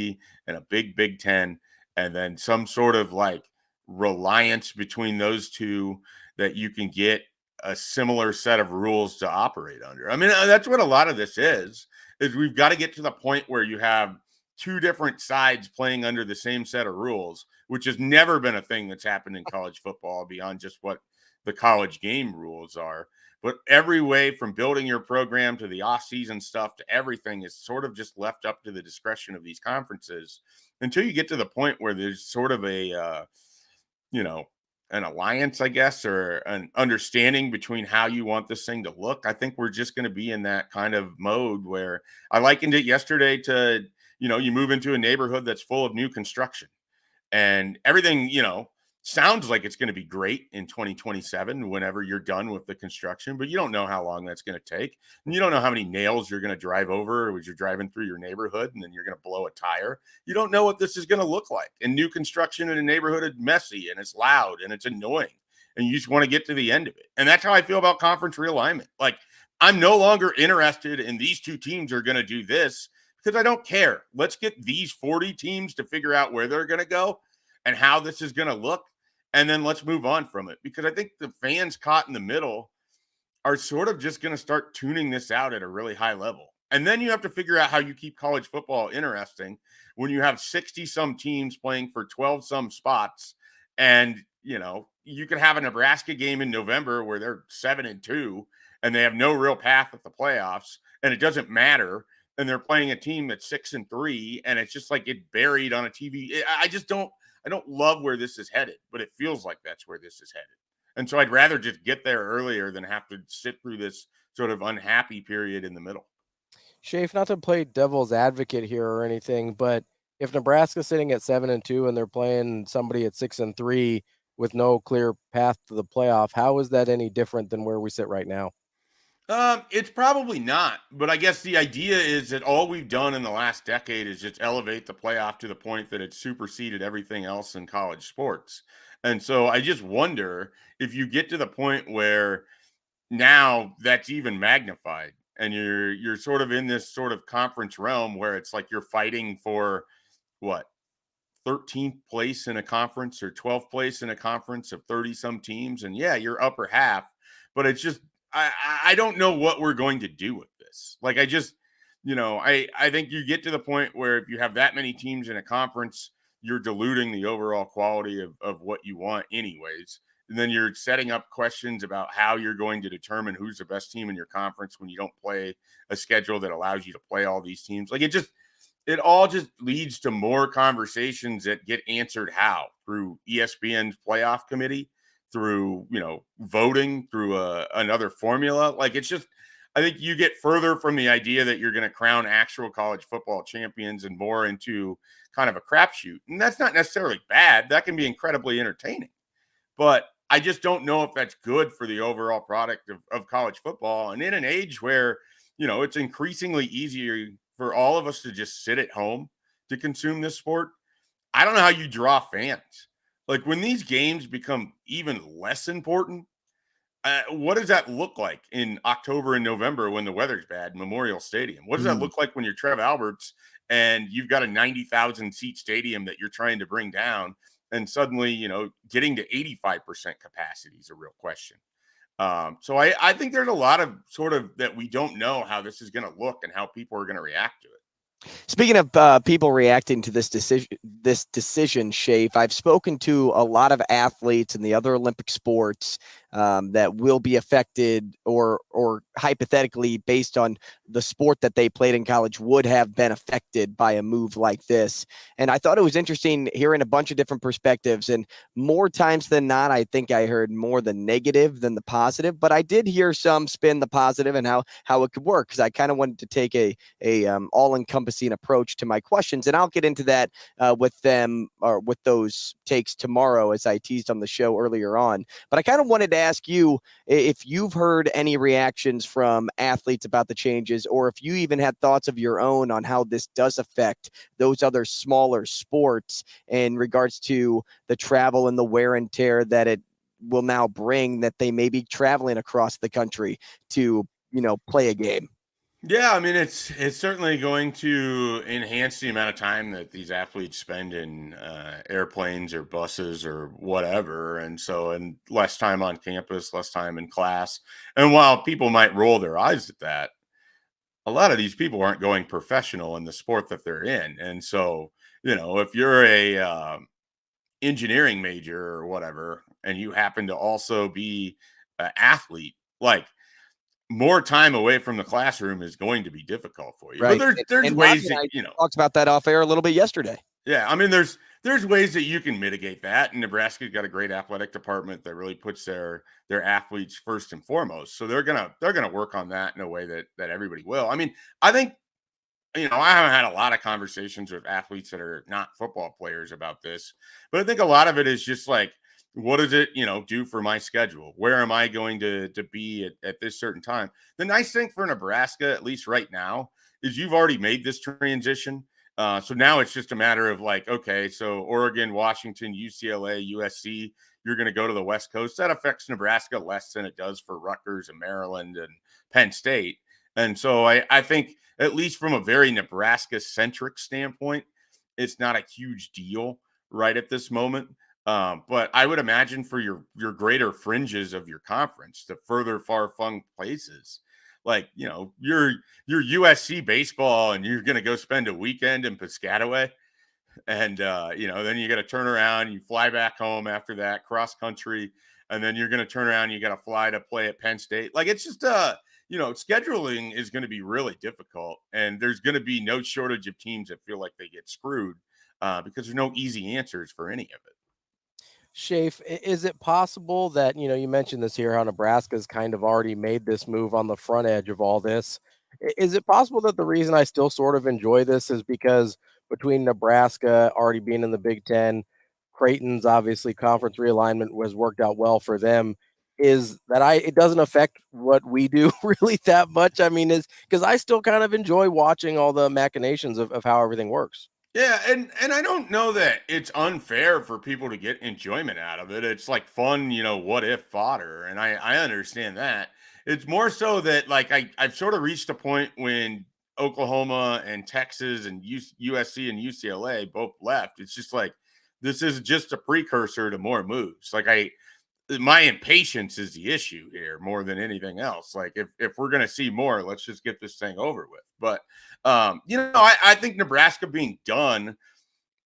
and a big Big 10, and then some sort of like reliance between those two that you can get a similar set of rules to operate under. I mean, that's what a lot of this is we've got to get to the point where you have 2 different sides playing under the same set of rules, which has never been a thing that's happened in college football beyond just what the college game rules are. But every way from building your program to the off-season stuff to everything is sort of just left up to the discretion of these conferences until you get to the point where there's sort of a, an alliance, I guess, or an understanding between how you want this thing to look. I think we're just going to be in that kind of mode where I likened it yesterday to, you move into a neighborhood that's full of new construction and everything, sounds like it's going to be great in 2027 whenever you're done with the construction, but you don't know how long that's going to take. And you don't know how many nails you're going to drive over as you're driving through your neighborhood and then you're going to blow a tire. You don't know what this is going to look like. And new construction in a neighborhood is messy and it's loud and it's annoying. And you just want to get to the end of it. And that's how I feel about conference realignment. Like, I'm no longer interested in these two teams are going to do this because I don't care. Let's get these 40 teams to figure out where they're going to go and how this is going to look. And then let's move on from it, because I think the fans caught in the middle are sort of just going to start tuning this out at a really high level. And then you have to figure out how you keep college football interesting when you have 60 some teams playing for 12 some spots. And, you could have a Nebraska game in November where they're 7-2 and they have no real path at the playoffs and it doesn't matter. And they're playing a team that's 6-3 and it's just like it buried on a TV. I don't love where this is headed, but it feels like that's where this is headed. And so I'd rather just get there earlier than have to sit through this sort of unhappy period in the middle. Schaefer, not to play devil's advocate here or anything, but if Nebraska's sitting at 7-2 and they're playing somebody at 6-3 with no clear path to the playoff, how is that any different than where we sit right now? It's probably not, but I guess the idea is that all we've done in the last decade is just elevate the playoff to the point that it's superseded everything else in college sports. And so I just wonder if you get to the point where now that's even magnified and you're sort of in this sort of conference realm where it's like you're fighting for 13th place in a conference or 12th place in a conference of 30 some teams. And yeah, you're upper half, but it's just, I don't know what we're going to do with this. Like, I just, I think you get to the point where if you have that many teams in a conference, you're diluting the overall quality of what you want anyways. And then you're setting up questions about how you're going to determine who's the best team in your conference when you don't play a schedule that allows you to play all these teams. Like, it all just leads to more conversations that get answered how? Through ESPN's playoff committee, through, voting, through another formula. Like, it's just, I think you get further from the idea that you're going to crown actual college football champions and more into kind of a crapshoot. And that's not necessarily bad. That can be incredibly entertaining. But I just don't know if that's good for the overall product of college football. And in an age where, it's increasingly easier for all of us to just sit at home to consume this sport, I don't know how you draw fans. Like, when these games become even less important, what does that look like in October and November when the weather's bad, Memorial Stadium? What does that look like when you're Trev Alberts and you've got a 90,000 seat stadium that you're trying to bring down, and suddenly, getting to 85% capacity is a real question. So I think there's a lot of sort of that we don't know how this is going to look and how people are going to react to it. Speaking of people reacting to this decision, Schaefer, I've spoken to a lot of athletes in the other Olympic sports that will be affected or hypothetically based on the sport that they played in college would have been affected by a move like this. And I thought it was interesting hearing a bunch of different perspectives, and more times than not, I think I heard more the negative than the positive, but I did hear some spin the positive and how it could work, because I kind of wanted to take a all-encompassing approach to my questions. And I'll get into that with them or with those takes tomorrow, as I teased on the show earlier on. But I kind of wanted to ask you if you've heard any reactions from athletes about the changes, or if you even had thoughts of your own on how this does affect those other smaller sports in regards to the travel and the wear and tear that it will now bring, that they may be traveling across the country to, play a game. Yeah, I mean, it's certainly going to enhance the amount of time that these athletes spend in airplanes or buses or whatever. And less time on campus, less time in class. And while people might roll their eyes at that, a lot of these people aren't going professional in the sport that they're in. And so, if you're a engineering major or whatever, and you happen to also be an athlete, like, more time away from the classroom is going to be difficult for you. Right. But there's and ways Bobby and that, I talked about that off air a little bit yesterday. Yeah, I mean, there's ways that you can mitigate that. And Nebraska's got a great athletic department that really puts their athletes first and foremost. So they're gonna work on that in a way that everybody will. I mean, I think, I haven't had a lot of conversations with athletes that are not football players about this, but I think a lot of it is just like, what does it, do for my schedule? Where am I going to be at this certain time? The nice thing for Nebraska, at least right now, is you've already made this transition. So now it's just a matter of like, okay, so Oregon, Washington, UCLA, USC, you're going to go to the West Coast. That affects Nebraska less than it does for Rutgers and Maryland and Penn State. And so I think, at least from a very Nebraska-centric standpoint, it's not a huge deal right at this moment. But I would imagine for your greater fringes of your conference, the further far-flung places, like, your USC baseball, and you're going to go spend a weekend in Piscataway, and, then you got to turn around, you fly back home after that, cross country, and then you're going to turn around, and you got to fly to play at Penn State. Like, it's just, scheduling is going to be really difficult, and there's going to be no shortage of teams that feel like they get screwed because there's no easy answers for any of it. Schaefer, is it possible that, you mentioned this here, how Nebraska's kind of already made this move on the front edge of all this. Is it possible that the reason I still sort of enjoy this is because between Nebraska already being in the Big Ten, Creighton's obviously conference realignment was worked out well for them, is that it doesn't affect what we do really that much? I mean, is because I still kind of enjoy watching all the machinations of how everything works. Yeah, and I don't know that it's unfair for people to get enjoyment out of it. It's like fun, what if fodder, and I understand that. It's more so that, like, I've sort of reached a point when Oklahoma and Texas and USC and UCLA both left. It's just like, this is just a precursor to more moves. Like, my impatience is the issue here more than anything else. Like, if we're going to see more, let's just get this thing over with. But, I think Nebraska being done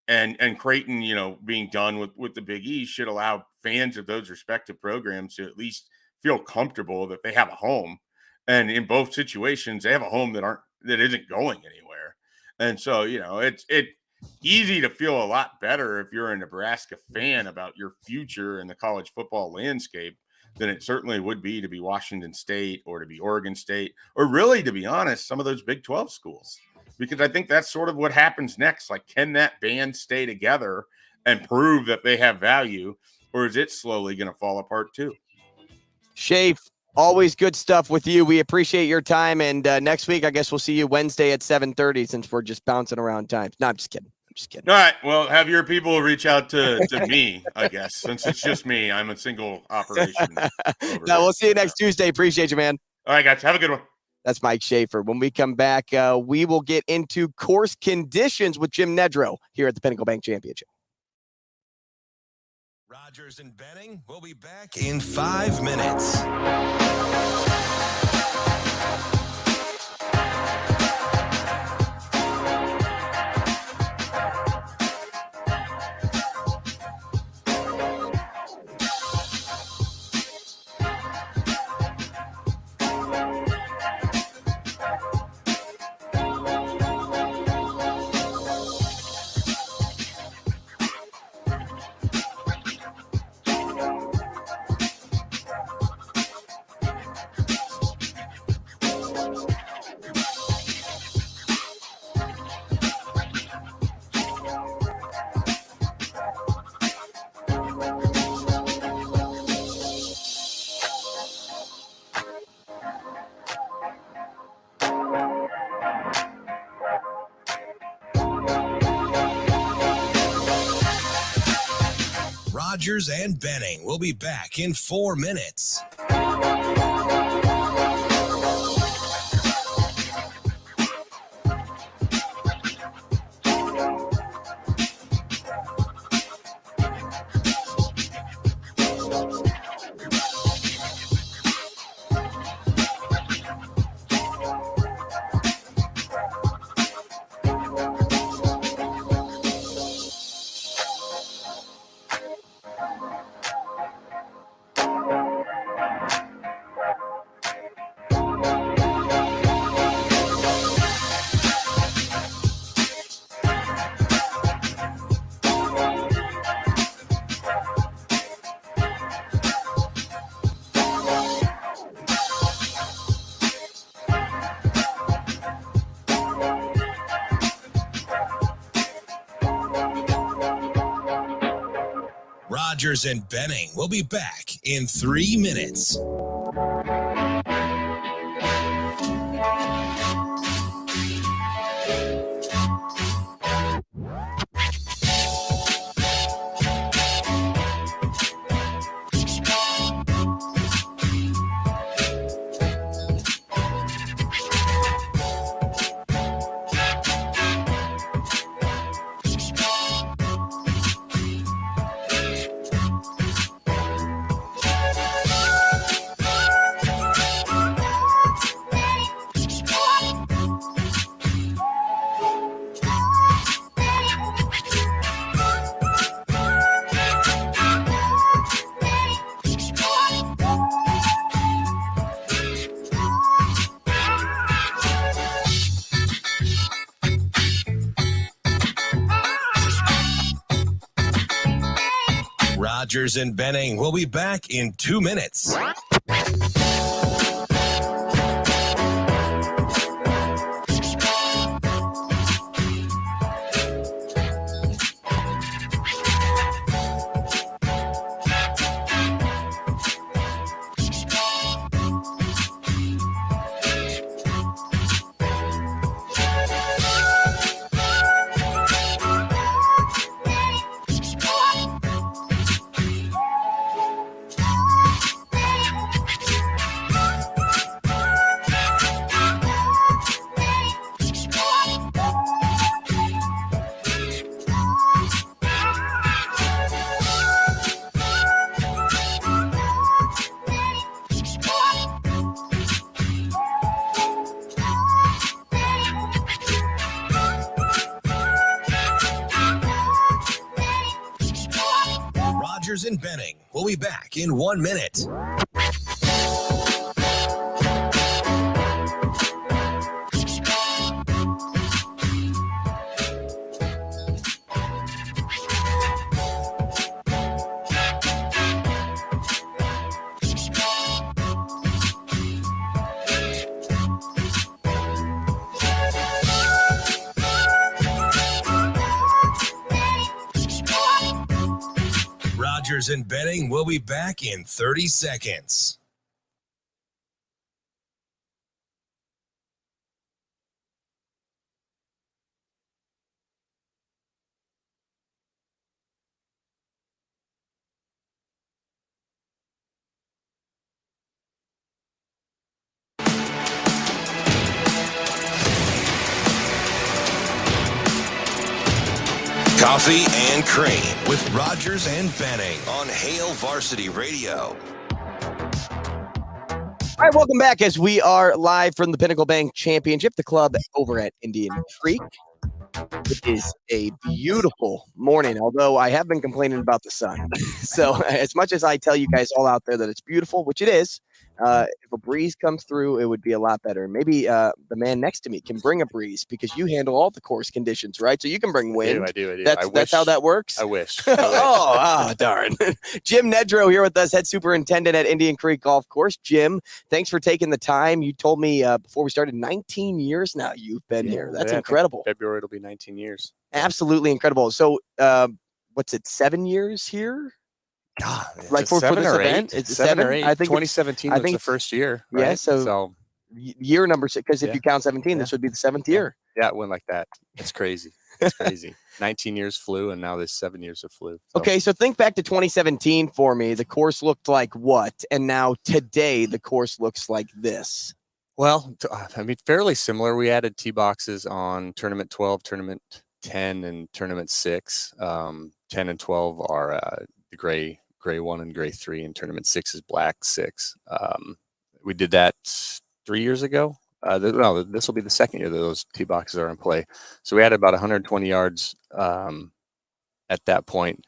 and Creighton, being done with the Big East should allow fans of those respective programs to at least feel comfortable that they have a home. And in both situations, they have a home that isn't going anywhere. And so, it's easy to feel a lot better if you're a Nebraska fan about your future in the college football landscape than it certainly would be to be Washington State or to be Oregon State, or really, to be honest, some of those Big 12 schools, because I think that's sort of what happens next. Like, can that band stay together and prove that they have value, or is it slowly going to fall apart too? Schaefer, always good stuff with you. We appreciate your time. And next week, I guess we'll see you Wednesday at 7:30 since we're just bouncing around times. No, I'm just kidding. All right. Well, have your people reach out to me, I guess, since it's just me. I'm a single operation. No, we'll see you next Tuesday. Appreciate you, man. All right, guys. Have a good one. That's Mike Schaefer. When we come back, we will get into course conditions with Jim Nedrow here at the Pinnacle Bank Championship. Rogers and Benning will be back in 5 minutes. Rogers and Benning will be back in 4 minutes. Rogers and Benning will be back in 3 minutes. Rogers and Benning will be back in 2 minutes. Rogers and Benning will be back in 1 minute. Rogers and Benning will be back in 30 seconds. Coffee and Cream with Rogers and Benning on Hail Varsity Radio. All right, welcome back as we are live from the Pinnacle Bank Championship, the club over at Indian Creek. It is a beautiful morning, although I have been complaining about the sun. So as much as I tell you guys all out there that it's beautiful, which it is, if a breeze comes through, it would be a lot better. Maybe the man next to me can bring a breeze because you handle all the course conditions, right? So you can bring wind. I do. That's how that works? I wish. Darn. Jim Nedrow here with us, head superintendent at Indian Creek Golf Course. Jim, thanks for taking the time. You told me before we started, 19 years now you've been here. That's incredible. February it'll be 19 years. Absolutely incredible. So what's it, 7 years here? God, like for this event, it's 7 or 8. I think 2017 was the first year. Right? Yeah, so year number 6, because if you count 17, this would be the 7th year. Yeah, it went like that. It's crazy. It's crazy. 19 years flew, and now there's 7 years of flew. So. Okay, so think back to 2017 for me. The course looked like what? And now today, the course looks like this. Well, I mean, fairly similar. We added tee boxes on Tournament 12, Tournament 10, and Tournament 6. 10 and 12 are the gray 1 and gray 3, and Tournament 6 is black 6. We did that 3 years ago. This will be the second year that those tee boxes are in play. So we added about 120 yards at that point.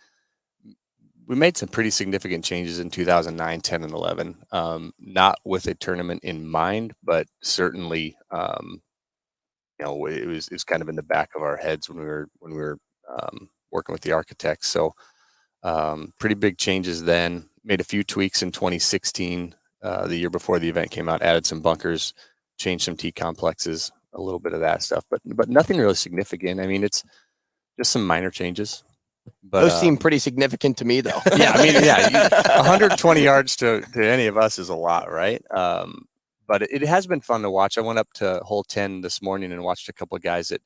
We made some pretty significant changes in 2009, 10, and 11. Not with a tournament in mind, but certainly, it was kind of in the back of our heads when we were working with the architects. So pretty big changes then. Made a few tweaks in 2016, the year before the event came out. Added some bunkers, changed some tee complexes, a little bit of that stuff, but nothing really significant. I mean, it's just some minor changes. But those seem pretty significant to me, though. Yeah, I mean, 120 yards to any of us is a lot, right? But it has been fun to watch. I went up to hole 10 this morning and watched a couple of guys that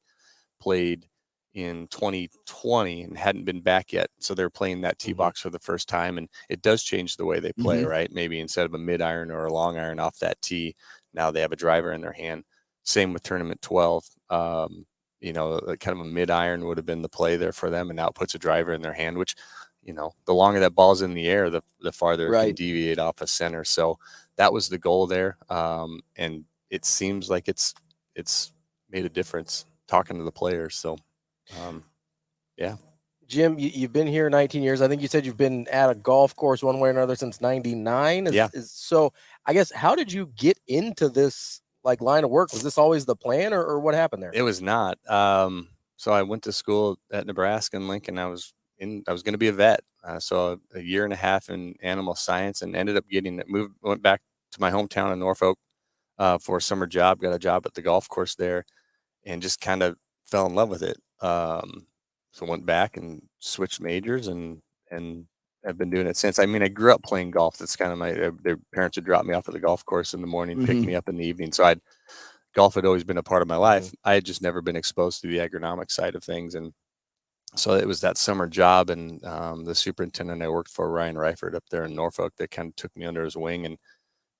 played in 2020 and hadn't been back yet. So they're playing that tee box for the first time, and it does change the way they play, right? Maybe instead of a mid iron or a long iron off that tee, now they have a driver in their hand. Same with tournament 12. You know, kind of a mid iron would have been the play there for them, and now it puts a driver in their hand, which, you know, the longer that ball's in the air, the farther it can deviate off a center. So that was the goal there. And it seems like it's made a difference talking to the players. So, yeah. Jim, you've been here 19 years. I think you said you've been at a golf course one way or another since 99. So I guess, how did you get into this line of work? Was this always the plan, or what happened there? It was not. So I went to school at Nebraska in Lincoln. I was going to be a vet. So a year and a half in animal science, and ended up went back to my hometown in Norfolk for a summer job, got a job at the golf course there, and just kind of fell in love with it. So went back and switched majors, and I've been doing it since. I mean, I grew up playing golf. That's kind of their parents would drop me off at the golf course in the morning, pick me up in the evening. So golf had always been a part of my life. I had just never been exposed to the agronomic side of things. And so it was that summer job, and the superintendent I worked for, Ryan Reifert, up there in Norfolk, that kind of took me under his wing and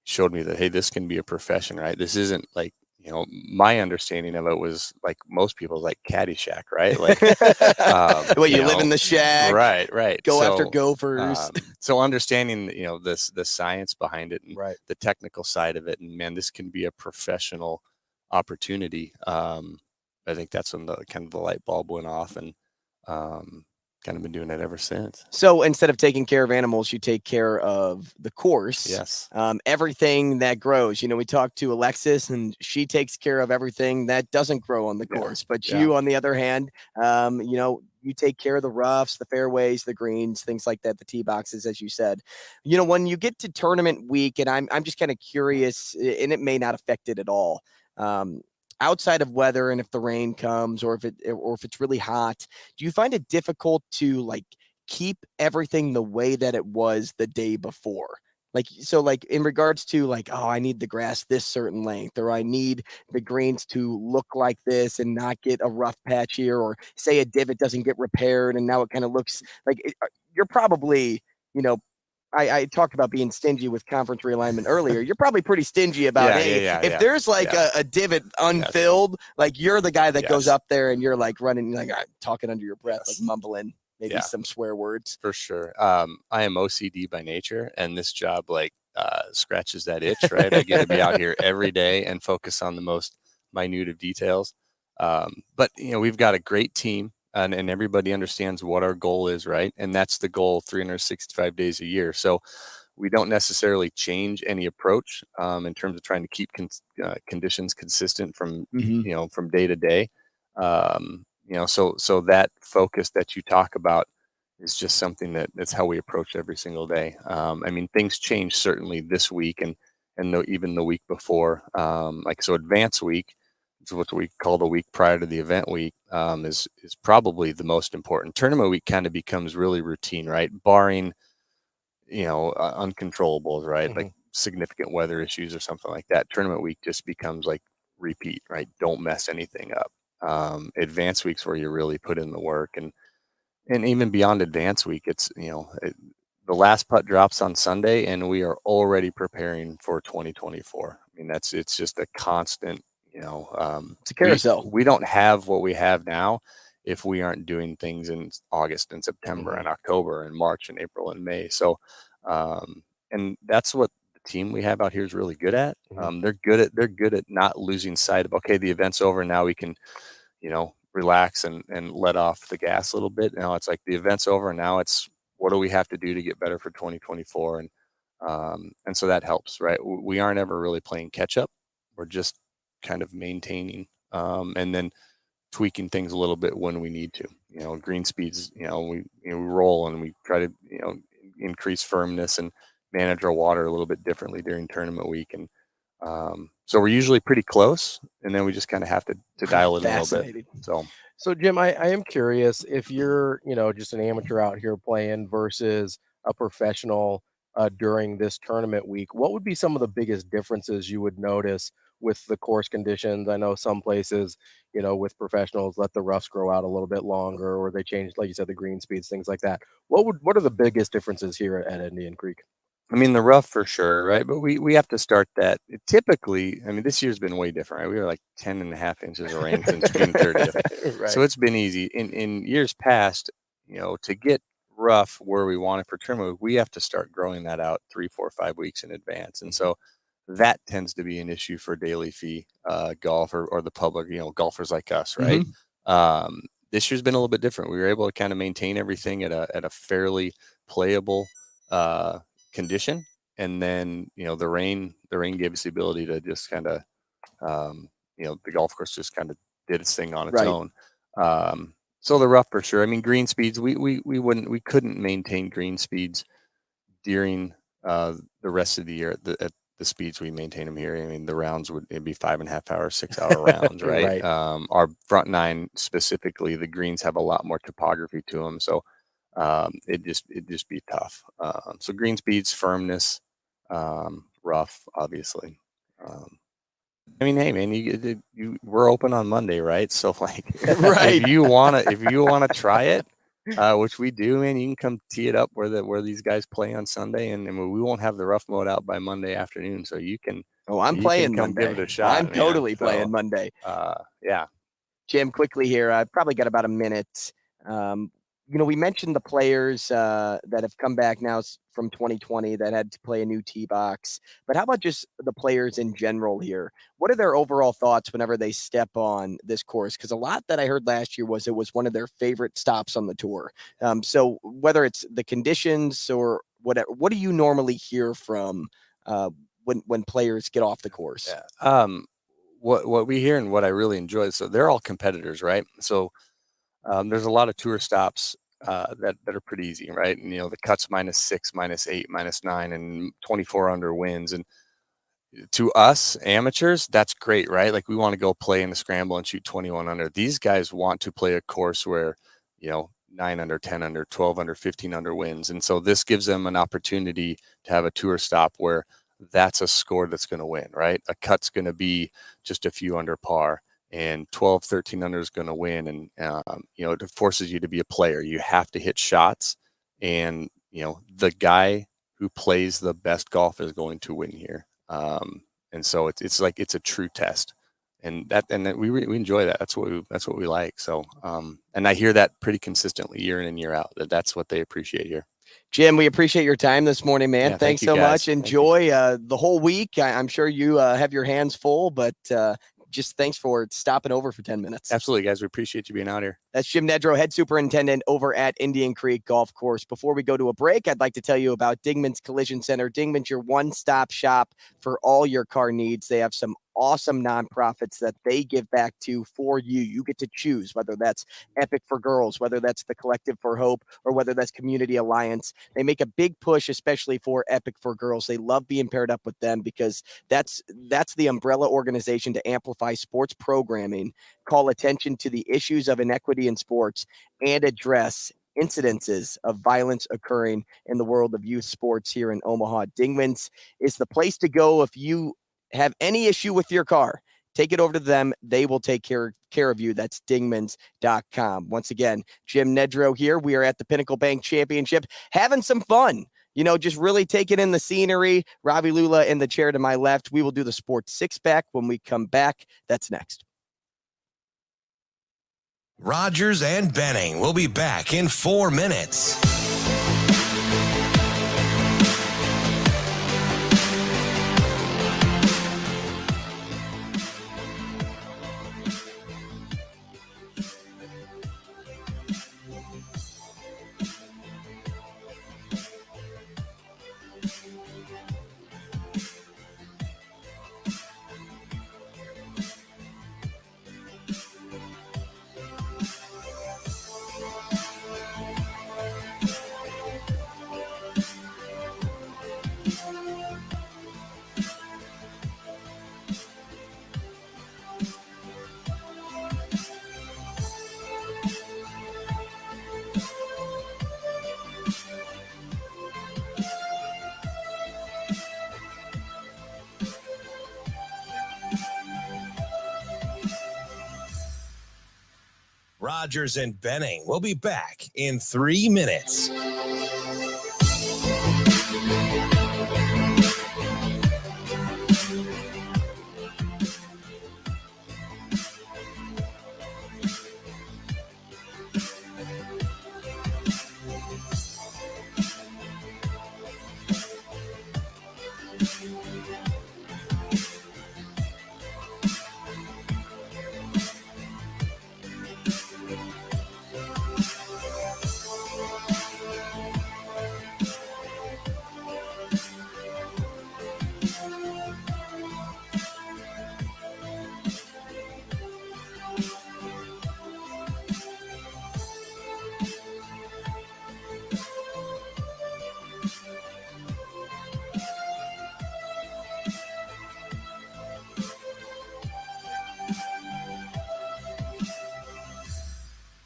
showed me that, hey, this can be a profession, right? This isn't like, you know, my understanding of it was like most people's, like Caddyshack, right? Like, you live in the shack, right. Go after gophers. So understanding, you know, the science behind it and the technical side of it, and man, this can be a professional opportunity. I think that's when the light bulb went off, and kind of been doing it ever since. So instead of taking care of animals, you take care of the course. Yes. Everything that grows. You know, we talked to Alexis, and she takes care of everything that doesn't grow on the course. But you, on the other hand, you know, you take care of the roughs, the fairways, the greens, things like that, the tee boxes, as you said. You know, when you get to tournament week, and I'm just kind of curious, and it may not affect it at all. Outside of weather, and if the rain comes, or if it's really hot, do you find it difficult to keep everything the way that it was the day before? So in regards to I need the grass this certain length, or I need the greens to look like this and not get a rough patch here, or say a divot doesn't get repaired and now it kind of looks like you're probably, you know, I talked about being stingy with conference realignment earlier. You're probably pretty stingy about, if there's a divot unfilled, you're the guy that goes up there and you're running, talking under your breath, mumbling maybe some swear words. For sure. I am OCD by nature, and this job scratches that itch, right? I get to be out here every day and focus on the most minute of details. But you know, we've got a great team. And everybody understands what our goal is, right? And that's the goal 365 days a year. So we don't necessarily change any approach in terms of trying to keep conditions consistent from, you know, from day to day. You know, so that focus that you talk about is just something that's how we approach every single day. I mean, things change certainly this week and even the week before. So advance week, it's what we call the week prior to the event week, is probably the most important. Tournament week kind of becomes really routine, right? Barring, you know, uncontrollables, right? Like significant weather issues or something like that. Tournament week just becomes repeat, right? Don't mess anything up. Advance week's where you really put in the work, and even beyond advance week, it's, you know, the last putt drops on Sunday, and we are already preparing for 2024. I mean, it's just a constant. You know, it's a carousel. We don't have what we have now if we aren't doing things in August and September and October and March and April and May. So, and that's what the team we have out here is really good at. They're good at not losing sight of, okay, the event's over, now we can, you know, relax and let off the gas a little bit. Now it's like the event's over, now it's what do we have to do to get better for 2024, and so that helps, right? We aren't ever really playing catch up. We're just kind of maintaining and then tweaking things a little bit when we need to. You know, green speeds, you know, we roll and we try to, you know, increase firmness and manage our water a little bit differently during tournament week. And So we're usually pretty close, and then we just kind of have to dial it in a little bit. So Jim, I am curious if you're, just an amateur out here playing versus a professional during this tournament week, what would be some of the biggest differences you would notice with the course conditions? I know some places, with professionals let the roughs grow out a little bit longer, or they change, like you said, the green speeds, things like that. What are the biggest differences here at Indian Creek? I mean, the rough for sure, right? But we have to start that. Typically, I mean, this year's been way different, right? We were like 10.5 inches of rain since June 30th. Right. So it's been easy. In years past, to get rough where we want it for tournament, we have to start growing that out 3, 4, 5 weeks in advance. And so that tends to be an issue for daily fee golf or the public, golfers like us, right? This year's been a little bit different. We were able to kind of maintain everything at a fairly playable condition, and then the rain gave us the ability to just kind of the golf course just kind of did its thing on its own. So the rough for sure. I mean, green speeds, we couldn't maintain green speeds during the rest of the year at the speeds we maintain them here. I mean, the rounds it'd be 5.5 hour, 6 hour rounds, right? Our front nine specifically, the greens have a lot more topography to them, so it'd just be tough. So green speeds, firmness, rough, obviously. I mean, hey man, we're open on Monday, right? So like, if you wanna try it, which we do, man, you can come tee it up where these guys play on Sunday, and we won't have the rough mode out by Monday afternoon, so you can. Oh, I'm playing come Monday. Give it a shot. I'm totally playing Monday. Yeah. Jim, quickly here, I've probably got about a minute. We mentioned the players that have come back now from 2020 that had to play a new tee box. But how about just the players in general here? What are their overall thoughts whenever they step on this course? Because a lot that I heard last year was it was one of their favorite stops on the tour. So whether it's the conditions or whatever, what do you normally hear from when players get off the course? Yeah. What we hear and what I really enjoy, so they're all competitors, right? So there's a lot of tour stops that are pretty easy, right? And the cuts -6, -8, -9, and 24 under wins. And to us amateurs, that's great, right? Like we want to go play in the scramble and shoot 21 under. These guys want to play a course where 9 under, 10 under, 12 under, 15 under wins. And so this gives them an opportunity to have a tour stop where that's a score that's going to win, right? A cut's going to be just a few under par, and 12, 13 under is going to win. And, it forces you to be a player. You have to hit shots, and, the guy who plays the best golf is going to win here. And so it's like, it's a true test, and we enjoy that. That's what we like. So, and I hear that pretty consistently year in and year out, that's what they appreciate here. Jim, we appreciate your time this morning, man. Yeah, Thanks so much. Enjoy the whole week. I'm sure you have your hands full, but just thanks for stopping over for 10 minutes. Absolutely, guys. We appreciate you being out here. That's Jim Nedrow, head superintendent over at Indian Creek Golf Course. Before we go to a break, I'd like to tell you about Dingman's Collision Center. Dingman's your one-stop shop for all your car needs. They have some awesome nonprofits that they give back to for you. You get to choose whether that's Epic for Girls, whether that's the Collective for Hope, or whether that's Community Alliance. They make a big push, especially for Epic for Girls. They love being paired up with them because that's the umbrella organization to amplify sports programming, call attention to the issues of inequity in sports, and address incidences of violence occurring in the world of youth sports here in Omaha. Dingman's is the place to go if you have any issue with your car. Take it over to them. They will take care of you. That's dingmans.com. Once again, Jim Nedrow here. We are at the Pinnacle Bank Championship, having some fun. Just really taking in the scenery. Ravi Lulla in the chair to my left. We will do the sports six-pack when we come back. That's next. Rogers and Benning will be back in 4 minutes. Rogers and Benning will be back in 3 minutes.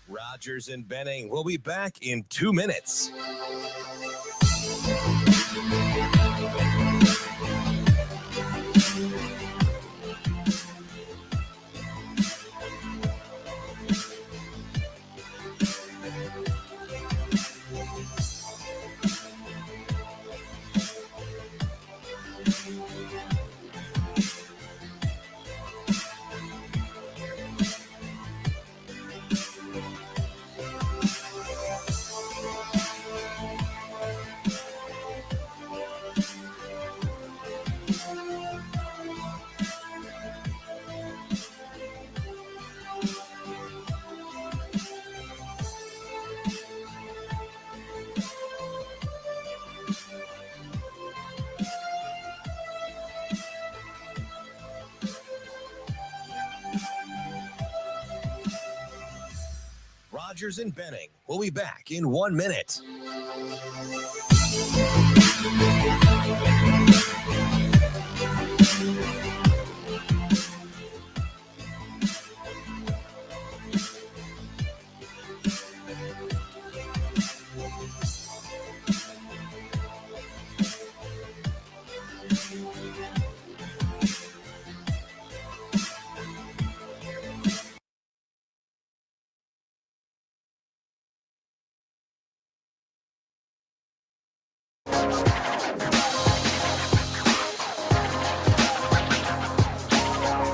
Rogers and Benning will be back in 2 minutes. Rogers and Benning will be back in 1 minute.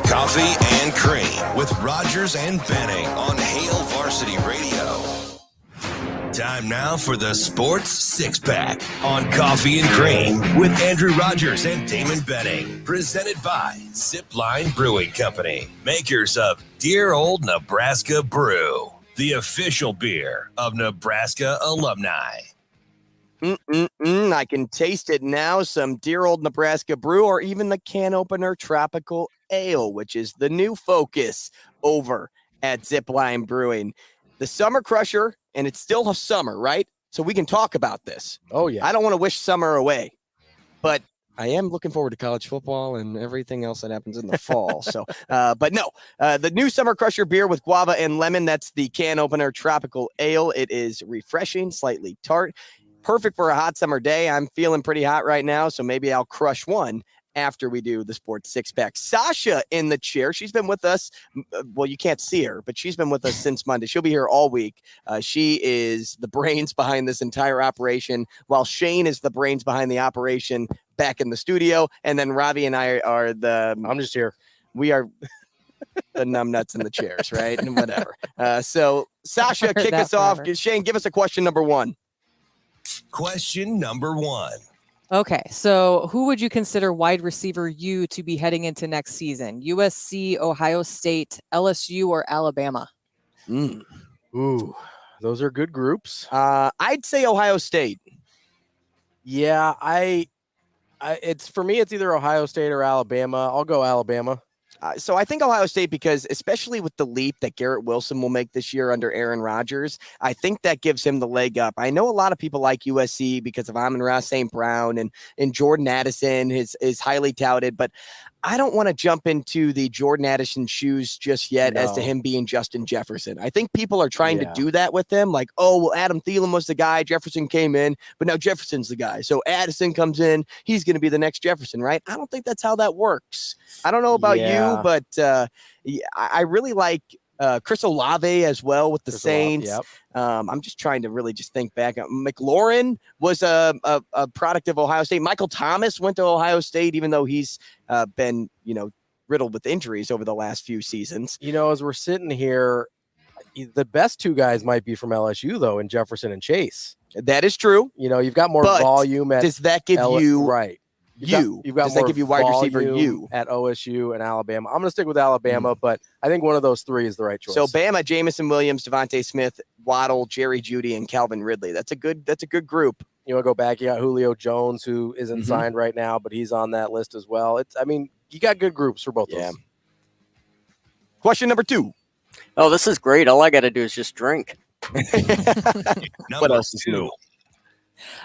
Coffee and Cream with Rogers and Benning on Hail Varsity Radio. Time now for the Sports Six-Pack on Coffee and Cream with Andrew Rogers and Damon Benning. Presented by Zipline Brewing Company, makers of Dear Old Nebraska Brew, the official beer of Nebraska alumni. I can taste it now. Some Dear Old Nebraska Brew, or even the can opener Tropical Ale, which is the new focus over at Zipline Brewing. The Summer Crusher, and it's still a summer, right? So we can talk about this. Oh, yeah. I don't want to wish summer away, but I am looking forward to college football and everything else that happens in the fall. So, but no, the new Summer Crusher beer with guava and lemon, that's the can opener Tropical Ale. It is refreshing, slightly tart. Perfect for a hot summer day. I'm feeling pretty hot right now, so maybe I'll crush one after we do the Sports Six-Pack. Sasha in the chair. She's been with us. Well, you can't see her, but she's been with us since Monday. She'll be here all week. She is the brains behind this entire operation, while Shane is the brains behind the operation back in the studio. And then Ravi and I are the... I'm just here. We are... the numbnuts in the chairs, right? And whatever. So, Sasha, kick us off. Shane, give us a question number one. Question number one. Okay, so who would you consider wide receiver U to be heading into next season? USC, Ohio State, LSU, or Alabama? Ooh, those are good groups. I'd say Ohio State. Yeah, it's for me, it's either Ohio State or Alabama. I'll go Alabama. So I think Ohio State, because especially with the leap that Garrett Wilson will make this year under Aaron Rodgers, I think that gives him the leg up. I know a lot of people like USC because of Amon-Ra St. Brown and Jordan Addison is highly touted, but I don't want to jump into the Jordan Addison shoes just yet as to him being Justin Jefferson. I think people are trying to do that with him. Like, oh, well, Adam Thielen was the guy. Jefferson came in, but now Jefferson's the guy. So Addison comes in. He's going to be the next Jefferson, right? I don't think that's how that works. I don't know about you, but I really like Chris Olave as well with the Chris Olave, Saints. yep. I'm just trying to really just think back. McLaurin was a product of Ohio State. Michael Thomas went to Ohio State, even though he's been, riddled with injuries over the last few seasons. As we're sitting here, the best two guys might be from LSU, though, in Jefferson and Chase. That is true. You've got more But volume at does that give you right? You've got does that more give you wide receiver volume at OSU and Alabama. I'm going to stick with Alabama, but I think one of those three is the right choice. So Bama, Jamison Williams, Devontae Smith, Waddle, Jerry Jeudy, and Calvin Ridley. That's a good group. You want to go back? You got Julio Jones, who isn't signed right now, but he's on that list as well. You got good groups for both those. Question number 2. Oh, this is great. All I got to do is just drink. What else is new?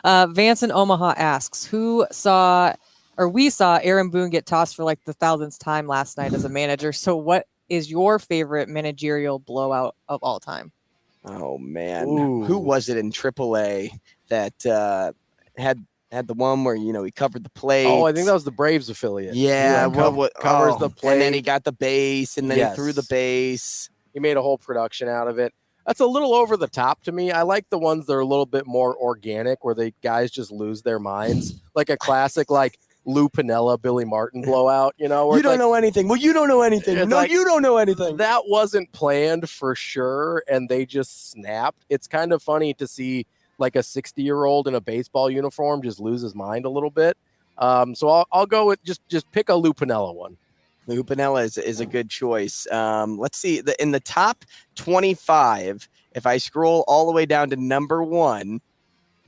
Vance in Omaha asks, we saw Aaron Boone get tossed for like the 1,000th time last night as a manager. So what is your favorite managerial blowout of all time? Oh, man. Who was it in AAA that had the one where, he covered the plate? Oh, I think that was the Braves affiliate. Yeah. Covers the plate. And then he got the base, and then he threw the base. He made a whole production out of it. That's a little over the top to me. I like the ones that are a little bit more organic, where the guys just lose their minds, like a classic, like Lou Piniella, Billy Martin blowout. You don't know anything. Well, you don't know anything. No, you don't know anything. That wasn't planned for sure, and they just snapped. It's kind of funny to see like a 60-year-old in a baseball uniform just lose his mind a little bit. So I'll go with just pick a Lou Piniella one. Lou Piniella is a good choice. Let's see. In the top 25, if I scroll all the way down to number 1,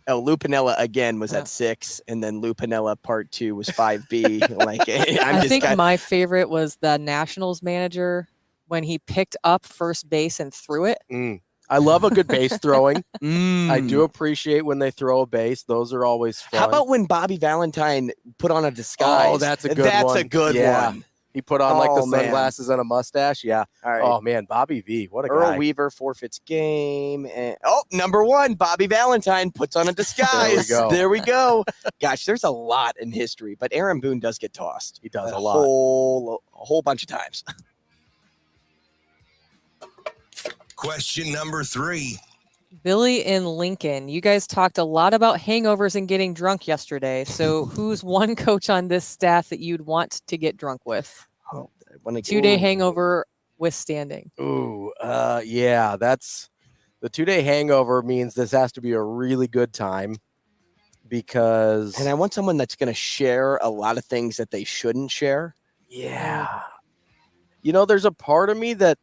Lou Piniella again was at 6, and then Lou Piniella Part 2 was 5B. I think my favorite was the Nationals manager when he picked up first base and threw it. I love a good base throwing. I do appreciate when they throw a base. Those are always fun. How about when Bobby Valentine put on a disguise? Oh, that's a good one. He put on like the sunglasses and a mustache. Yeah. All right. Oh man, Bobby V. What a Earl guy. Weaver forfeits game. And number 1, Bobby Valentine puts on a disguise. There we go. Gosh, there's a lot in history, but Aaron Boone does get tossed. He does a whole bunch of times. Question number 3. Billy in Lincoln, you guys talked a lot about hangovers and getting drunk yesterday. So who's one coach on this staff that you'd want to get drunk with? 2-day hangover withstanding. Yeah, that's the 2-day hangover means this has to be a really good time because. And I want someone that's going to share a lot of things that they shouldn't share. Yeah. There's a part of me that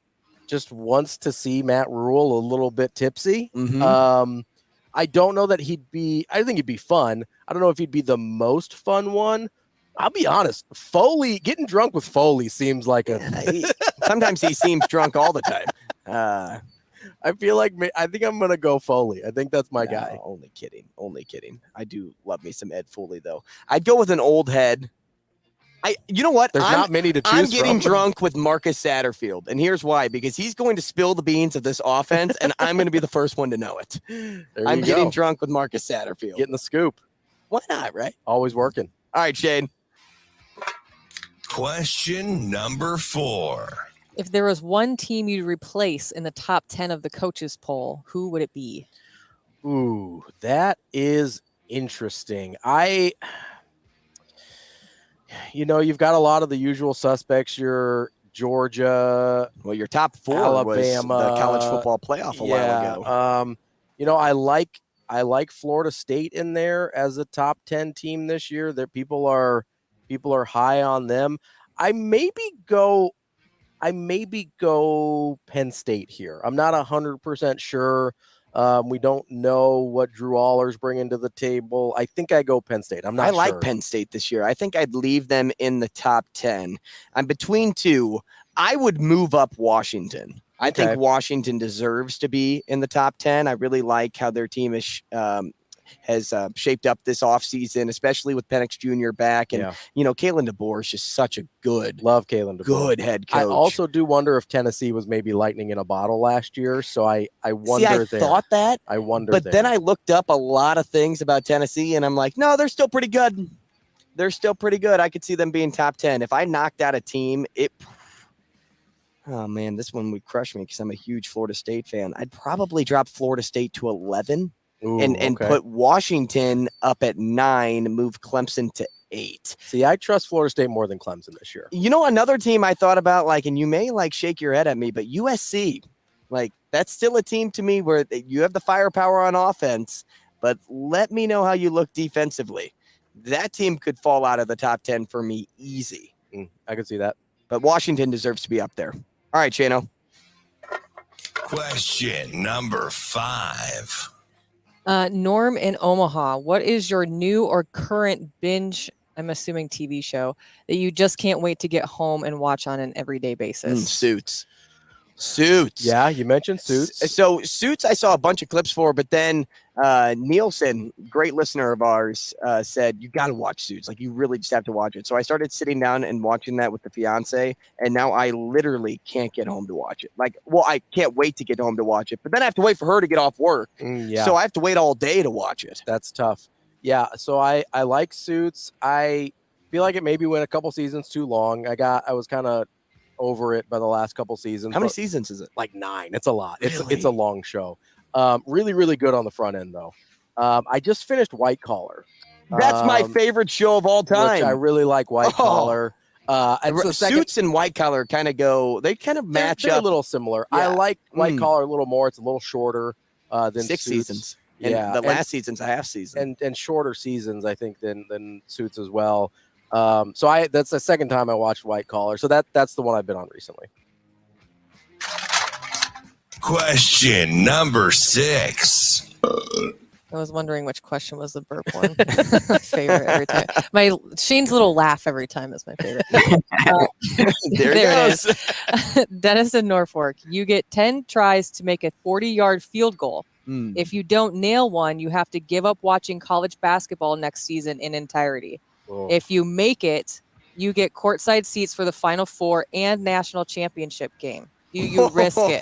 just wants to see Matt Rule a little bit tipsy. I don't know that I think he'd be fun. I don't know if he'd be the most fun one. I'll be honest. Getting drunk with Foley seems like sometimes he seems drunk all the time. I think I'm going to go Foley. I think that's my guy. Only kidding. I do love me some Ed Foley though. I'd go with an old head. You know what? There's not many to choose I'm getting from. drunk with Marcus Satterfield, and here's why: because he's going to spill the beans of this offense, and I'm going to be the first one to know it. I'm getting drunk with Marcus Satterfield, getting the scoop. Why not? Right? Always working. All right, Shane. Question number 4. If there was one team you'd replace in the top 10 of the coaches poll, who would it be? Ooh, that is interesting. You've got a lot of the usual suspects. Your Georgia. Well, your top 4 Alabama, was the college football playoff a while ago. I like Florida State in there as a top 10 team this year. That people are high on them. I maybe go Penn State here. I'm not 100% sure. We don't know what Drew Aller's bringing to the table. I think I go Penn State. I like Penn State this year. I think I'd leave them in the top 10. I'm between 2. I would move up Washington. I think Washington deserves to be in the top 10. I really like how their team has shaped up this offseason, especially with Penix Jr. back. And, Kalen DeBoer is just such a good head coach. I also do wonder if Tennessee was maybe lightning in a bottle last year. So I wonder thought that. I wonder But then I looked up a lot of things about Tennessee, and I'm like, no, they're still pretty good. I could see them being top 10. If I knocked out a team, Oh, man, this one would crush me because I'm a huge Florida State fan. I'd probably drop Florida State to 11 and put Washington up at 9, move Clemson to 8. See, I trust Florida State more than Clemson this year. You know, another team I thought about, like, and you may, like, shake your head at me, but USC, like, that's still a team to me where you have the firepower on offense, but let me know how you look defensively. That team could fall out of the top 10 for me easy. I could see that. But Washington deserves to be up there. All right, Shano. Question number 5. Norm in Omaha, what is your new or current binge, I'm assuming TV show, that you just can't wait to get home and watch on an everyday basis? Suits. Yeah, you mentioned Suits. So Suits I saw a bunch of clips for, but then Nielsen, great listener of ours, said, you got to watch Suits. Like, you really just have to watch it. So I started sitting down and watching that with the fiance, and now I literally can't get home to watch it. Like, well, I can't wait to get home to watch it, but then I have to wait for her to get off work. So I have to wait all day to watch it. That's tough. Yeah, so I like Suits. I feel like it maybe went a couple seasons too long. I was kind of over it by the last couple seasons. How many seasons is it? Like 9. It's a lot. Really? It's a long show. Really, really good on the front end, though. I just finished White Collar. That's my favorite show of all time. Which I really like White Collar. Suits and White Collar kind of they kind of match they're up. a little similar. Yeah. I like White Collar a little more. It's a little shorter than 6 Suits. seasons. And the last season's a half season. And shorter seasons, I think, than Suits as well. So that's the second time I watched White Collar. So that's the one I've been on recently. Question number 6. I was wondering which question was the burp one. My favorite every time. Shane's little laugh every time is my favorite. There it is. Dennis in Norfolk, you get 10 tries to make a 40-yard field goal. If you don't nail one, you have to give up watching college basketball next season in entirety. Whoa. If you make it, you get courtside seats for the Final Four and national championship game. Do you risk it?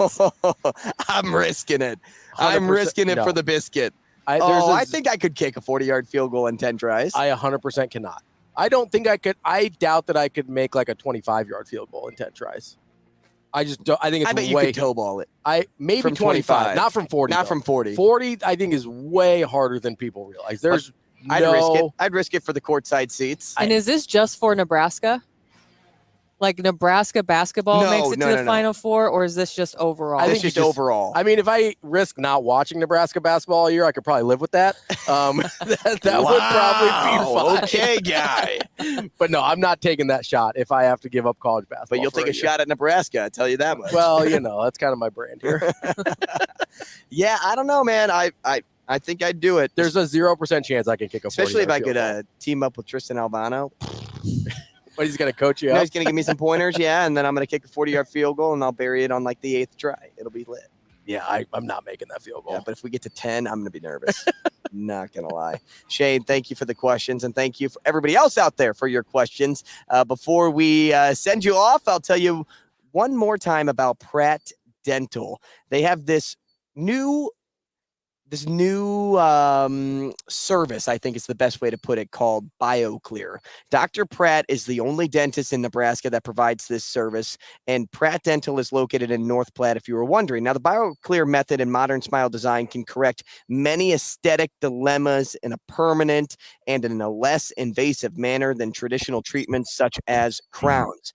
I'm risking it. I'm risking it for the biscuit. I think I could kick a 40-yard field goal in 10 tries. I 100% cannot. I don't think I could. I doubt that I could make like a 25-yard field goal in 10 tries. I just don't. I think it's I bet way, you could toe ball it. Maybe from 25, not from 40. Not from 40. 40, I think, is way harder than people realize. There's I'd risk it. I'd risk it for the courtside seats. And is this just for Nebraska? Like Nebraska basketball makes it to the Final Four, or is this just overall? I think just overall. I mean, if I risk not watching Nebraska basketball all year, I could probably live with that. That would probably be fine. Okay, guy. But no, I'm not taking that shot if I have to give up college basketball. But you'll take a shot at Nebraska, I tell you that much. Well, that's kind of my brand here. Yeah, I don't know, man. I think I'd do it. There's a 0% chance I can kick a 40-yard especially if I field could team up with Tristan Albano. But he's going to coach you No, up. he's going to give me some pointers, yeah, and then I'm going to kick a 40-yard field goal, and I'll bury it on like the 8th try. It'll be lit. Yeah, I'm not making that field goal. Yeah, but if we get to 10, I'm going to be nervous. Not going to lie. Shane, thank you for the questions, and thank you for everybody else out there for your questions. Before we send you off, I'll tell you one more time about Pratt Dental. They have this new service, I think is the best way to put it, called BioClear. Dr. Pratt is the only dentist in Nebraska that provides this service, and Pratt Dental is located in North Platte, if you were wondering. Now, the BioClear method and modern smile design can correct many aesthetic dilemmas in a permanent and in a less invasive manner than traditional treatments such as crowns.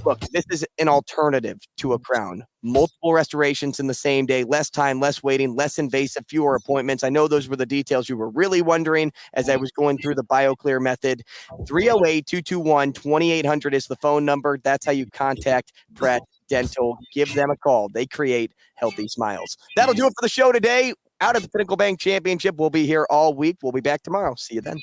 Look, this is an alternative to a crown. Multiple restorations in the same day, less time, less waiting, less invasive, fewer appointments. I know those were the details you were really wondering as I was going through the BioClear method. 308-221-2800 is the phone number. That's how you contact Pratt Dental. Give them a call. They create healthy smiles. That'll do it for the show today. Out of the Pinnacle Bank Championship, we'll be here all week. We'll be back tomorrow. See you then.